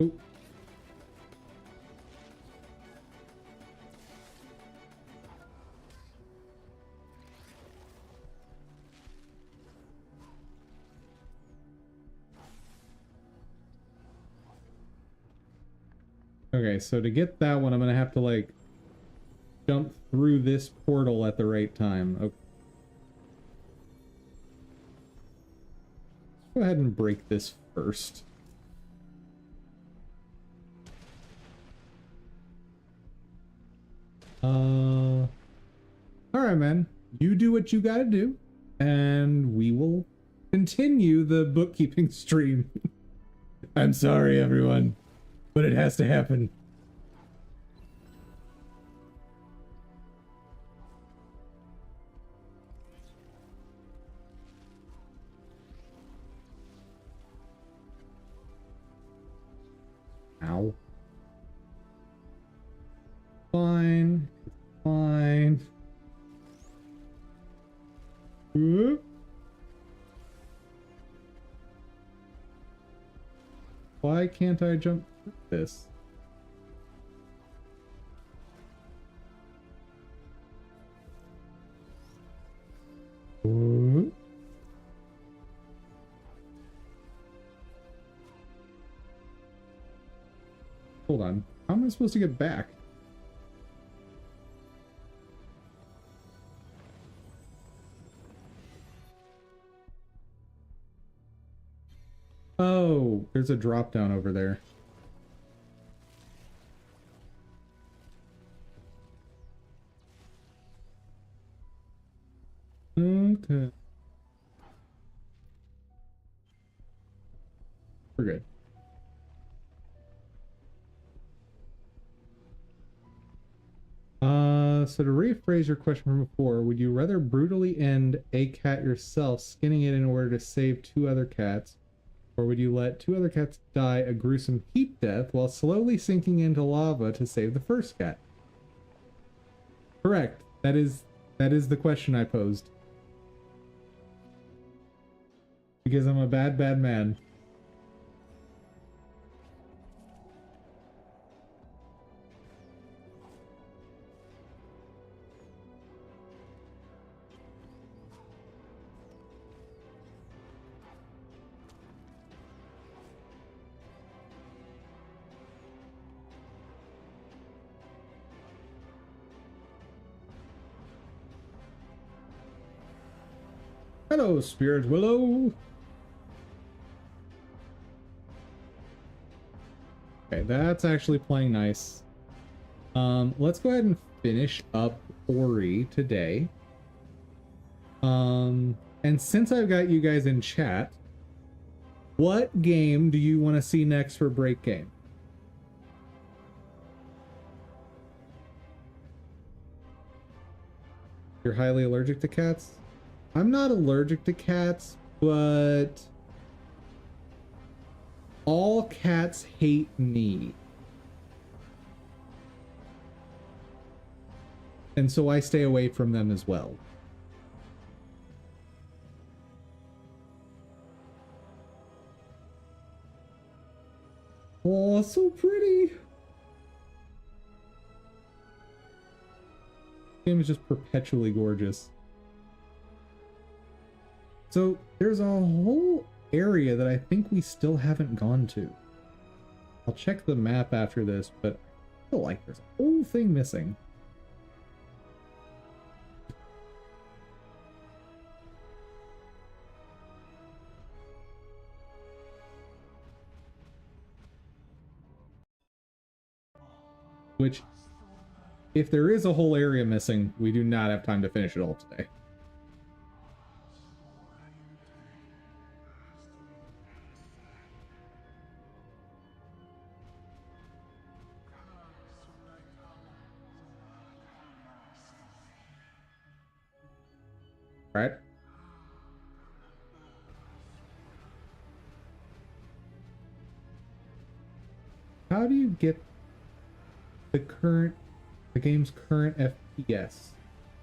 Ooh. Okay, so to get that one, I'm gonna have to like jump through this portal at the right time. Okay. Go ahead and break this first. Alright, man. You do what you gotta do, and we will continue the bookkeeping stream. I'm sorry, everyone, but it has to happen. Ow. Fine. Fine. Whoop. Why can't I jump through this? Whoop. Hold on. How am I supposed to get back? Oh, there's a drop down over there. Okay. We're good. So to rephrase your question from before, would you rather brutally end a cat yourself, skinning it in order to save 2 other cats? Or would you let 2 other cats die a gruesome heat death while slowly sinking into lava to save the first cat? Correct. That is the question I posed. Because I'm a bad, bad man. Hello, Spirit Willow. Okay, that's actually playing nice. Let's go ahead and finish up Ori today. And since I've got you guys in chat, what game do you want to see next for break game? You're highly allergic to cats? I'm not allergic to cats, but all cats hate me. And so I stay away from them as well. Oh, so pretty. Game is just perpetually gorgeous. So there's a whole area that I think we still haven't gone to. I'll check the map after this, but I feel like there's a whole thing missing. Which, if there is a whole area missing, we do not have time to finish it all today. Right? How do you get the game's current FPS?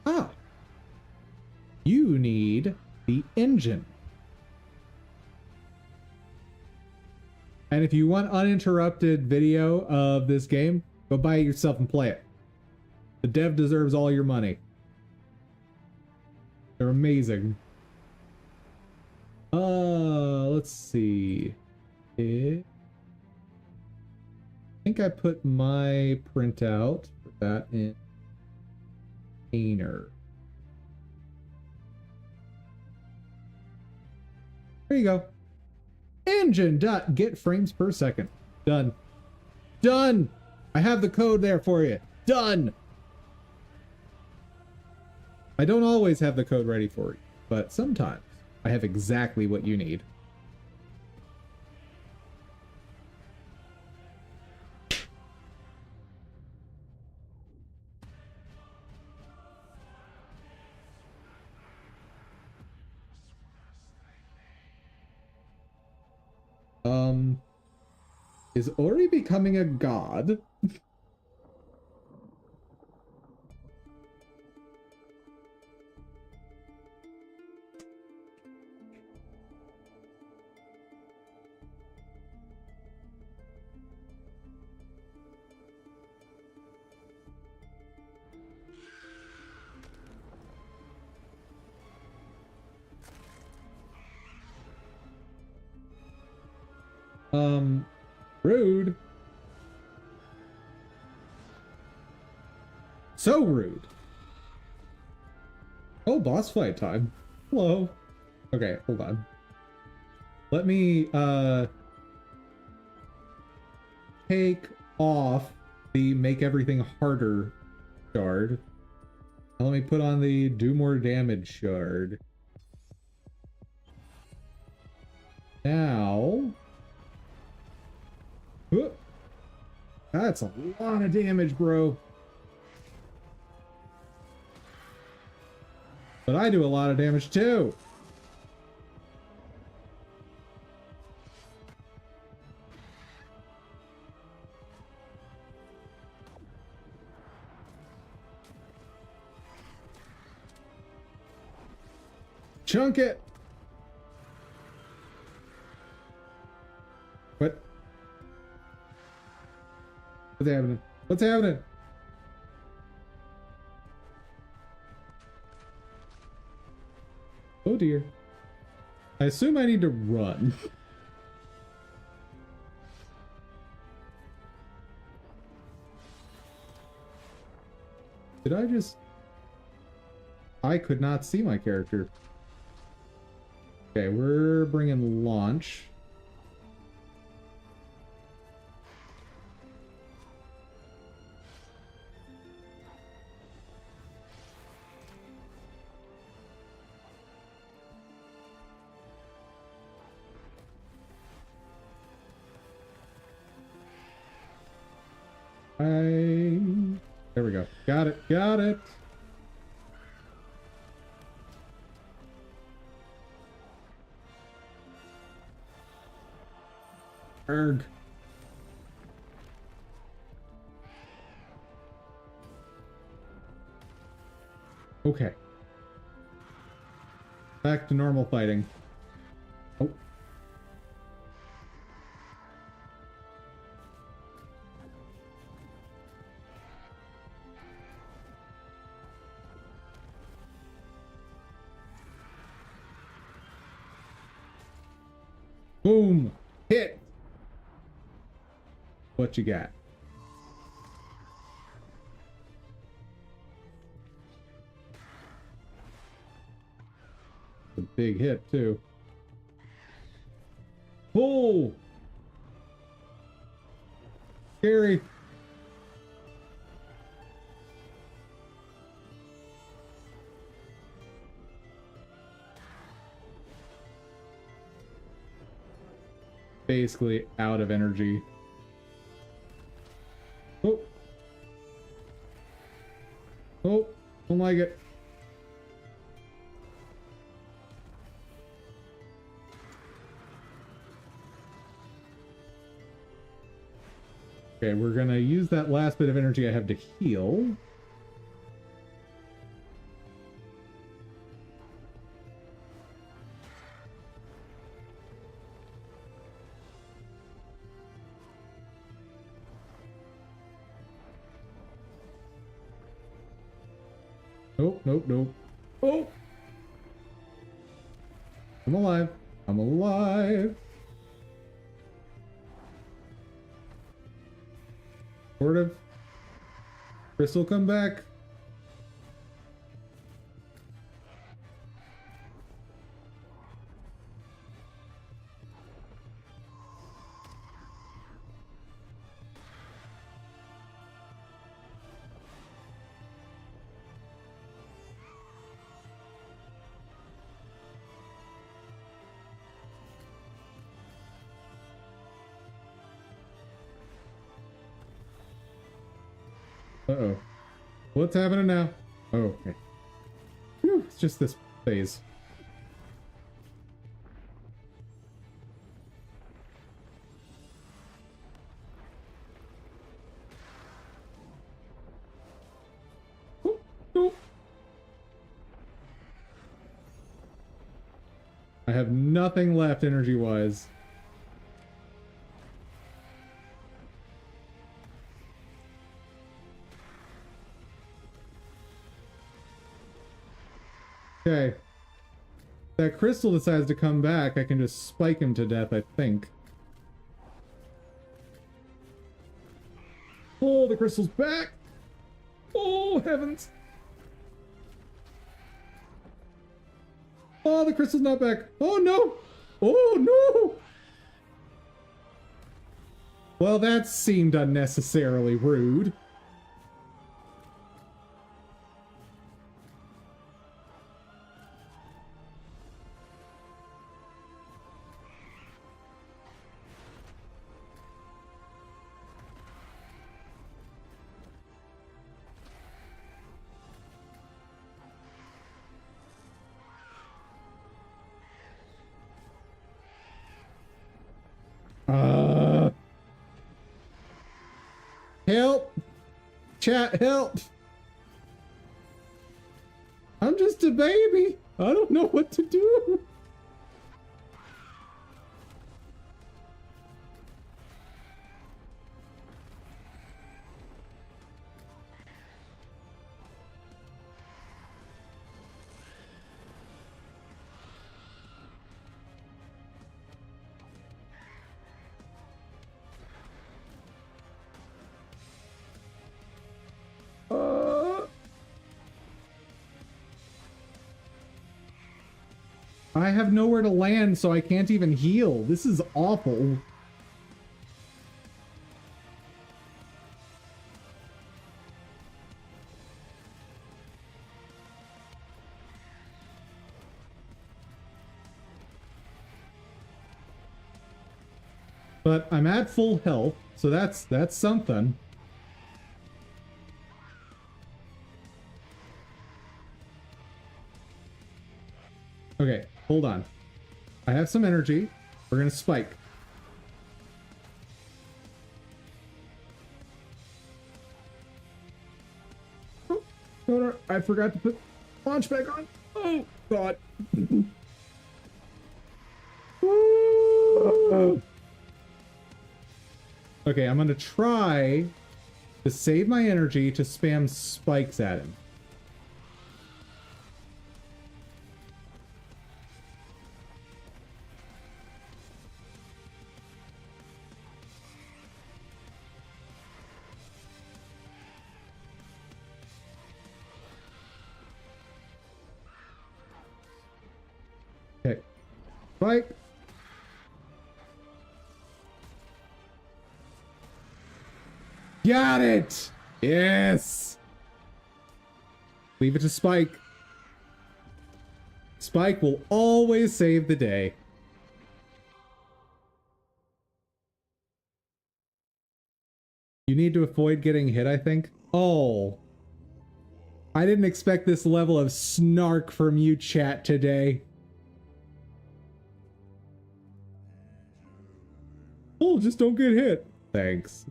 Ah! You need the engine. And if you want uninterrupted video of this game, go buy it yourself and play it. The dev deserves all your money. They're amazing. Let's see. I think I put my printout for that in Painter. There you go. Engine.get frames per second. Done. Done! I have the code there for you. Done! I don't always have the code ready for you, but sometimes I have exactly what you need. Is Ori becoming a god? Rude. So rude. Oh, boss fight time. Hello. Okay, hold on. Let me, take off the make everything harder shard. And let me put on the do more damage shard. Now... That's a lot of damage, bro. But I do a lot of damage too. Chunk it. What? What's happening? What's happening? Oh dear. I assume I need to run. Did I just... I could not see my character. Okay, we're bringing launch. There we go. Got it. Got it. Erg. Okay. Back to normal fighting. Oh. Boom! Hit! What you got? A big hit, too. Oh! Scary! Basically out of energy. Oh. Oh, don't like it. Okay, we're gonna use that last bit of energy I have to heal. Nope, nope, nope. Oh! I'm alive. I'm alive. Sort of. Crystal, come back. Uh-oh. What's happening now? Oh, okay. Whew, it's just this phase. Oh, no. I have nothing left energy-wise. Okay. That crystal decides to come back, I can just spike him to death, I think. Oh, the crystal's back! Oh, heavens! Oh, the crystal's not back! Oh, no! Oh, no! Well, that seemed unnecessarily rude. Help! Chat, help! I'm just a baby. I don't know what to do. I have nowhere to land, so I can't even heal. This is awful. But I'm at full health, so that's something. Okay, hold on. I have some energy. We're gonna spike. Oh, no, I forgot to put launch back on. Oh, God. Okay, I'm gonna try to save my energy to spam spikes at him. Okay. Spike. Got it! Yes! Leave it to Spike. Spike will always save the day. You need to avoid getting hit, I think. Oh. I didn't expect this level of snark from you, chat, today. Oh, just don't get hit. Thanks.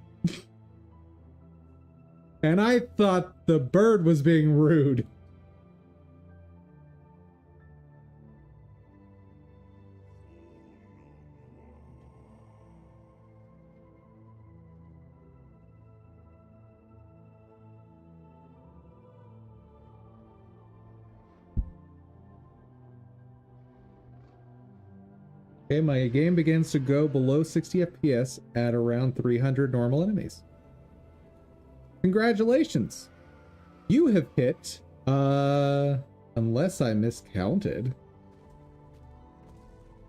And I thought the bird was being rude. Okay, my game begins to go below 60 FPS at around 300 normal enemies. Congratulations! You have hit, unless I miscounted.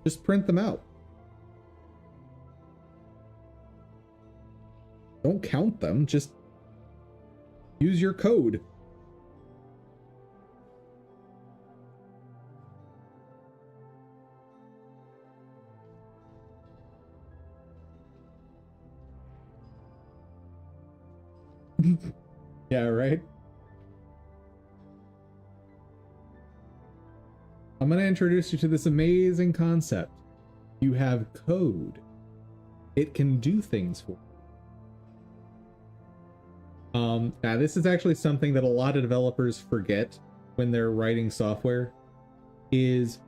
Just print them out. Don't count them, just use your code. Yeah, right? I'm going to introduce you to this amazing concept. You have code. It can do things for you. Now this is actually something that a lot of developers forget when they're writing software, is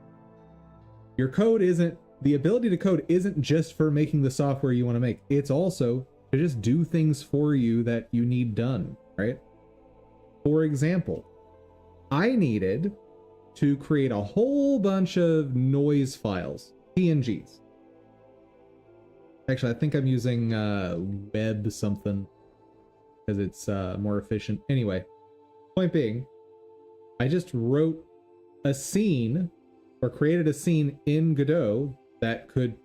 your code isn't, the ability to code isn't just for making the software you want to make. It's also to just do things for you that you need done, right? For example, I needed to create a whole bunch of noise files, PNGs. Actually, I think I'm using web something because it's more efficient. Anyway, point being, I just wrote a scene or created a scene in Godot that could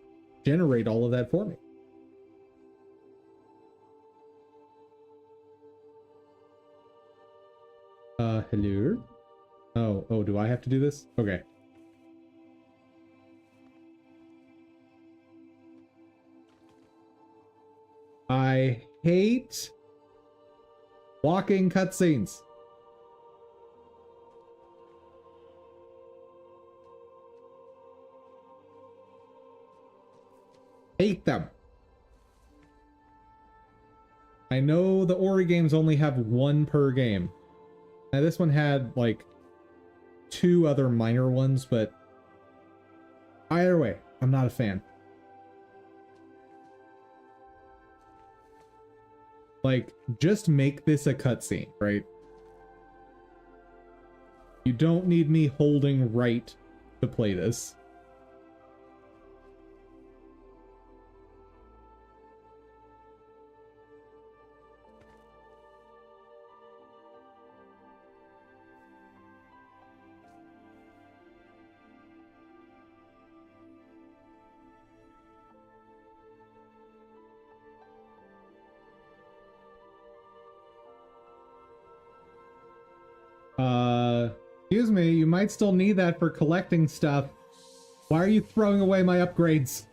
generate all of that for me. Hello? Oh, do I have to do this? Okay. I hate walking cutscenes. Hate them. I know the Ori games only have one per game. Now this one had like 2 other minor ones, but either way, I'm not a fan. Like, just make this a cutscene, right? You don't need me holding right to play this. Excuse me, you might still need that for collecting stuff. Why are you throwing away my upgrades?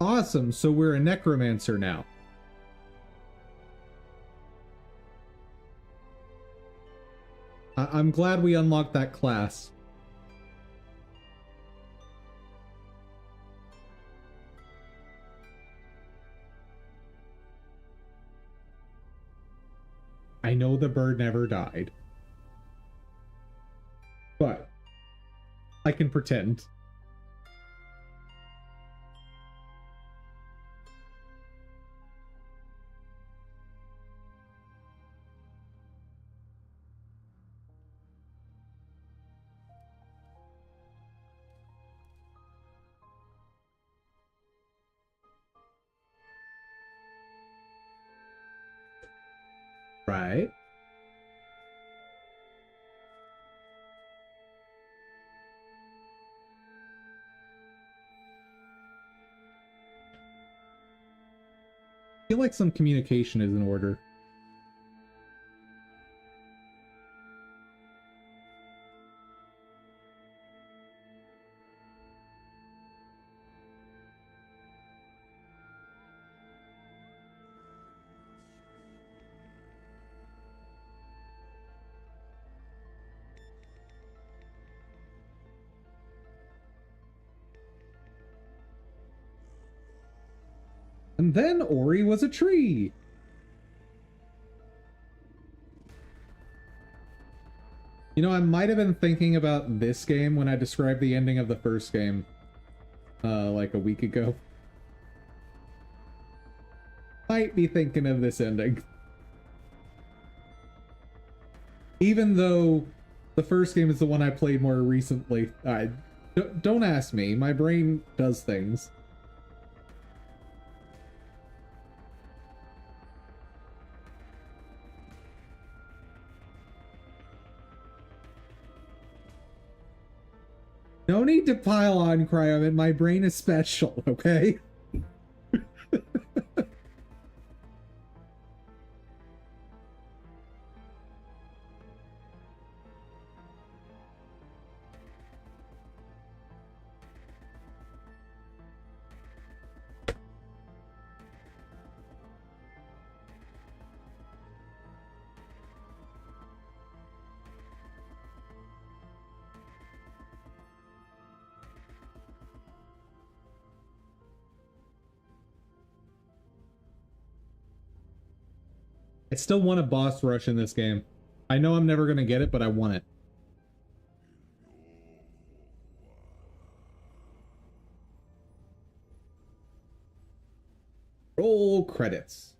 Awesome, so we're a necromancer now. I'm glad we unlocked that class. I know the bird never died. But I can pretend. Right. I feel like some communication is in order. And then Ori was a tree. You know, I might have been thinking about this game when I described the ending of the first game, like a week ago. Might be thinking of this ending. Even though the first game is the one I played more recently. Don't ask me, my brain does things. No need to pile on, Cryoman. My brain is special, okay? I still want a boss rush in this game. I know I'm never going to get it, but I want it. Roll credits.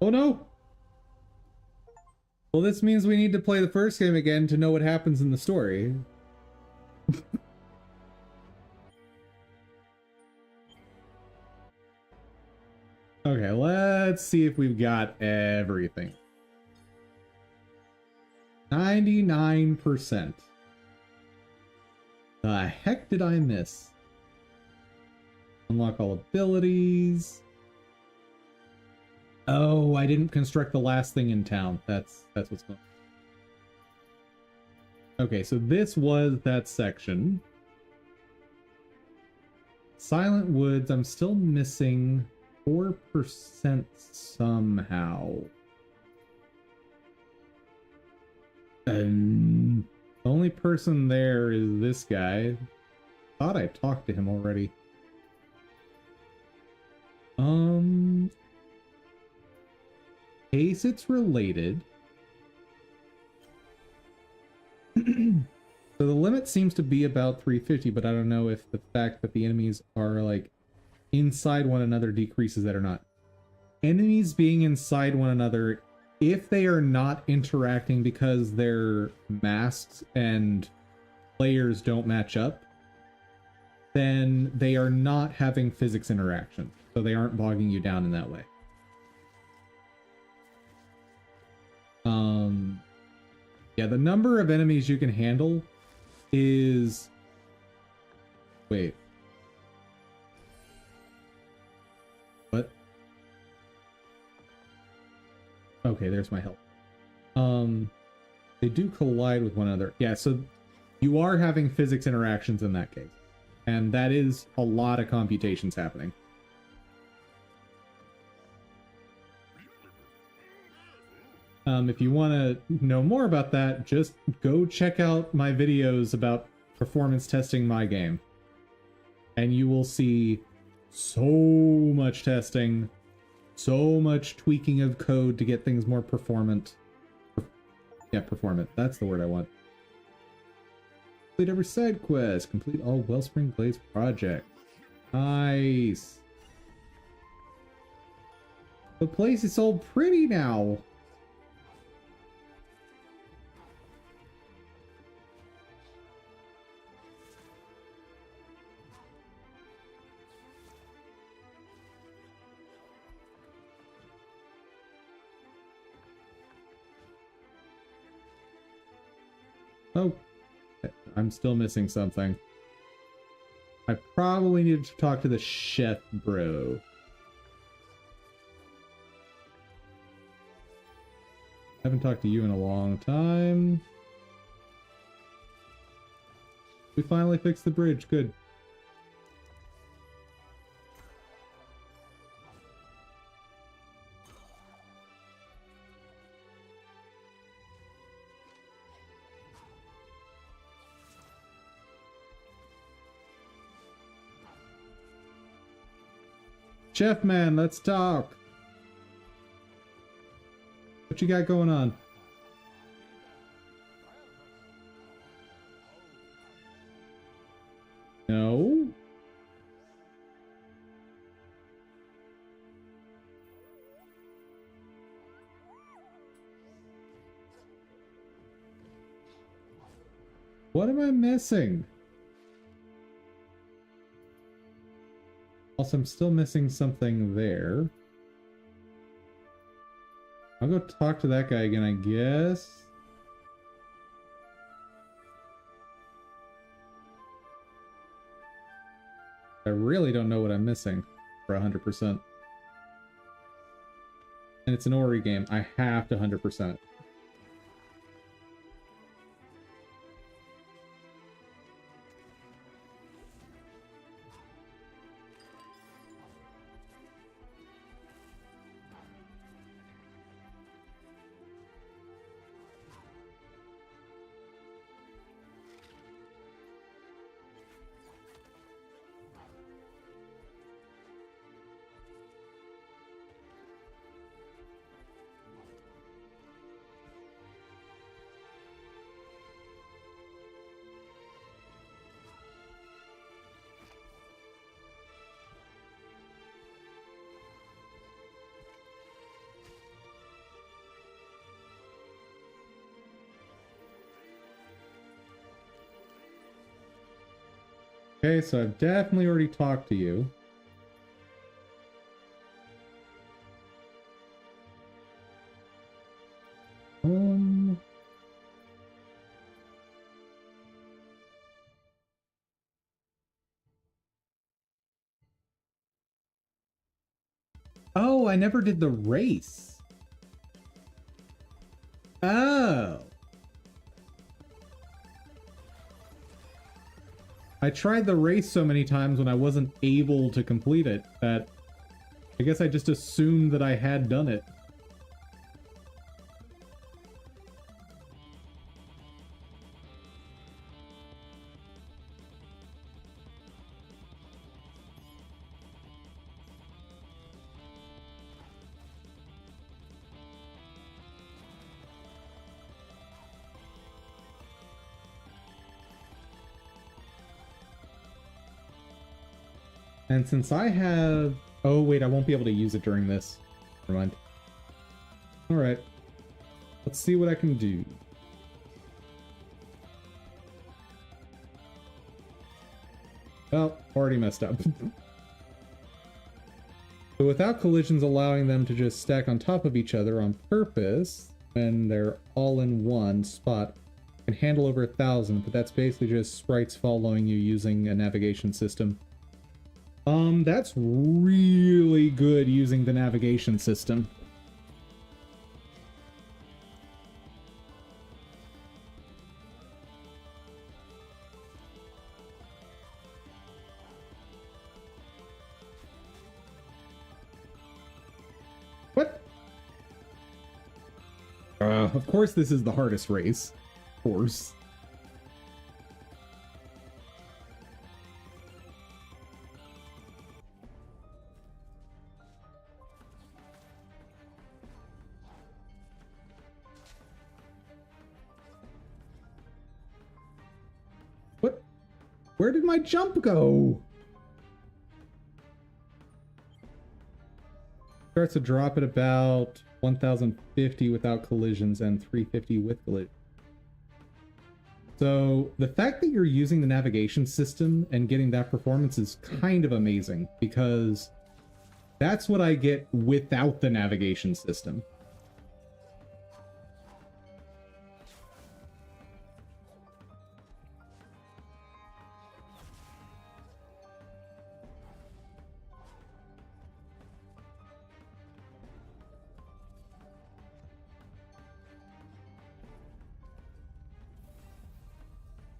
Oh no! Well, this means we need to play the first game again to know what happens in the story. Okay, let's see if we've got everything. 99%. The heck did I miss? Unlock all abilities. Oh, I didn't construct the last thing in town. That's what's going on. Okay, so this was that section. Silent Woods, I'm still missing 4% somehow. And the only person there is this guy. thought I talked to him already. Case it's related. So the limit seems to be about 350, but I don't know if the fact that the enemies are like inside one another decreases that or not. Enemies being inside one another, if they are not interacting because their masks and players don't match up, then they are not having physics interaction. So they aren't bogging you down in that way. Yeah, the number of enemies you can handle is... Wait. What? Okay, there's my help. They do collide with one another. Yeah, so you are having physics interactions in that case. And that is a lot of computations happening. If you want to know more about that, just go check out my videos about performance testing my game. And you will see so much testing, so much tweaking of code to get things more performant. Yeah, performant. That's the word I want. Complete every side quest. Complete all Wellspring Glades projects. Nice. The place is all pretty now. Oh, I'm still missing something. I probably need to talk to the chef, bro. Haven't talked to you in a long time. We finally fixed the bridge. Good. Chef man, let's talk. What you got going on? No. What am I missing? Also, I'm still missing something there. I'll go talk to that guy again, I guess. I really don't know what I'm missing for 100%. And it's an Ori game. I have to 100% it. Okay, so I've definitely already talked to you. Oh, I never did the race. Oh. I tried the race so many times when I wasn't able to complete it that I guess I just assumed that I had done it. And since I have... Oh, wait, I won't be able to use it during this. Never mind. Alright. Let's see what I can do. Well, already messed up. So without collisions allowing them to just stack on top of each other on purpose, when they're all in one spot, can handle over 1,000, but that's basically just sprites following you using a navigation system. That's really good using the navigation system. What? Of course this is the hardest race. Of course. What? Where did my jump go? Starts to drop at about 1,050 without collisions and 350 with collisions. So the fact that you're using the navigation system and getting that performance is kind of amazing, because that's what I get without the navigation system.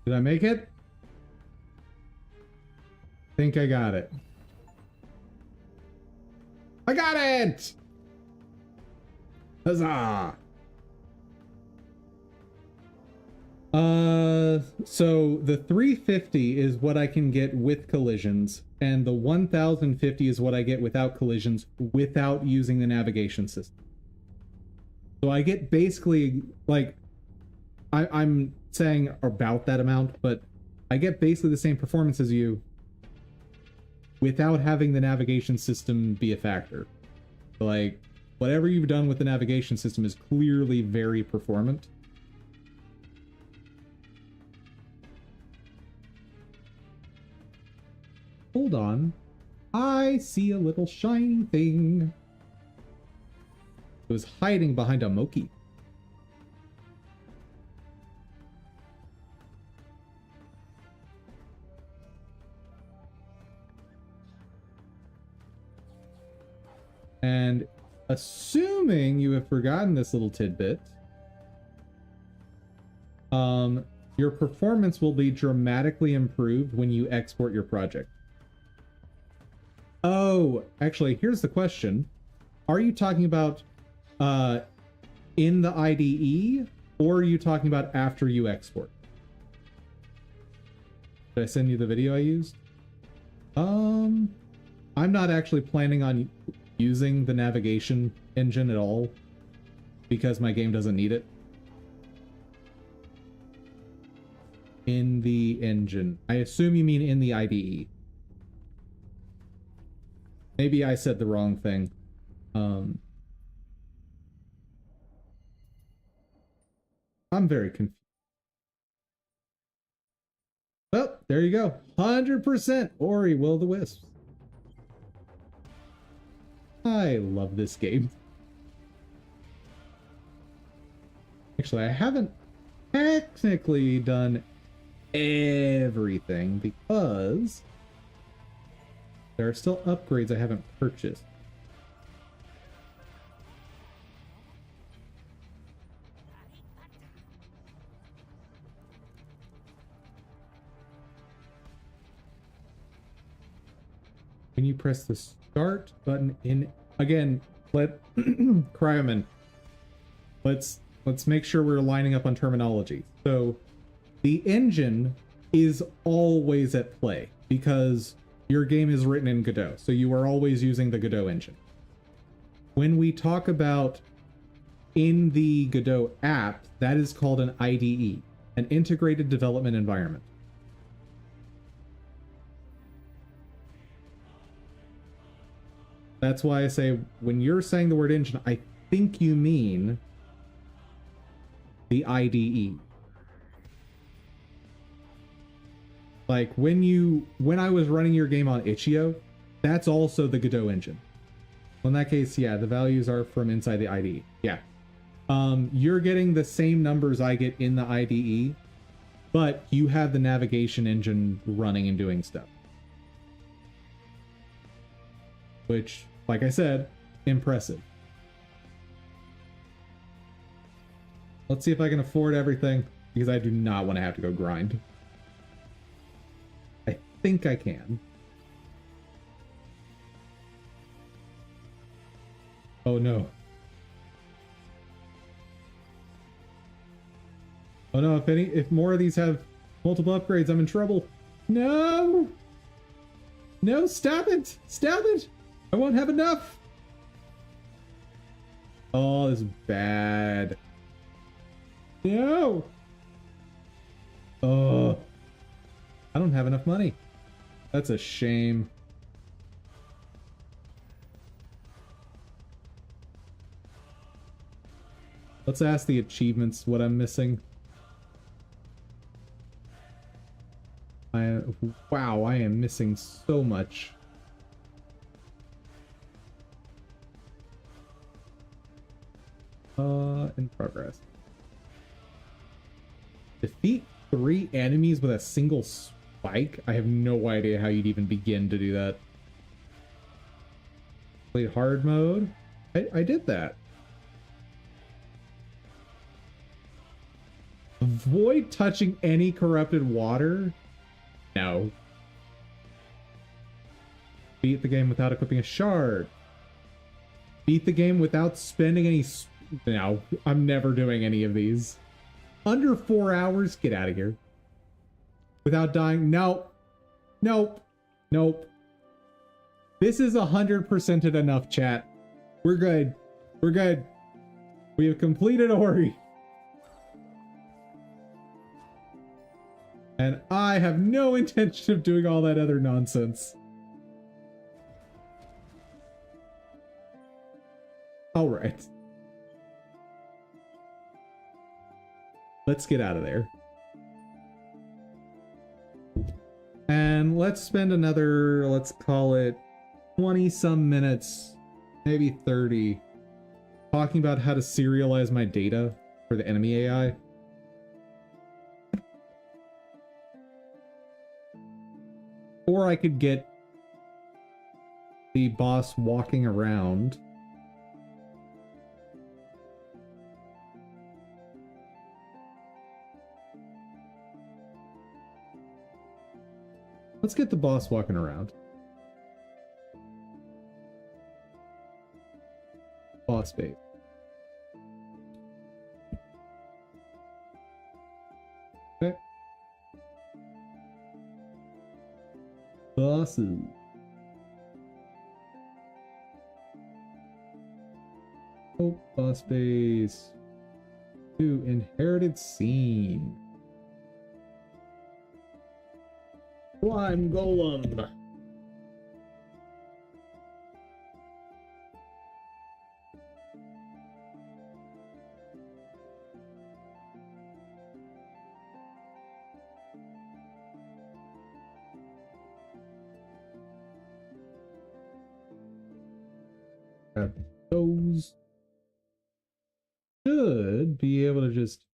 Did I make it? Think I got it. I got it! Huzzah! So the 350 is what I can get with collisions, and the 1,050 is what I get without collisions, without using the navigation system. So I get basically, like, I'm saying about that amount, but I get basically the same performance as you without having the navigation system be a factor. Like, whatever you've done with the navigation system is clearly very performant. Hold on. I see a little shiny thing. It was hiding behind a Moki. And assuming you have forgotten this little tidbit, your performance will be dramatically improved when you export your project. Oh, actually, here's the question. Are you talking about in the IDE, or are you talking about after you export? Did I send you the video I used? I'm not actually planning on using the navigation engine at all, because my game doesn't need it. In the engine. I assume you mean in the IDE. Maybe I said the wrong thing. I'm very confused. Well, there you go. 100% Ori Will-o-the-Wisps. I love this game. Actually, I haven't technically done everything because there are still upgrades I haven't purchased. When you press the start button in again, let Cryoman. Let's make sure we're lining up on terminology. So the engine is always at play because your game is written in Godot. So you are always using the Godot engine. When we talk about in the Godot app, that is called an IDE, an integrated development environment. That's why I say when you're saying the word engine, I think you mean the IDE. Like when I was running your game on Itch.io, that's also the Godot engine. Well, in that case, yeah, the values are from inside the IDE. Yeah. You're getting the same numbers I get in the IDE, but you have the navigation engine running and doing stuff. Which, like I said, impressive. Let's see if I can afford everything, because I do not want to have to go grind. I think I can. Oh no. Oh no, if more of these have multiple upgrades, I'm in trouble. No! No, stop it! Stop it! I won't have enough! Oh, this is bad. No! Oh. I don't have enough money. That's a shame. Let's ask the achievements what I'm missing. Wow, I am missing so much. In progress. Defeat 3 enemies with a single spike? I have no idea how you'd even begin to do that. Play hard mode? I did that. Avoid touching any corrupted water? No. Beat the game without equipping a shard. Beat the game without spending any... No, I'm never doing any of these. Under 4 hours? Get out of here. Without dying? Nope. Nope. Nope. This is 100%ed enough, chat. We're good. We're good. We have completed Ori. And I have no intention of doing all that other nonsense. All right. Let's get out of there. And let's spend another, let's call it 20 some minutes, maybe 30, talking about how to serialize my data for the enemy AI. Or I could get the boss walking around. Let's get the boss walking around. Boss bait. Okay. Bosses. Oh, boss base. 2 inherited scene. Slime golem. Those should be able to just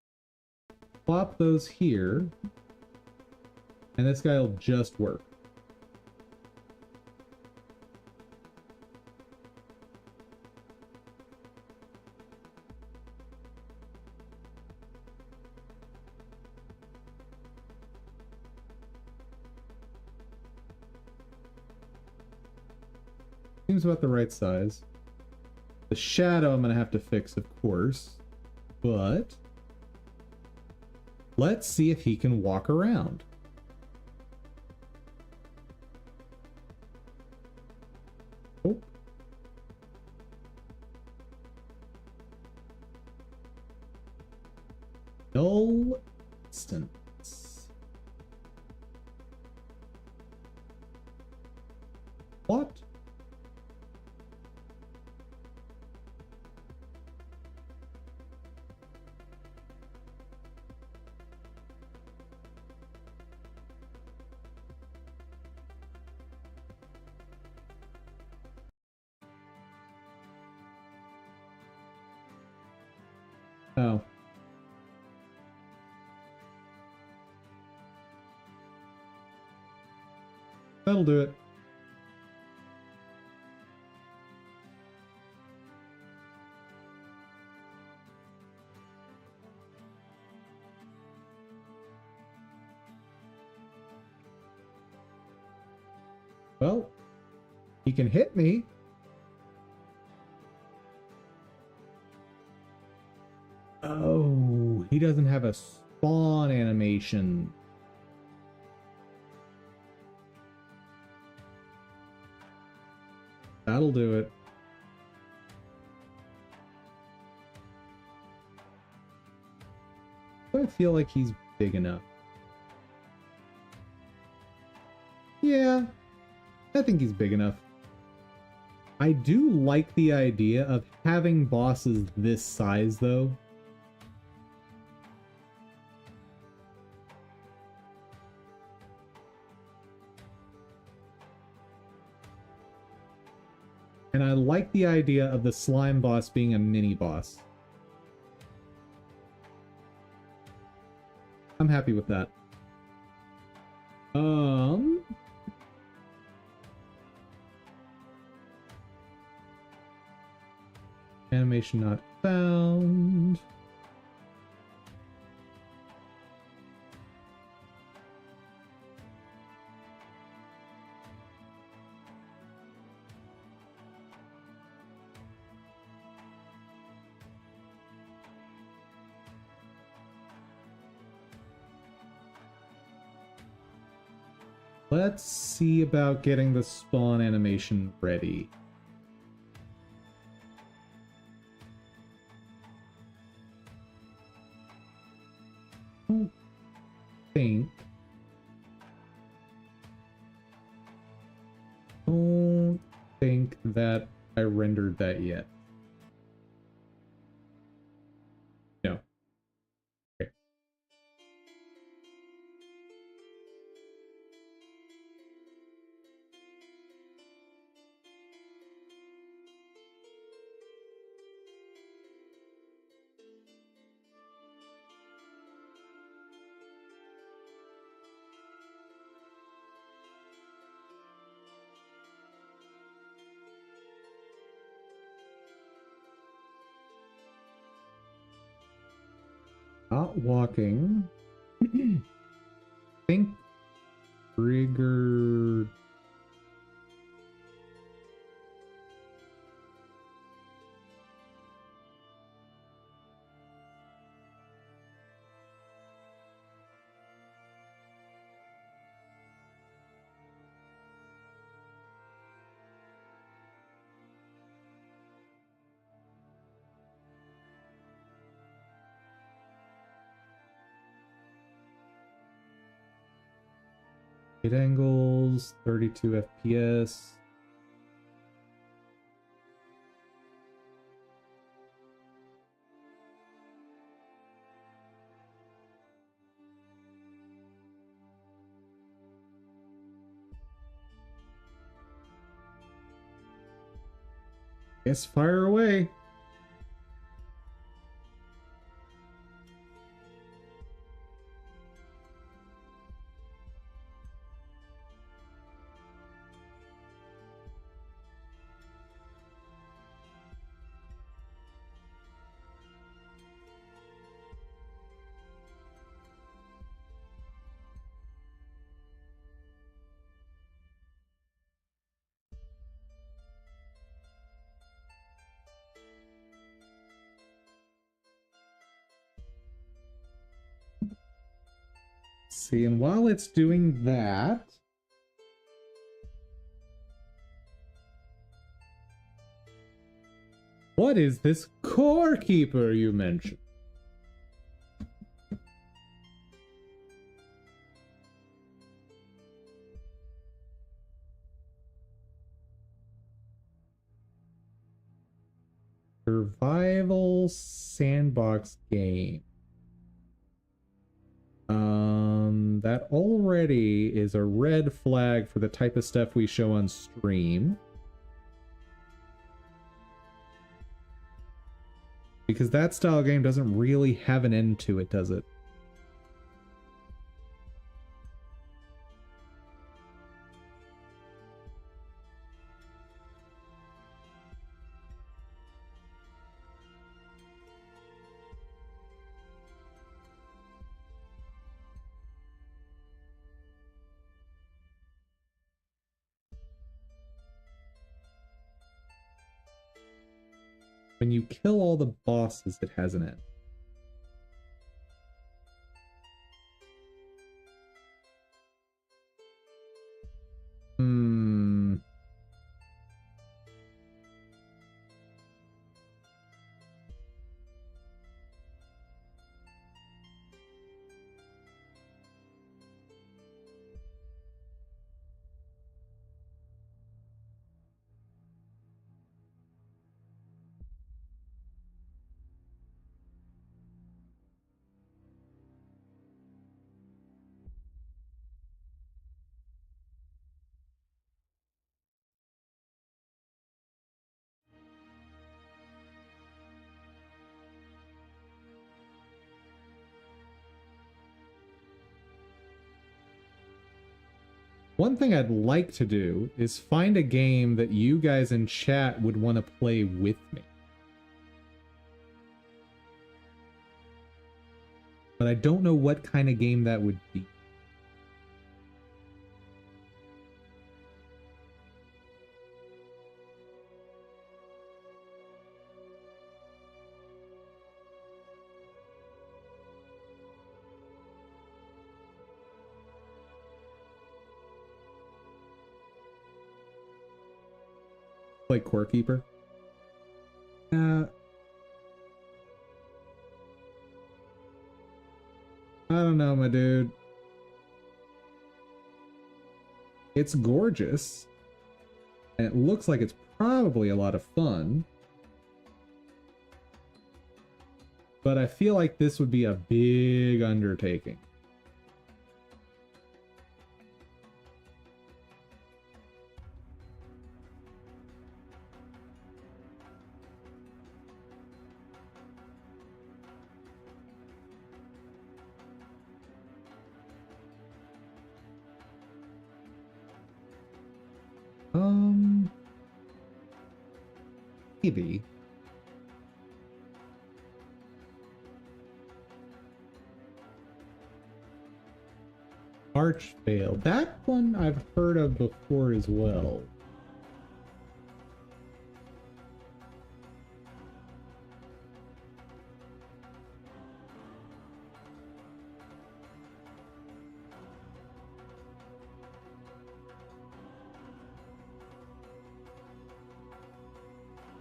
plop those here, and this guy will just work. Seems about the right size. The shadow I'm gonna have to fix, of course, but let's see if he can walk around. Oh. Null instance. What? Oh. That'll do it. Well, he can hit me. Oh, he doesn't have a spawn animation. That'll do it. I feel like he's big enough. Yeah, I think he's big enough. I do like the idea of having bosses this size, though. And I like the idea of the slime boss being a mini boss. I'm happy with that. Animation not found. Let's see about getting the spawn animation ready. Don't think that I rendered that yet. No. Okay. Not walking. Think trigger. Hit angles, 32 FPS. Guess fire away. See, and while it's doing that, what is this core keeper you mentioned? Survival sandbox game. That already is a red flag for the type of stuff we show on stream. Because that style game doesn't really have an end to it, does it? When you kill all the bosses, it has an end. Hmm. One thing I'd like to do is find a game that you guys in chat would want to play with me. But I don't know what kind of game that would be. Like Core Keeper? I don't know, my dude. It's gorgeous. And it looks like it's probably a lot of fun. But I feel like this would be a big undertaking. Maybe. Archvale. That one I've heard of before as well.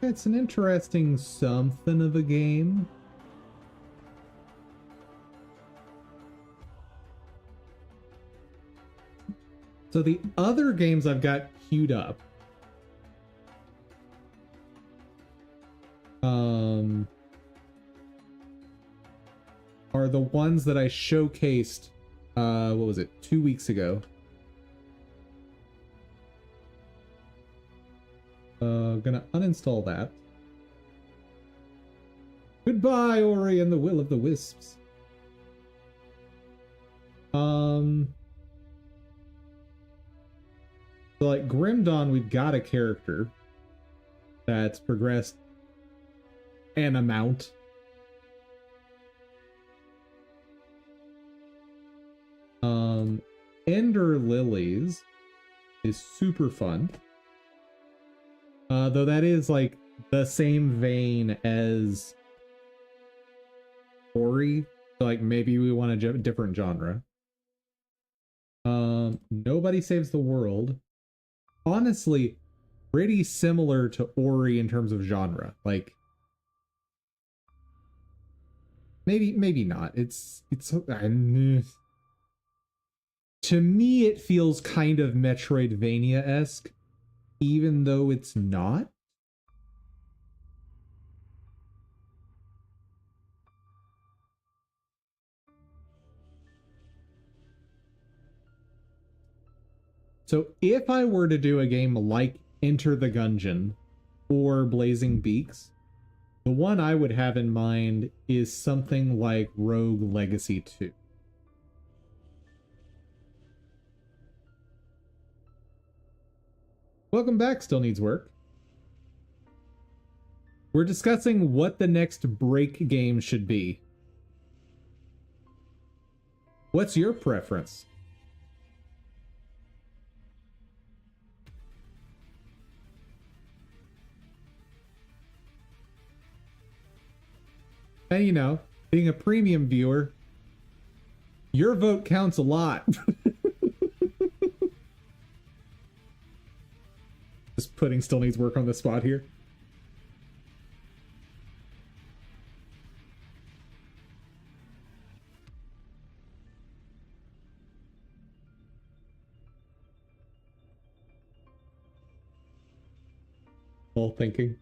It's an interesting something of a game. So the other games I've got queued up are the ones that I showcased, what was it, 2 weeks ago. Gonna uninstall that. Goodbye, Ori and the Will of the Wisps. So like Grim Dawn, we've got a character that's progressed an amount. Ender Lilies is super fun. Though that is like the same vein as Ori. So like maybe we want a different genre. Nobody Saves the World. Honestly, pretty similar to Ori in terms of genre. Like maybe not. It's to me it feels kind of Metroidvania-esque, even though it's not. So if I were to do a game like Enter the Gungeon or Blazing Beaks, The one I would have in mind is something like Rogue Legacy 2. Welcome back, Still Needs Work. We're discussing what the next break game should be. What's your preference? And you know, being a premium viewer, your vote counts a lot. Just putting Still Needs Work on the spot here. All thinking.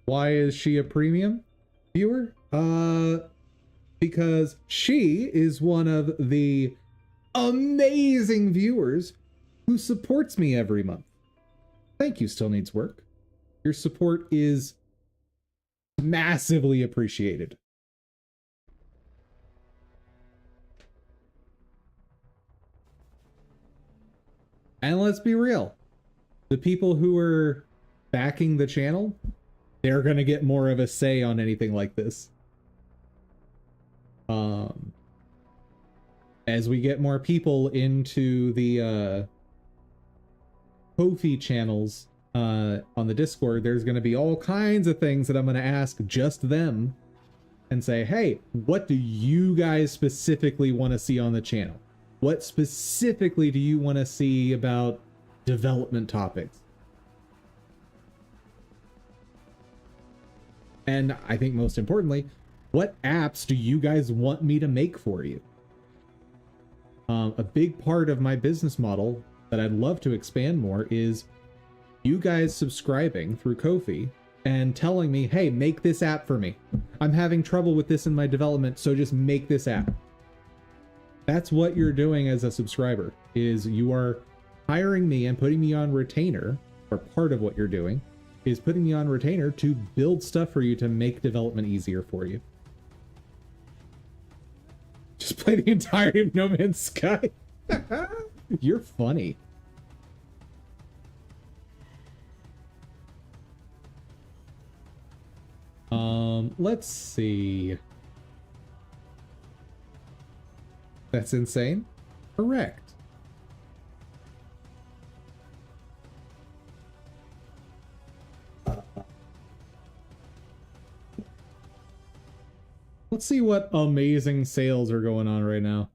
Why is she a premium viewer? Because she is one of the amazing viewers who supports me every month. Thank you, Still Needs Work. Your support is massively appreciated. And let's be real, the people who are backing the channel, they're going to get more of a say on anything like this. As we get more people into the Ko-fi channels on the Discord, there's going to be all kinds of things that I'm going to ask just them and say, hey, what do you guys specifically want to see on the channel? What specifically do you want to see about development topics? And I think most importantly, what apps do you guys want me to make for you? A big part of my business model that I'd love to expand more is you guys subscribing through Ko-fi and telling me, hey, make this app for me. I'm having trouble with this in my development, so just make this app. That's what you're doing as a subscriber, is you are hiring me and putting me on retainer, or part of what you're doing is putting me on retainer to build stuff for you to make development easier for you. Just play the entirety of No Man's Sky. You're funny. Let's see. That's insane. Correct. Let's see what amazing sales are going on right now.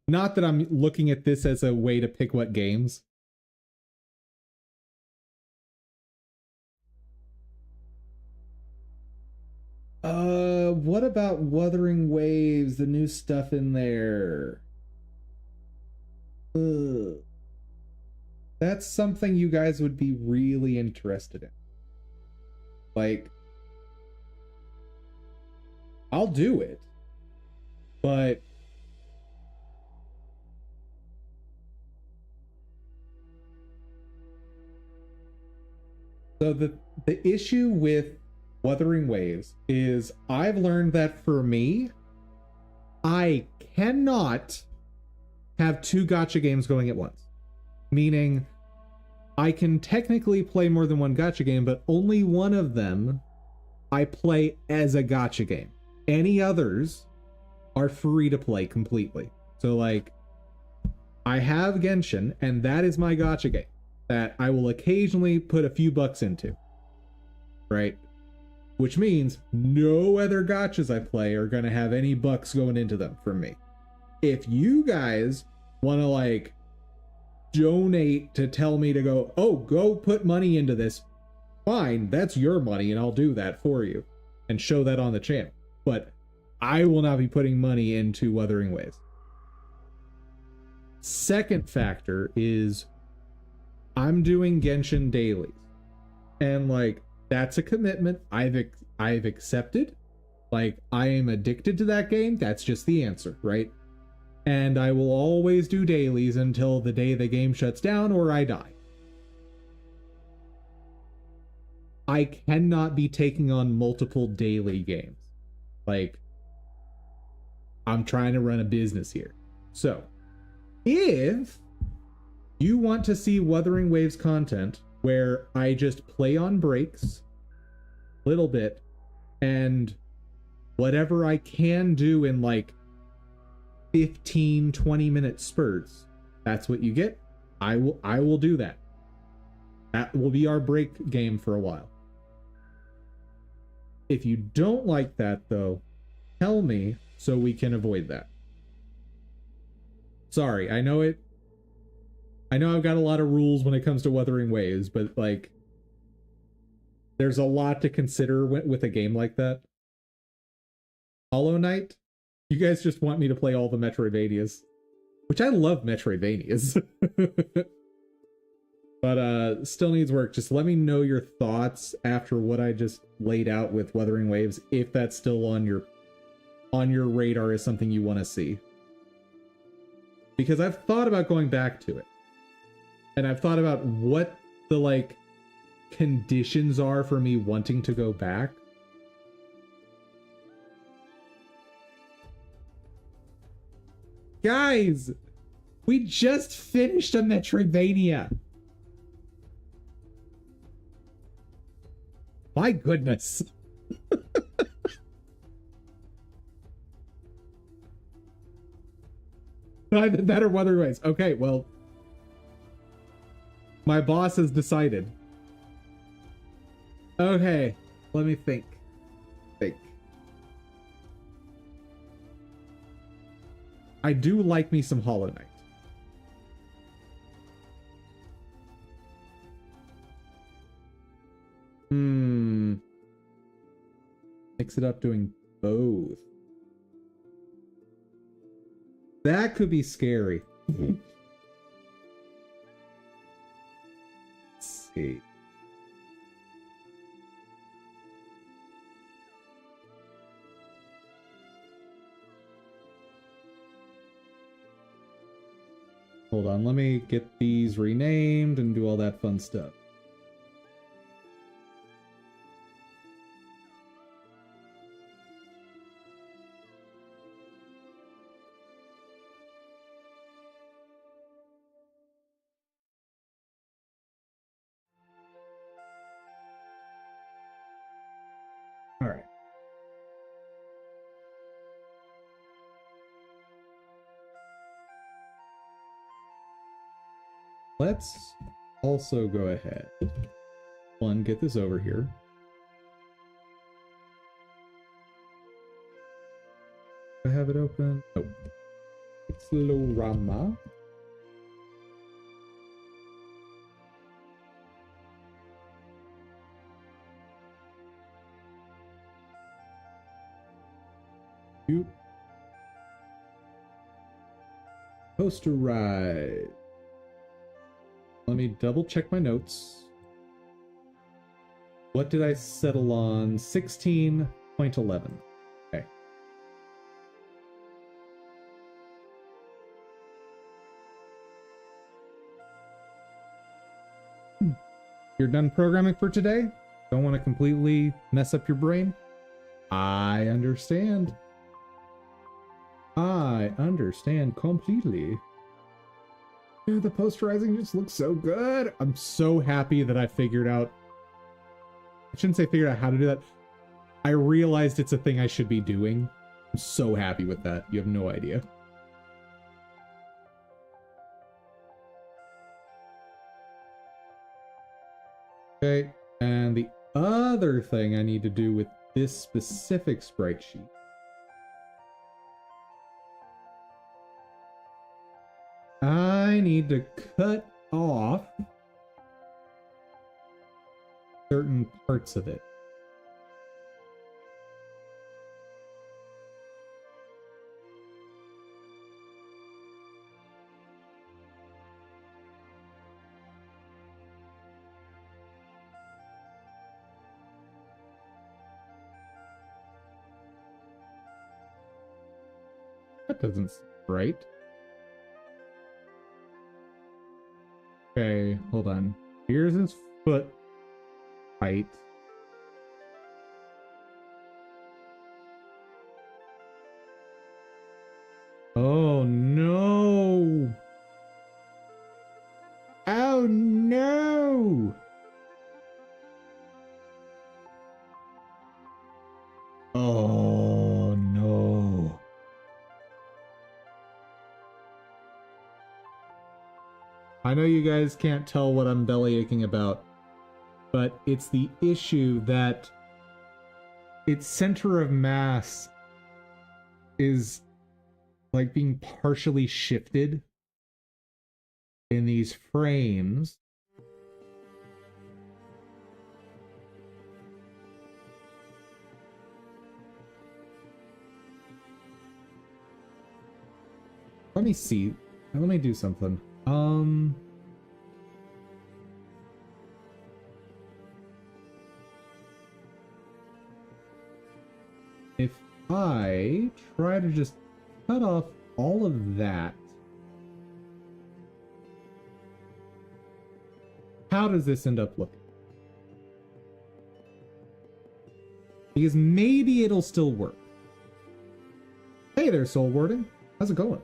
Not that I'm looking at this as a way to pick what games. What about Wuthering Waves, the new stuff in there? Ugh. That's something you guys would be really interested in. Like, I'll do it, but so the issue with Wuthering Waves is I've learned that for me, I cannot have two gacha games going at once. Meaning, I can technically play more than one gacha game, but only one of them I play as a gacha game. Any others are free to play completely. So like, I have Genshin, and that is my gacha game that I will occasionally put a few bucks into, right? Which means no other gachas I play are gonna have any bucks going into them from me. If you guys want to like donate to tell me to go, oh, go put money into this, fine, that's your money and I'll do that for you and show that on the channel. But I will not be putting money into Wuthering Waves. Second factor is I'm doing Genshin dailies, and like, that's a commitment I've accepted, Like, I am addicted to that game. That's just the answer, right? And I will always do dailies until the day the game shuts down or I die. I cannot be taking on multiple daily games. Like, I'm trying to run a business here. So, if you want to see Wuthering Waves content where I just play on breaks a little bit and whatever I can do in like 15-20 minute spurts, that's what you get. I will do that. That will be our break game for a while. If you don't like that though, tell me so we can avoid that. Sorry, I know I've got a lot of rules when it comes to Wuthering Waves, but like there's a lot to consider with a game like that. Hollow Knight? You guys just want me to play all the Metroidvanias, which I love Metroidvanias. But still needs work. Just let me know your thoughts after what I just laid out with Wuthering Waves, if that's still on your radar as something you want to see. Because I've thought about going back to it. And I've thought about what the like conditions are for me wanting to go back. Guys, we just finished a Metroidvania. My goodness. Either that or Wuthering Waves. Okay, well, my boss has decided. Okay, let me think. I do like me some Hollow Knight. Mix it up doing both. That could be scary. Let's see. Hold on, let me get these renamed and do all that fun stuff. All right. Let's also go ahead. One, get this over here. Do I have it open? Nope. Slorama. You. Poster ride. Let me double check my notes. What did I settle on? 16.11. Okay. You're done programming for today? Don't want to completely mess up your brain? I understand. I understand completely. Dude, the posterizing just looks so good. I'm so happy that I figured out... I shouldn't say figured out how to do that. I realized it's a thing I should be doing. I'm so happy with that. You have no idea. Okay, and the other thing I need to do with this specific sprite sheet I need to cut off certain parts of it. That doesn't seem right. Okay, hold on. Here's his foot height. Oh no! Oh no! Oh no. I know you guys can't tell what I'm belly aching about, but it's the issue that its center of mass is like being partially shifted in these frames. Let me see. Let me do something. If I try to just cut off all of that, how does this end up looking? Because maybe it'll still work. Hey there, Soul Wording. How's it going?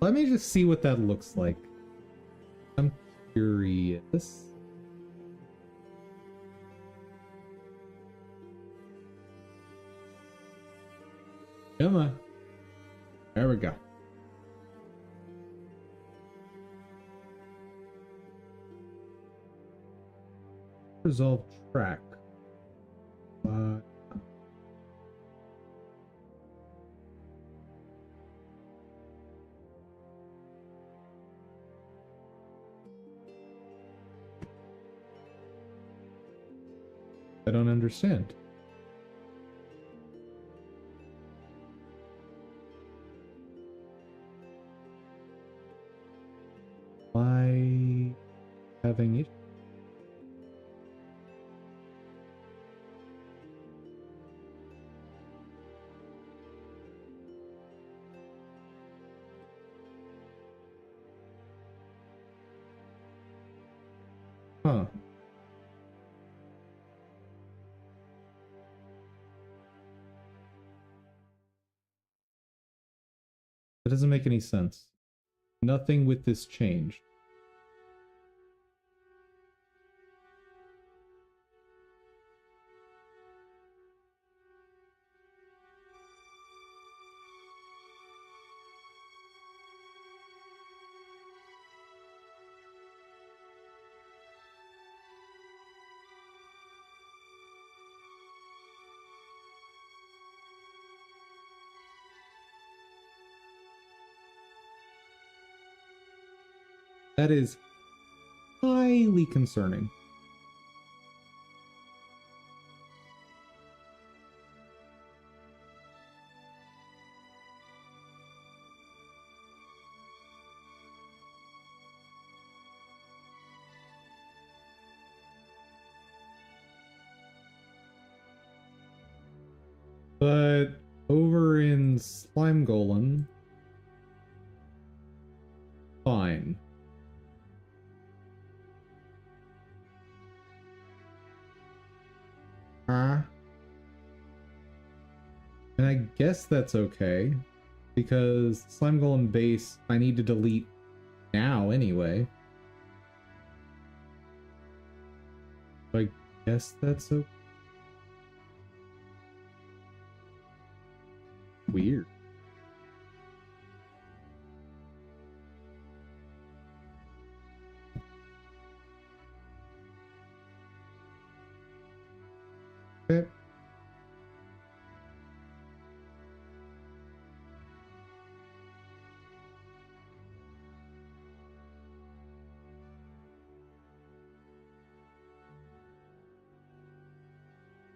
Let me just see what that looks like. I'm curious. Come on. There we go. Resolve track. I don't understand. Why having it? Huh. That doesn't make any sense. Nothing with this changed. That is highly concerning. But over in Slime Golem, fine. And I guess that's okay, because Slime Golem base I need to delete now anyway. So I guess that's okay. Weird. Okay.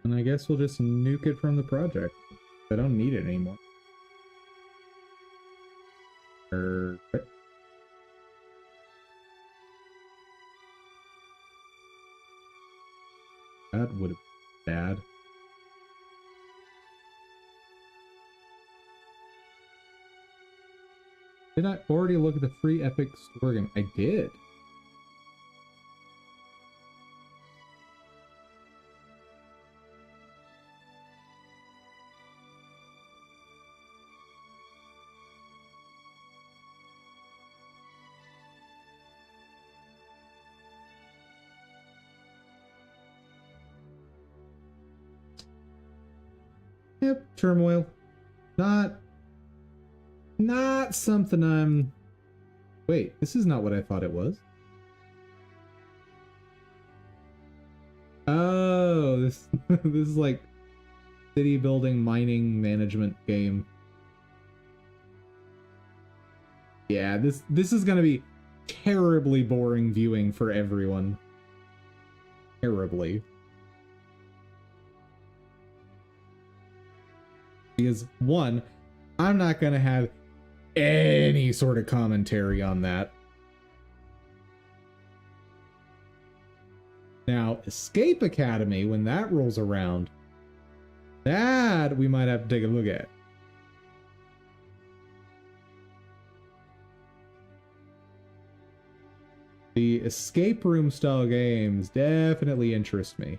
And I guess we'll just nuke it from the project. I don't need it anymore. Perfect. That would have been bad. Did I already look at the free Epic Store game? I did. Yep, turmoil. Not something I'm... Wait, this is not what I thought it was. Oh, this this is like city building mining management game. Yeah, this is gonna be terribly boring viewing for everyone. Terribly. Because one, I'm not gonna have any sort of commentary on that. Now, Escape Academy, when that rolls around, that we might have to take a look at. The escape room style games definitely interest me.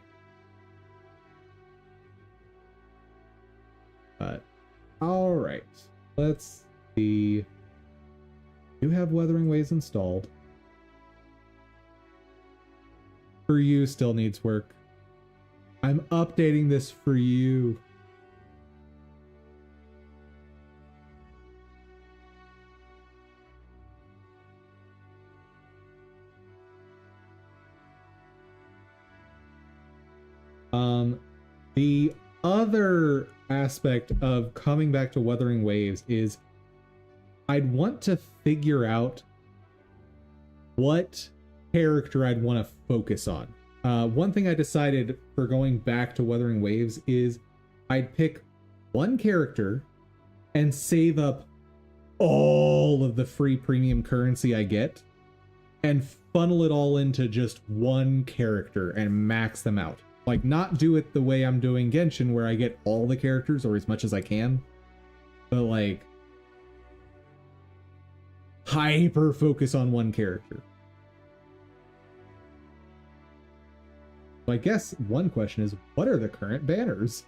But, alright. Let's see. You have Wuthering Waves installed. For You still needs work. I'm updating this for you. The other aspect of coming back to Wuthering Waves is I'd want to figure out what character I'd want to focus on. One thing I decided for going back to Wuthering Waves is I'd pick one character and save up all of the free premium currency I get and funnel it all into just one character and max them out. Like, not do it the way I'm doing Genshin, where I get all the characters or as much as I can, but like hyper focus on one character. So I guess one question is, what are the current banners?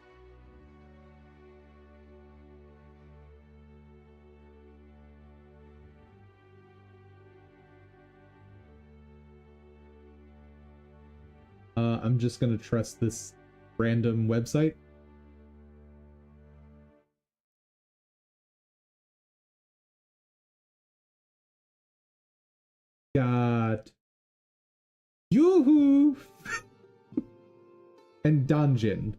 I'm just gonna trust this random website. Got Yoo-hoo! And Dungeon.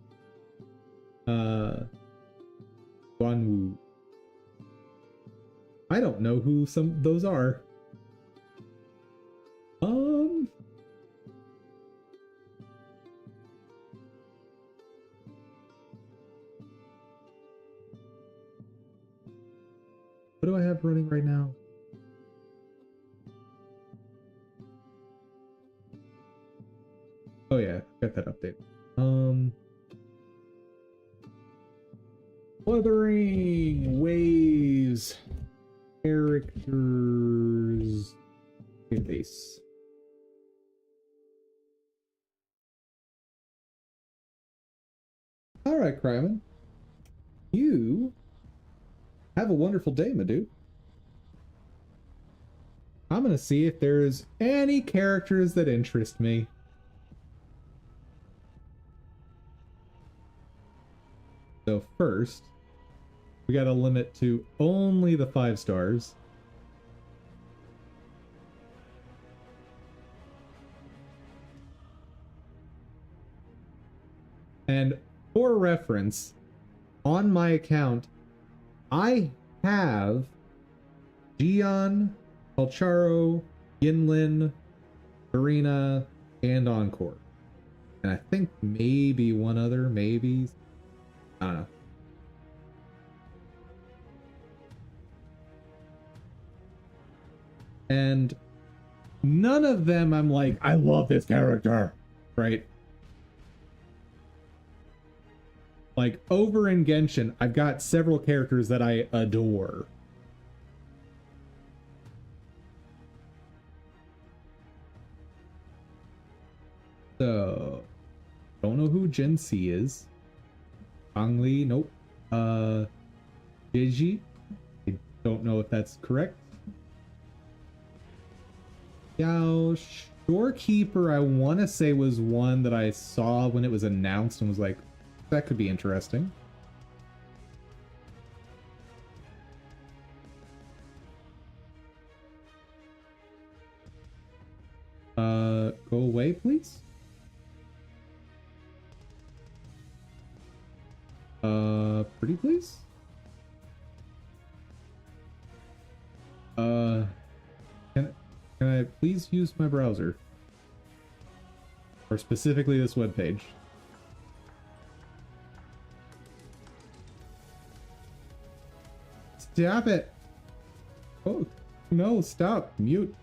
Guanwu. I don't know who some of those are. What do I have running right now? Oh yeah, got that update. Wuthering Waves characters database. All right, Cryman. You have a wonderful day, my dude. I'm gonna see if there's any characters that interest me. So first, we got to limit to only the 5 stars. And for reference, on my account, I have Gion, Alcharo, Yinlin, Arena, and Encore. And I think maybe one other, maybe. I don't know. And none of them I'm like, I love this character, right? Like, over in Genshin, I've got several characters that I adore. So, don't know who Jinxie is. Angli, nope. Gigi, I don't know if that's correct. Yao Shorekeeper, I want to say was one that I saw when it was announced and was like, that could be interesting. Go away, please. Pretty please. Can I please use my browser? Or specifically this webpage? Stop it! Oh, no, stop. Mute.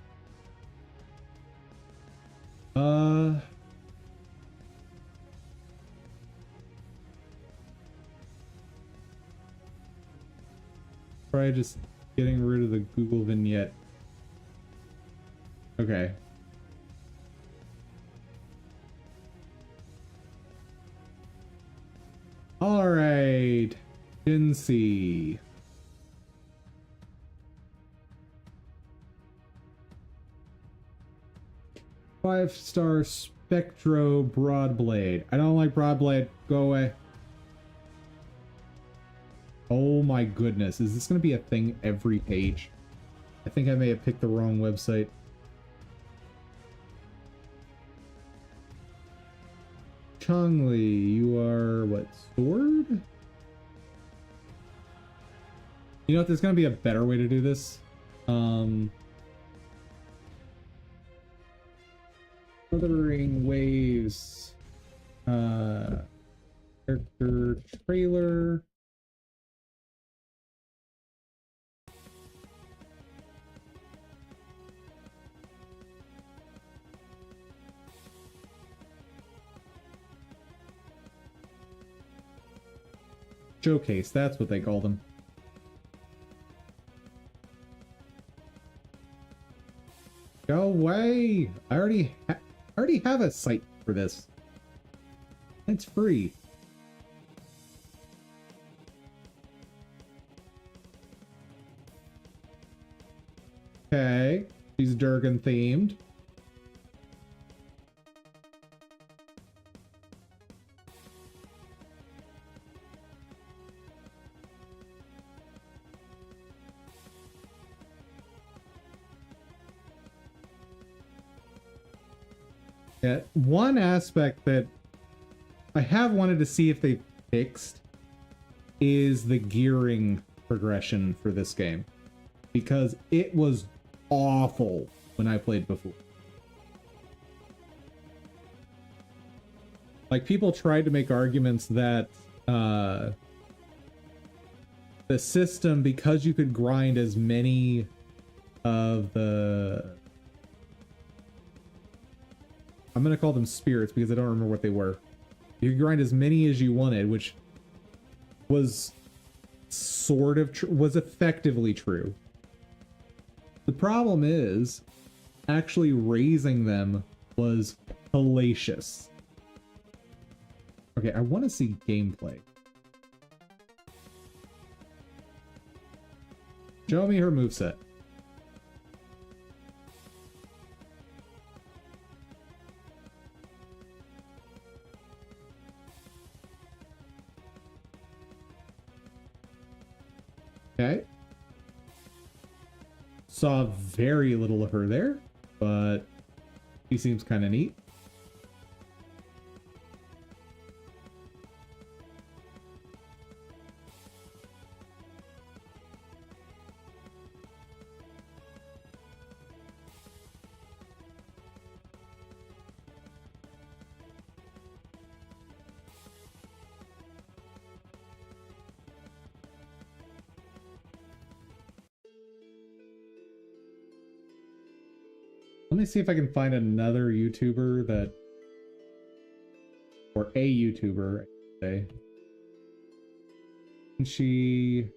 Probably just getting rid of the Google vignette. Okay. All right, Jinxie. Five-star Spectro Broadblade. I don't like Broadblade. Go away. Oh my goodness. Is this going to be a thing every page? I think I may have picked the wrong website. Chongli, you are what? Sword? You know what? There's going to be a better way to do this. Wuthering Waves. Character trailer. Showcase, that's what they call them. Go away! I already have a site for this. It's free. Okay, she's Durgan themed. Yeah, one aspect that I have wanted to see if they fixed is the gearing progression for this game, because it was awful when I played before. Like, people tried to make arguments that the system, because you could grind as many of the... I'm going to call them spirits because I don't remember what they were. You could grind as many as you wanted, which was sort of was effectively true. The problem is, actually raising them was hellacious. Okay, I want to see gameplay. Show me her moveset. Okay. Saw very little of her there, but she seems kind of neat. me see if I can find another YouTuber that, or a YouTuber, I should say. And she,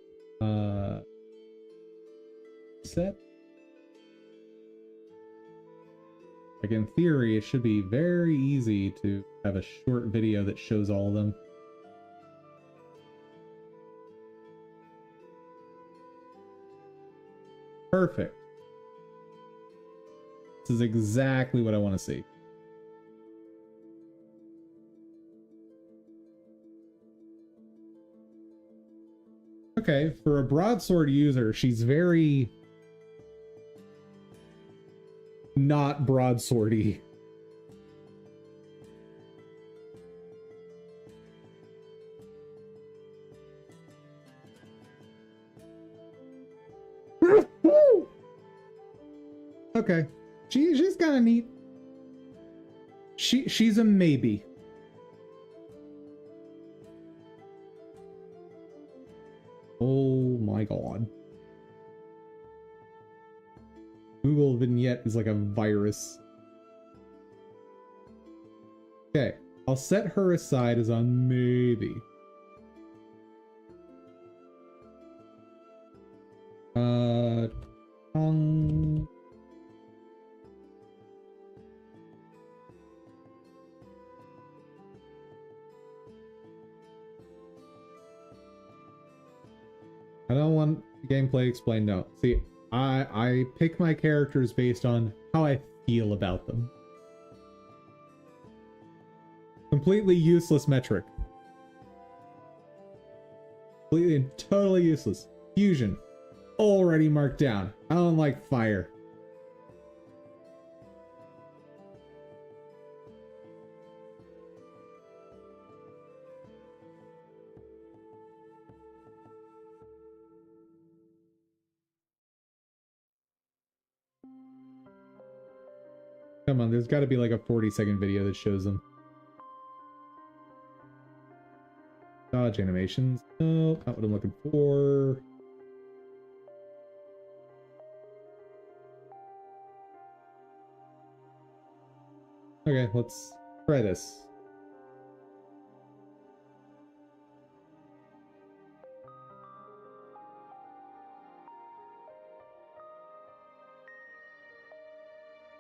set? Like in theory, it should be very easy to have a short video that shows all of them. Perfect. This is exactly what I want to see. Okay, for a broadsword user, she's very not broadswordy. Okay, she's kind of neat. She's a maybe. Oh my god. Google Vignette is like a virus. Okay, I'll set her aside as a maybe. Tongue. I don't want gameplay explained. No. See, I pick my characters based on how I feel about them. Completely useless metric. Completely and totally useless. Fusion. Already marked down. I don't like fire. Come on, there's got to be like a 40-second video that shows them. Dodge animations. No, not what I'm looking for. Okay, let's try this.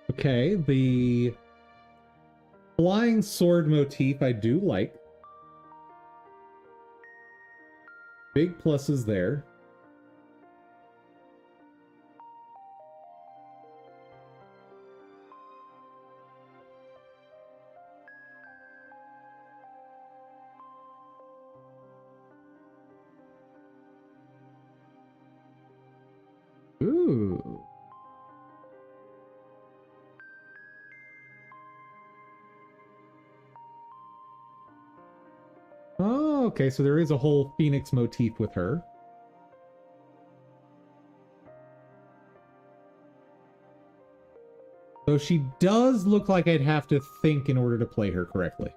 Okay, the flying sword motif I do like. Big pluses there. Ooh. Oh, okay, so there is a whole phoenix motif with her. So she does look like I'd have to think in order to play her correctly.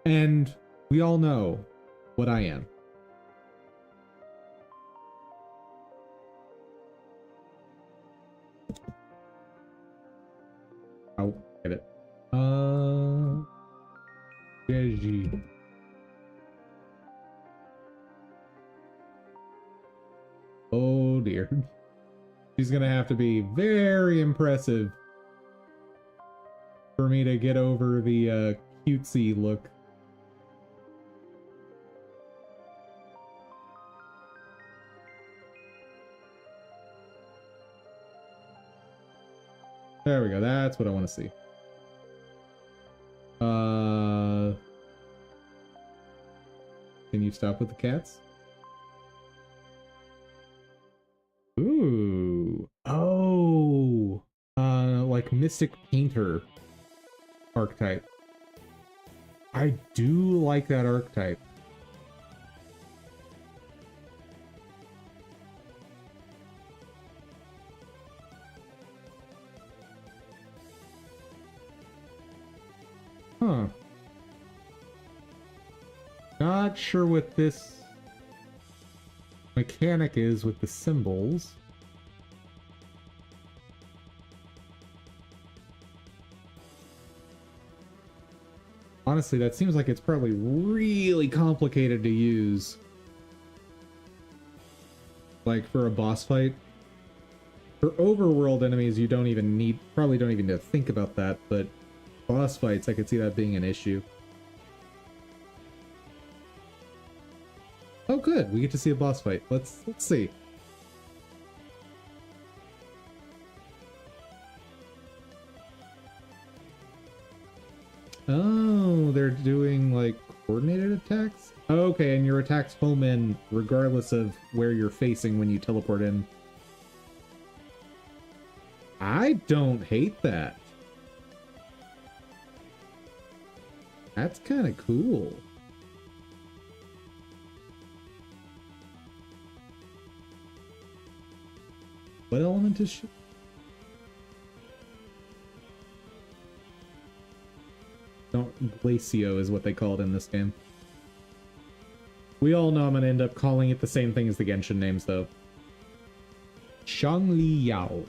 And we all know what I am. I'll get it. Reggie. Oh dear. She's gonna have to be very impressive for me to get over the cutesy look. There we go. That's what I want to see. Can you stop with the cats? Ooh. Oh. Like Mystic Painter archetype. I do like that archetype. Huh. Not sure what this mechanic is with the symbols. Honestly, that seems like it's probably really complicated to use. Like for a boss fight. For overworld enemies, you don't even need, probably don't even need to think about that, but boss fights, I could see that being an issue. Oh good, we get to see a boss fight. Let's see. Oh, they're doing like coordinated attacks? Okay, and your attacks home in regardless of where you're facing when you teleport in. I don't hate that. That's kind of cool. What element is she? Glacio is what they call it in this game. We all know I'm gonna end up calling it the same thing as the Genshin names, though. Shangli Yao.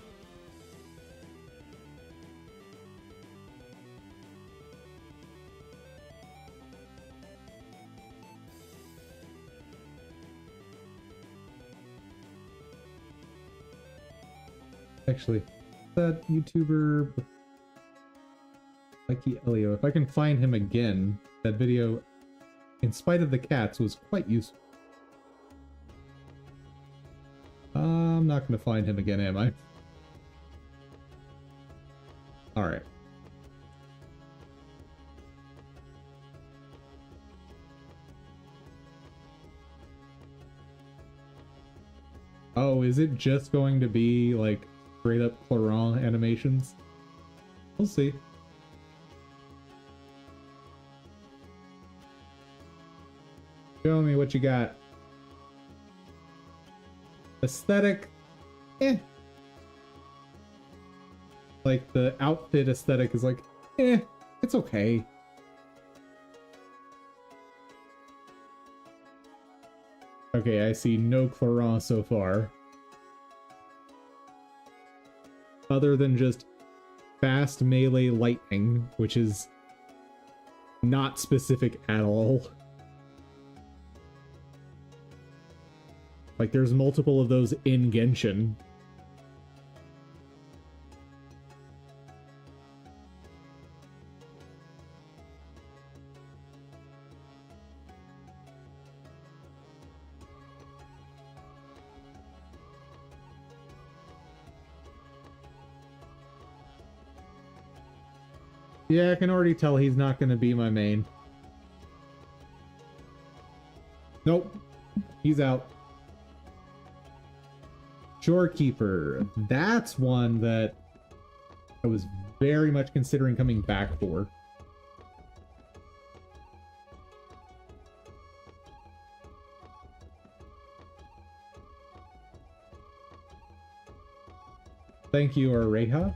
Actually, that YouTuber Mikey Elio, if I can find him again, that video, in spite of the cats, was quite useful. I'm not going to find him again, am I? Alright. Oh, is it just going to be, like, straight up Cloran animations? We'll see. Show me what you got. Aesthetic, eh. Like, the outfit aesthetic is like, eh, it's okay. Okay, I see no Cloran so far. Other than just fast melee lightning, which is not specific at all. Like, there's multiple of those in Genshin. Yeah, I can already tell he's not going to be my main. Nope. He's out. Shorekeeper. That's one that I was very much considering coming back for. Thank you, Areha.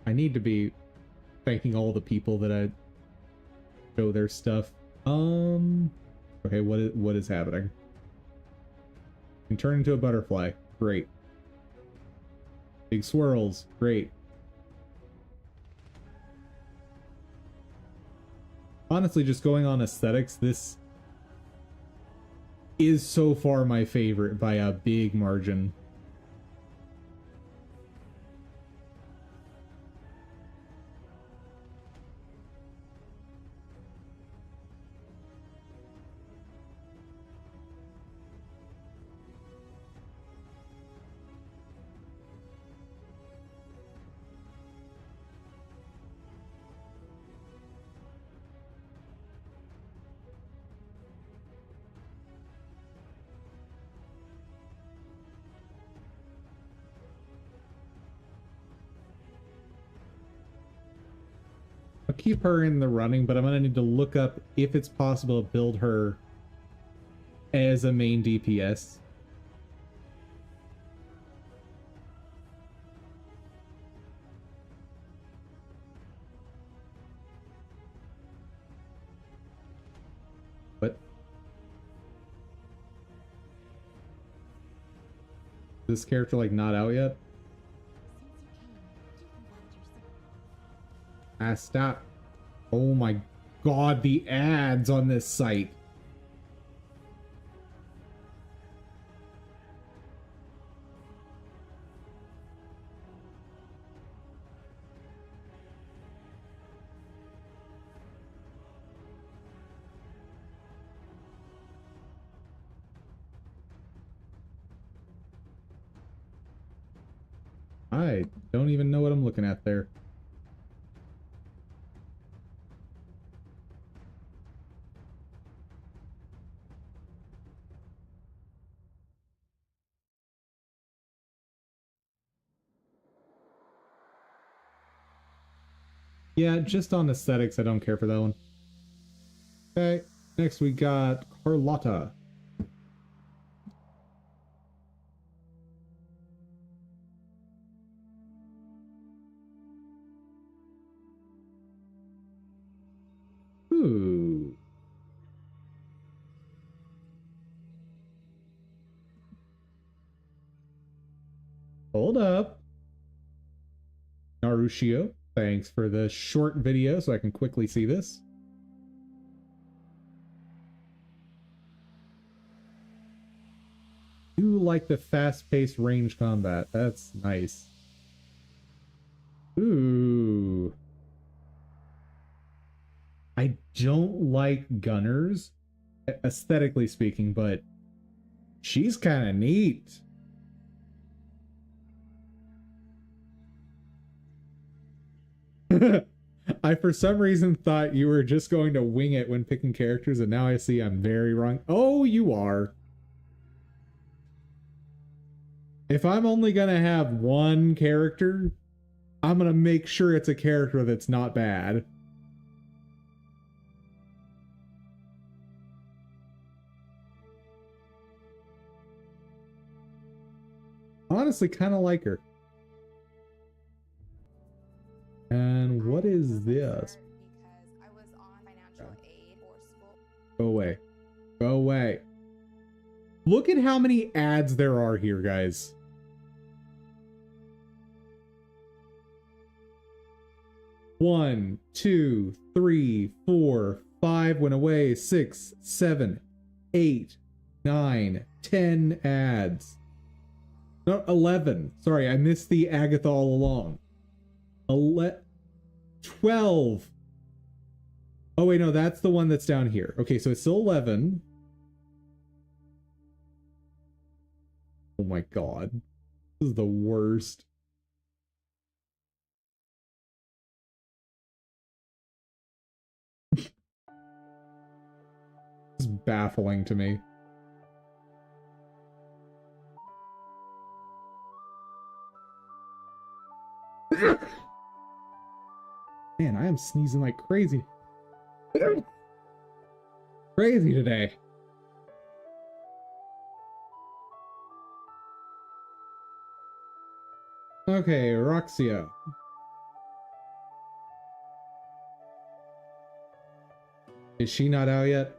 I need to be thanking all the people that I show their stuff. Okay, what is happening? You can turn into a butterfly. Great. Big swirls. Great. Honestly, just going on aesthetics, this is so far my favorite by a big margin. I'll keep her in the running, but I'm gonna need to look up if it's possible to build her as a main DPS. What? Is this character like not out yet? Stop. Oh my god, the ads on this site. I don't even know what I'm looking at there. Yeah, just on aesthetics, I don't care for that one. Okay, next we got Carlotta. Ooh. Hold up. Narushio, thanks for the short video so I can quickly see this. Do like the fast-paced range combat. That's nice. Ooh. I don't like gunners, aesthetically speaking, but she's kind of neat. I, for some reason, thought you were just going to wing it when picking characters, and now I see I'm very wrong. Oh, you are. If I'm only gonna have one character, I'm gonna make sure it's a character that's not bad. Honestly, kind of like her. And what is this? Because I was on financial aid or school. Go away. Go away. Look at how many ads there are here, guys. One, two, three, four, 5 went away. 6, 7, 8, 9, 10 ads. No, 11. Sorry, I missed the Agatha all along. 12. Oh wait, no, that's the one that's down here. Okay, so it's still 11. Oh my god. This is the worst. It's baffling to me. Man, I am sneezing like crazy. Crazy today. Okay, Roxia. Is she not out yet?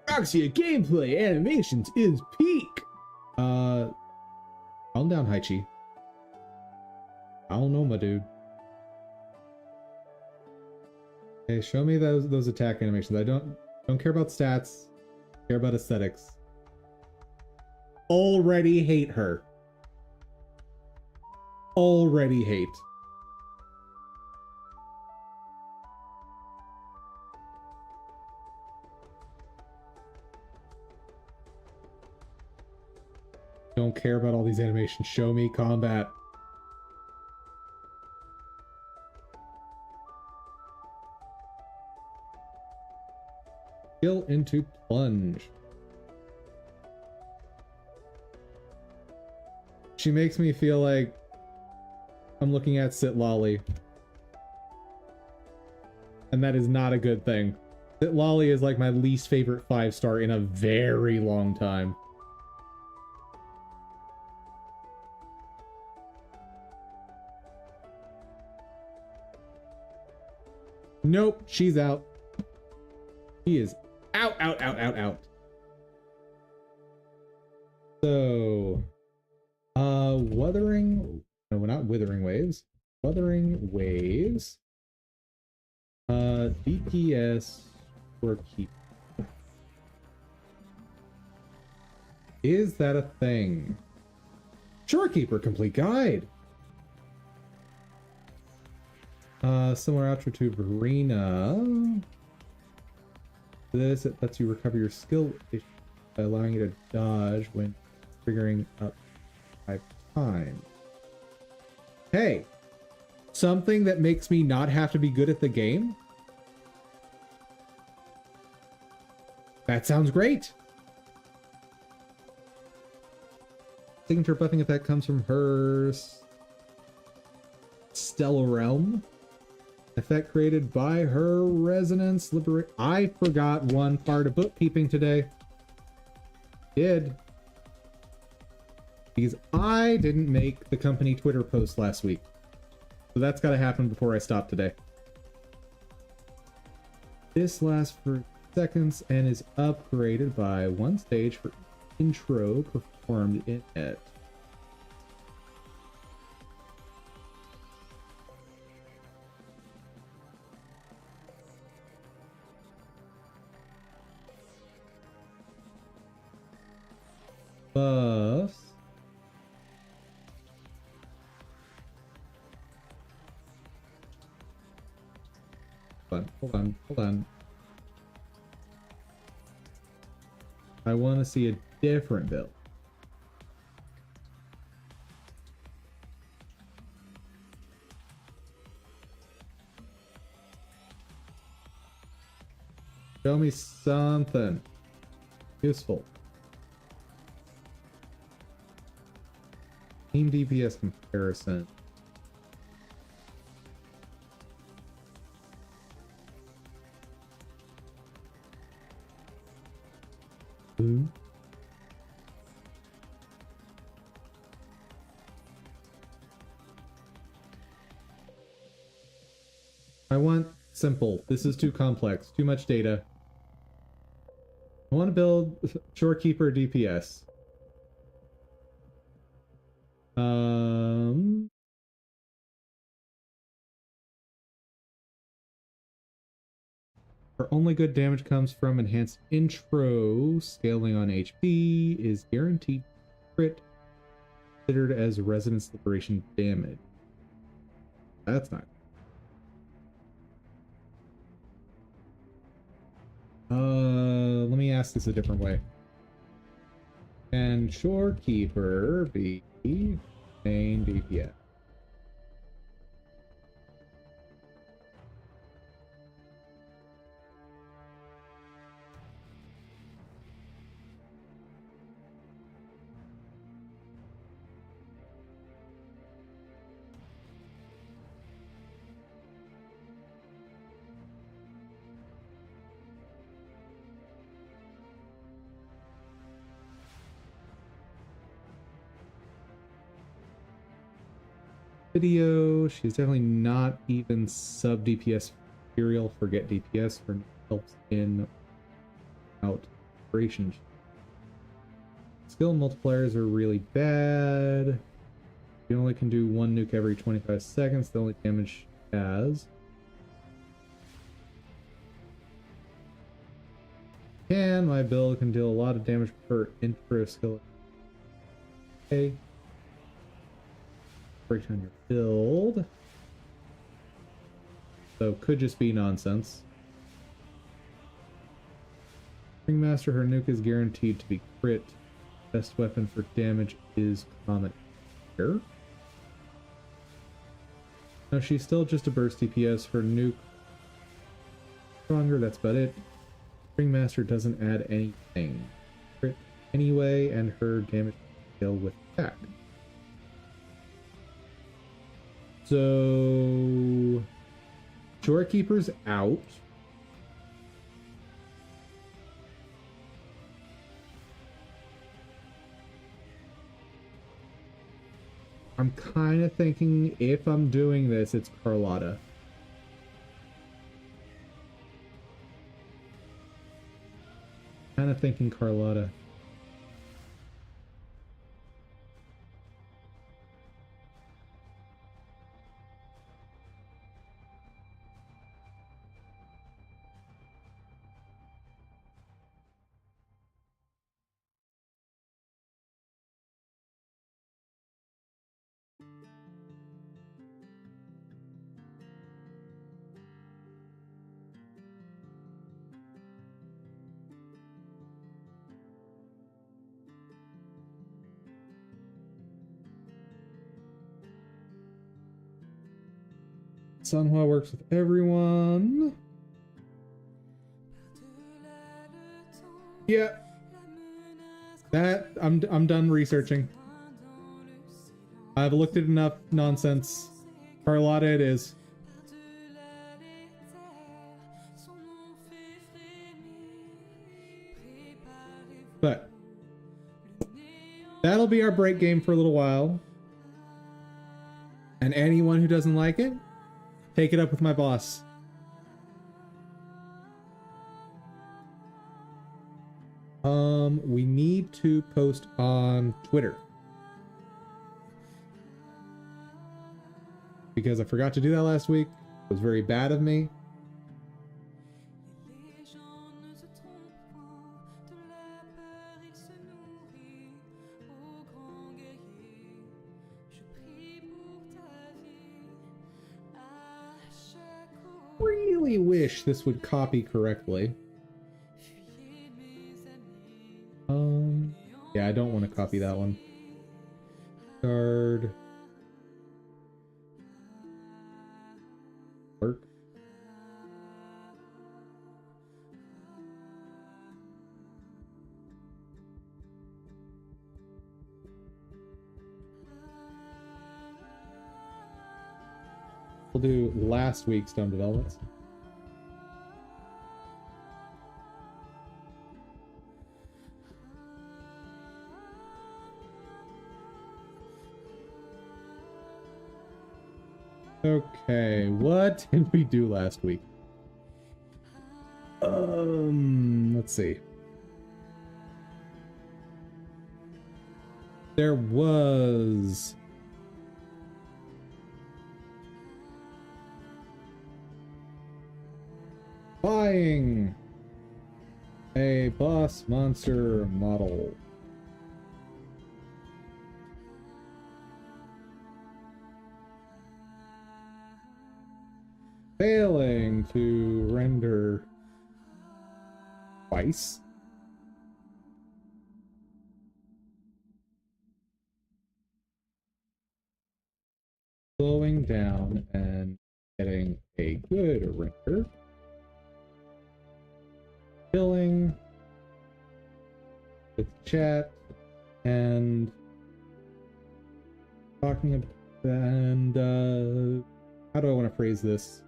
Roxia gameplay animations is peak. Calm down, Haichi. I don't know, my dude. Okay, show me those attack animations. I don't care about stats. I care about aesthetics. Already hate her. Already hate. Don't care about all these animations. Show me combat. Skill into plunge. She makes me feel like I'm looking at Sitlali. And that is not a good thing. Sitlali is like my least favorite 5-star in a very long time. Nope, she's out. He is out, out, out, out, out. So, Wuthering, no, not Withering Waves. Wuthering Waves. DPS for keep. Is that a thing? Shorekeeper complete guide. Similar outro to Verena. This, it lets you recover your skill by allowing you to dodge when triggering up 5 times. Hey, something that makes me not have to be good at the game? That sounds great. Signature buffing effect comes from her Stellar Realm. Effect created by her Resonance Liberate. I forgot one part of bookkeeping today. Did. Because I didn't make the company Twitter post last week. So that's got to happen before I stop today. This lasts for seconds and is upgraded by 1 stage for intro performed in it. Buffs. Hold on. I want to see a different build. Show me something useful. Team DPS comparison. Ooh. I want simple. This is too complex. Too much data. I want to build Shorekeeper DPS. Her only good damage comes from enhanced intro. Scaling on HP is guaranteed crit, considered as Resonance Liberation damage. That's not. Let me ask this a different way. Can Shorekeeper be main DPS? Video, she's definitely not even sub DPS material. Forget DPS for helps in out operation. Skill multipliers are really bad. You only can do 1 nuke every 25 seconds. The only damage she has. My build can deal a lot of damage per intro skill. Okay. Break on your build. So could just be nonsense. Ringmaster, her nuke is guaranteed to be crit. Best weapon for damage is Comet Air. No, she's still just a burst DPS. Her nuke stronger, that's about it. Ringmaster doesn't add anything. Crit anyway, and her damage scale with attack. So Shorekeeper's out. I'm kind of thinking if I'm doing this, it's Carlotta. Kind of thinking Carlotta. Sunhua works with everyone. Yeah. That I'm done researching. I've looked at enough nonsense. Carlotta it is. But that'll be our break game for a little while. And anyone who doesn't like it, take it up with my boss. We need to post on Twitter. Because I forgot to do that last week. It was very bad of me. Really wish this would copy correctly. Yeah, I don't want to copy that one. Card. Work. We'll do last week's Stone Developments. Okay, what did we do last week? Let's see. There was buying a boss monster model. Failing to render twice. Slowing down and getting a good render. Killing with chat and talking about, and how do I want to phrase this?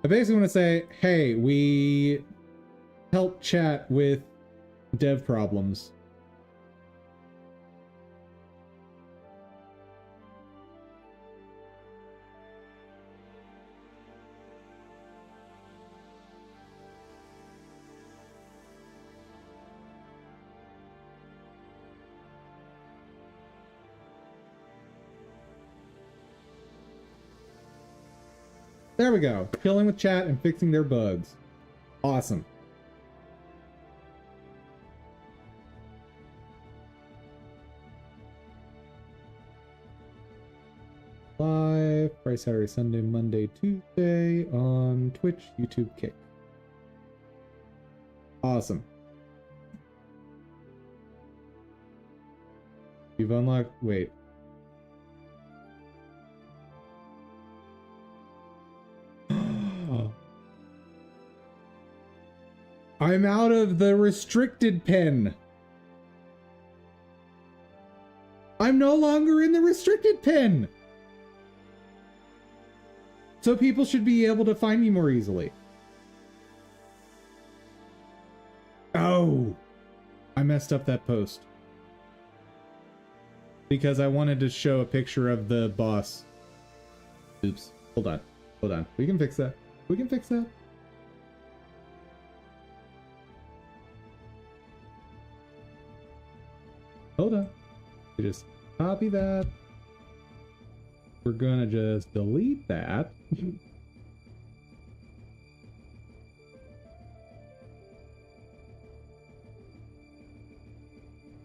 I basically want to say, hey, we help chat with dev problems. There we go. Chilling with chat and fixing their bugs. Awesome. Live Friday, Saturday, Sunday, Monday, Tuesday on Twitch, YouTube, Kick. Awesome. You've unlocked. Wait. I'm out of the restricted pen. I'm no longer in the restricted pen. So people should be able to find me more easily. Oh, I messed up that post. Because I wanted to show a picture of the boss. Oops. Hold on. Hold on. We can fix that. We can fix that. Hold on. You just copy that. We're gonna just delete that.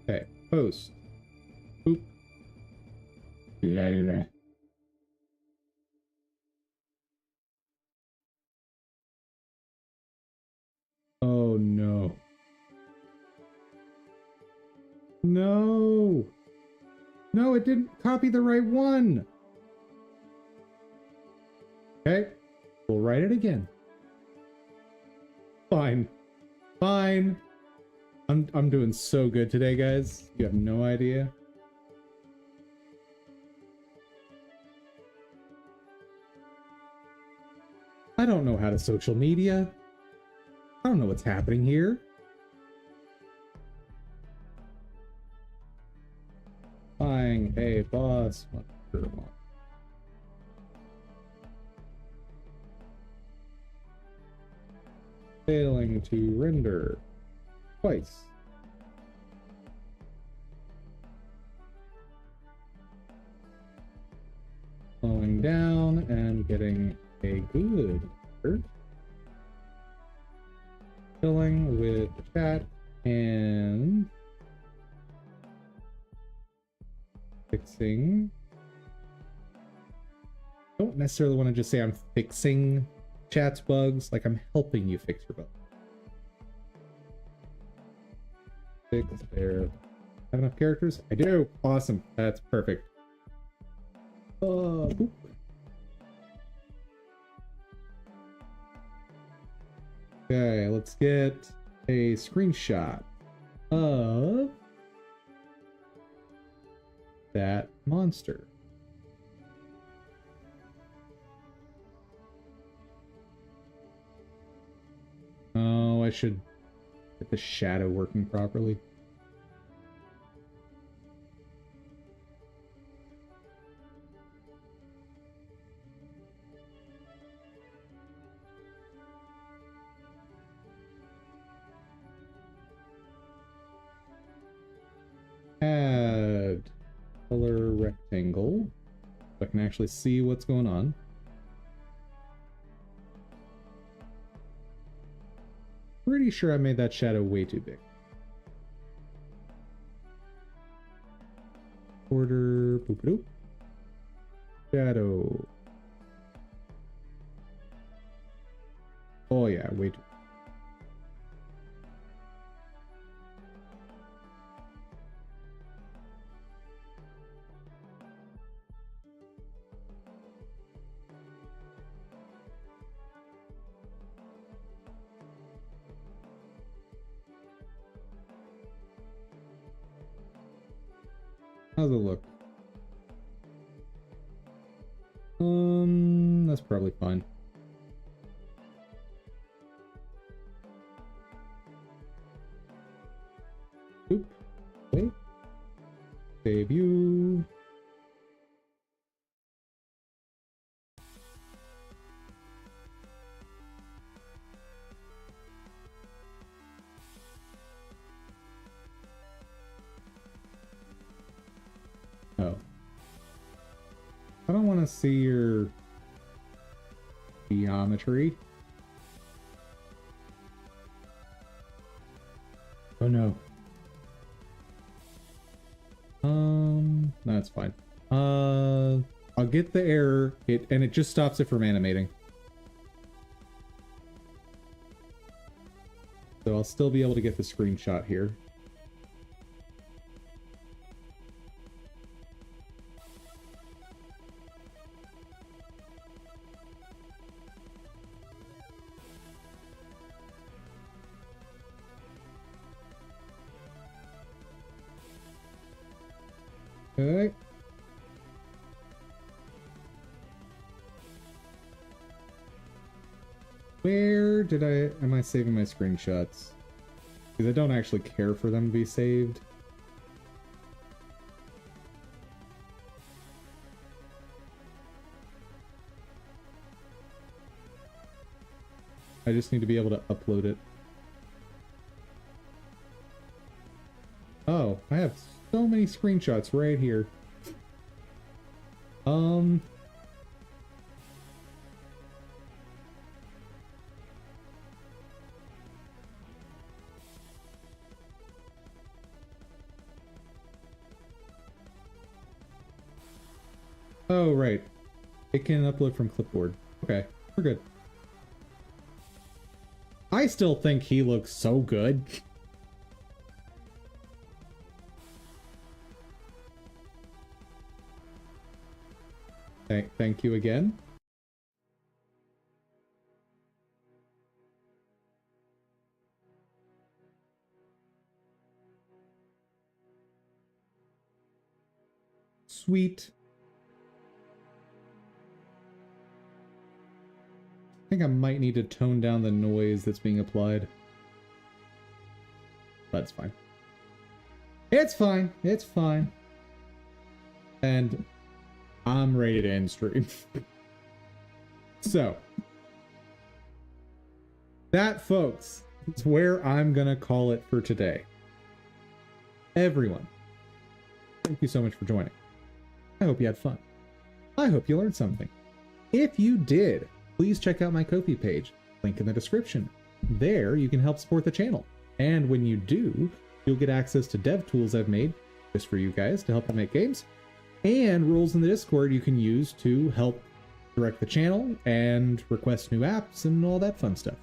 Okay, post. Boop. Oh no. No! No, it didn't copy the right one! Okay, we'll write it again. Fine. Fine. I'm doing so good today, guys. You have no idea. I don't know how to social media. I don't know what's happening here. Buying a boss. Failing to render twice. Slowing down and getting a good order. Filling with chat and fixing. Don't necessarily want to just say I'm fixing chat's bugs, like I'm helping you fix your bug. Fix there. Have enough characters? I do. Awesome. That's perfect. Boop. Okay, let's get a screenshot of that monster. Oh, I should get the shadow working properly. Add color rectangle so I can actually see what's going on. Pretty sure I made that shadow way too big. Border, boop boop. Shadow. Oh yeah, way too. How's it look? That's probably fine. Oop. Wait. Save you. Oh. I don't want to see your geometry. Oh no. That's fine. I'll get the error, and it just stops it from animating. So I'll still be able to get the screenshot here. Okay. Where am I saving my screenshots? Because I don't actually care for them to be saved. I just need to be able to upload it. Oh, I have So many screenshots right here. Oh, right. It can upload from clipboard. Okay, we're good. I still think he looks so good. Thank you again. Sweet. I think I might need to tone down the noise that's being applied. That's fine. It's fine. It's fine. And I'm ready to end stream. So, that, folks, is where I'm gonna call it for today. Everyone, thank you so much for joining. I hope you had fun. I hope you learned something. If you did, please check out my Ko-fi page, link in the description. There you can help support the channel. And when you do, you'll get access to dev tools I've made just for you guys to help you make games, and rules in the Discord you can use to help direct the channel and request new apps and all that fun stuff.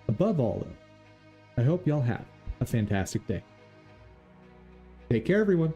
Above all, though, I hope y'all have a fantastic day. Take care, everyone.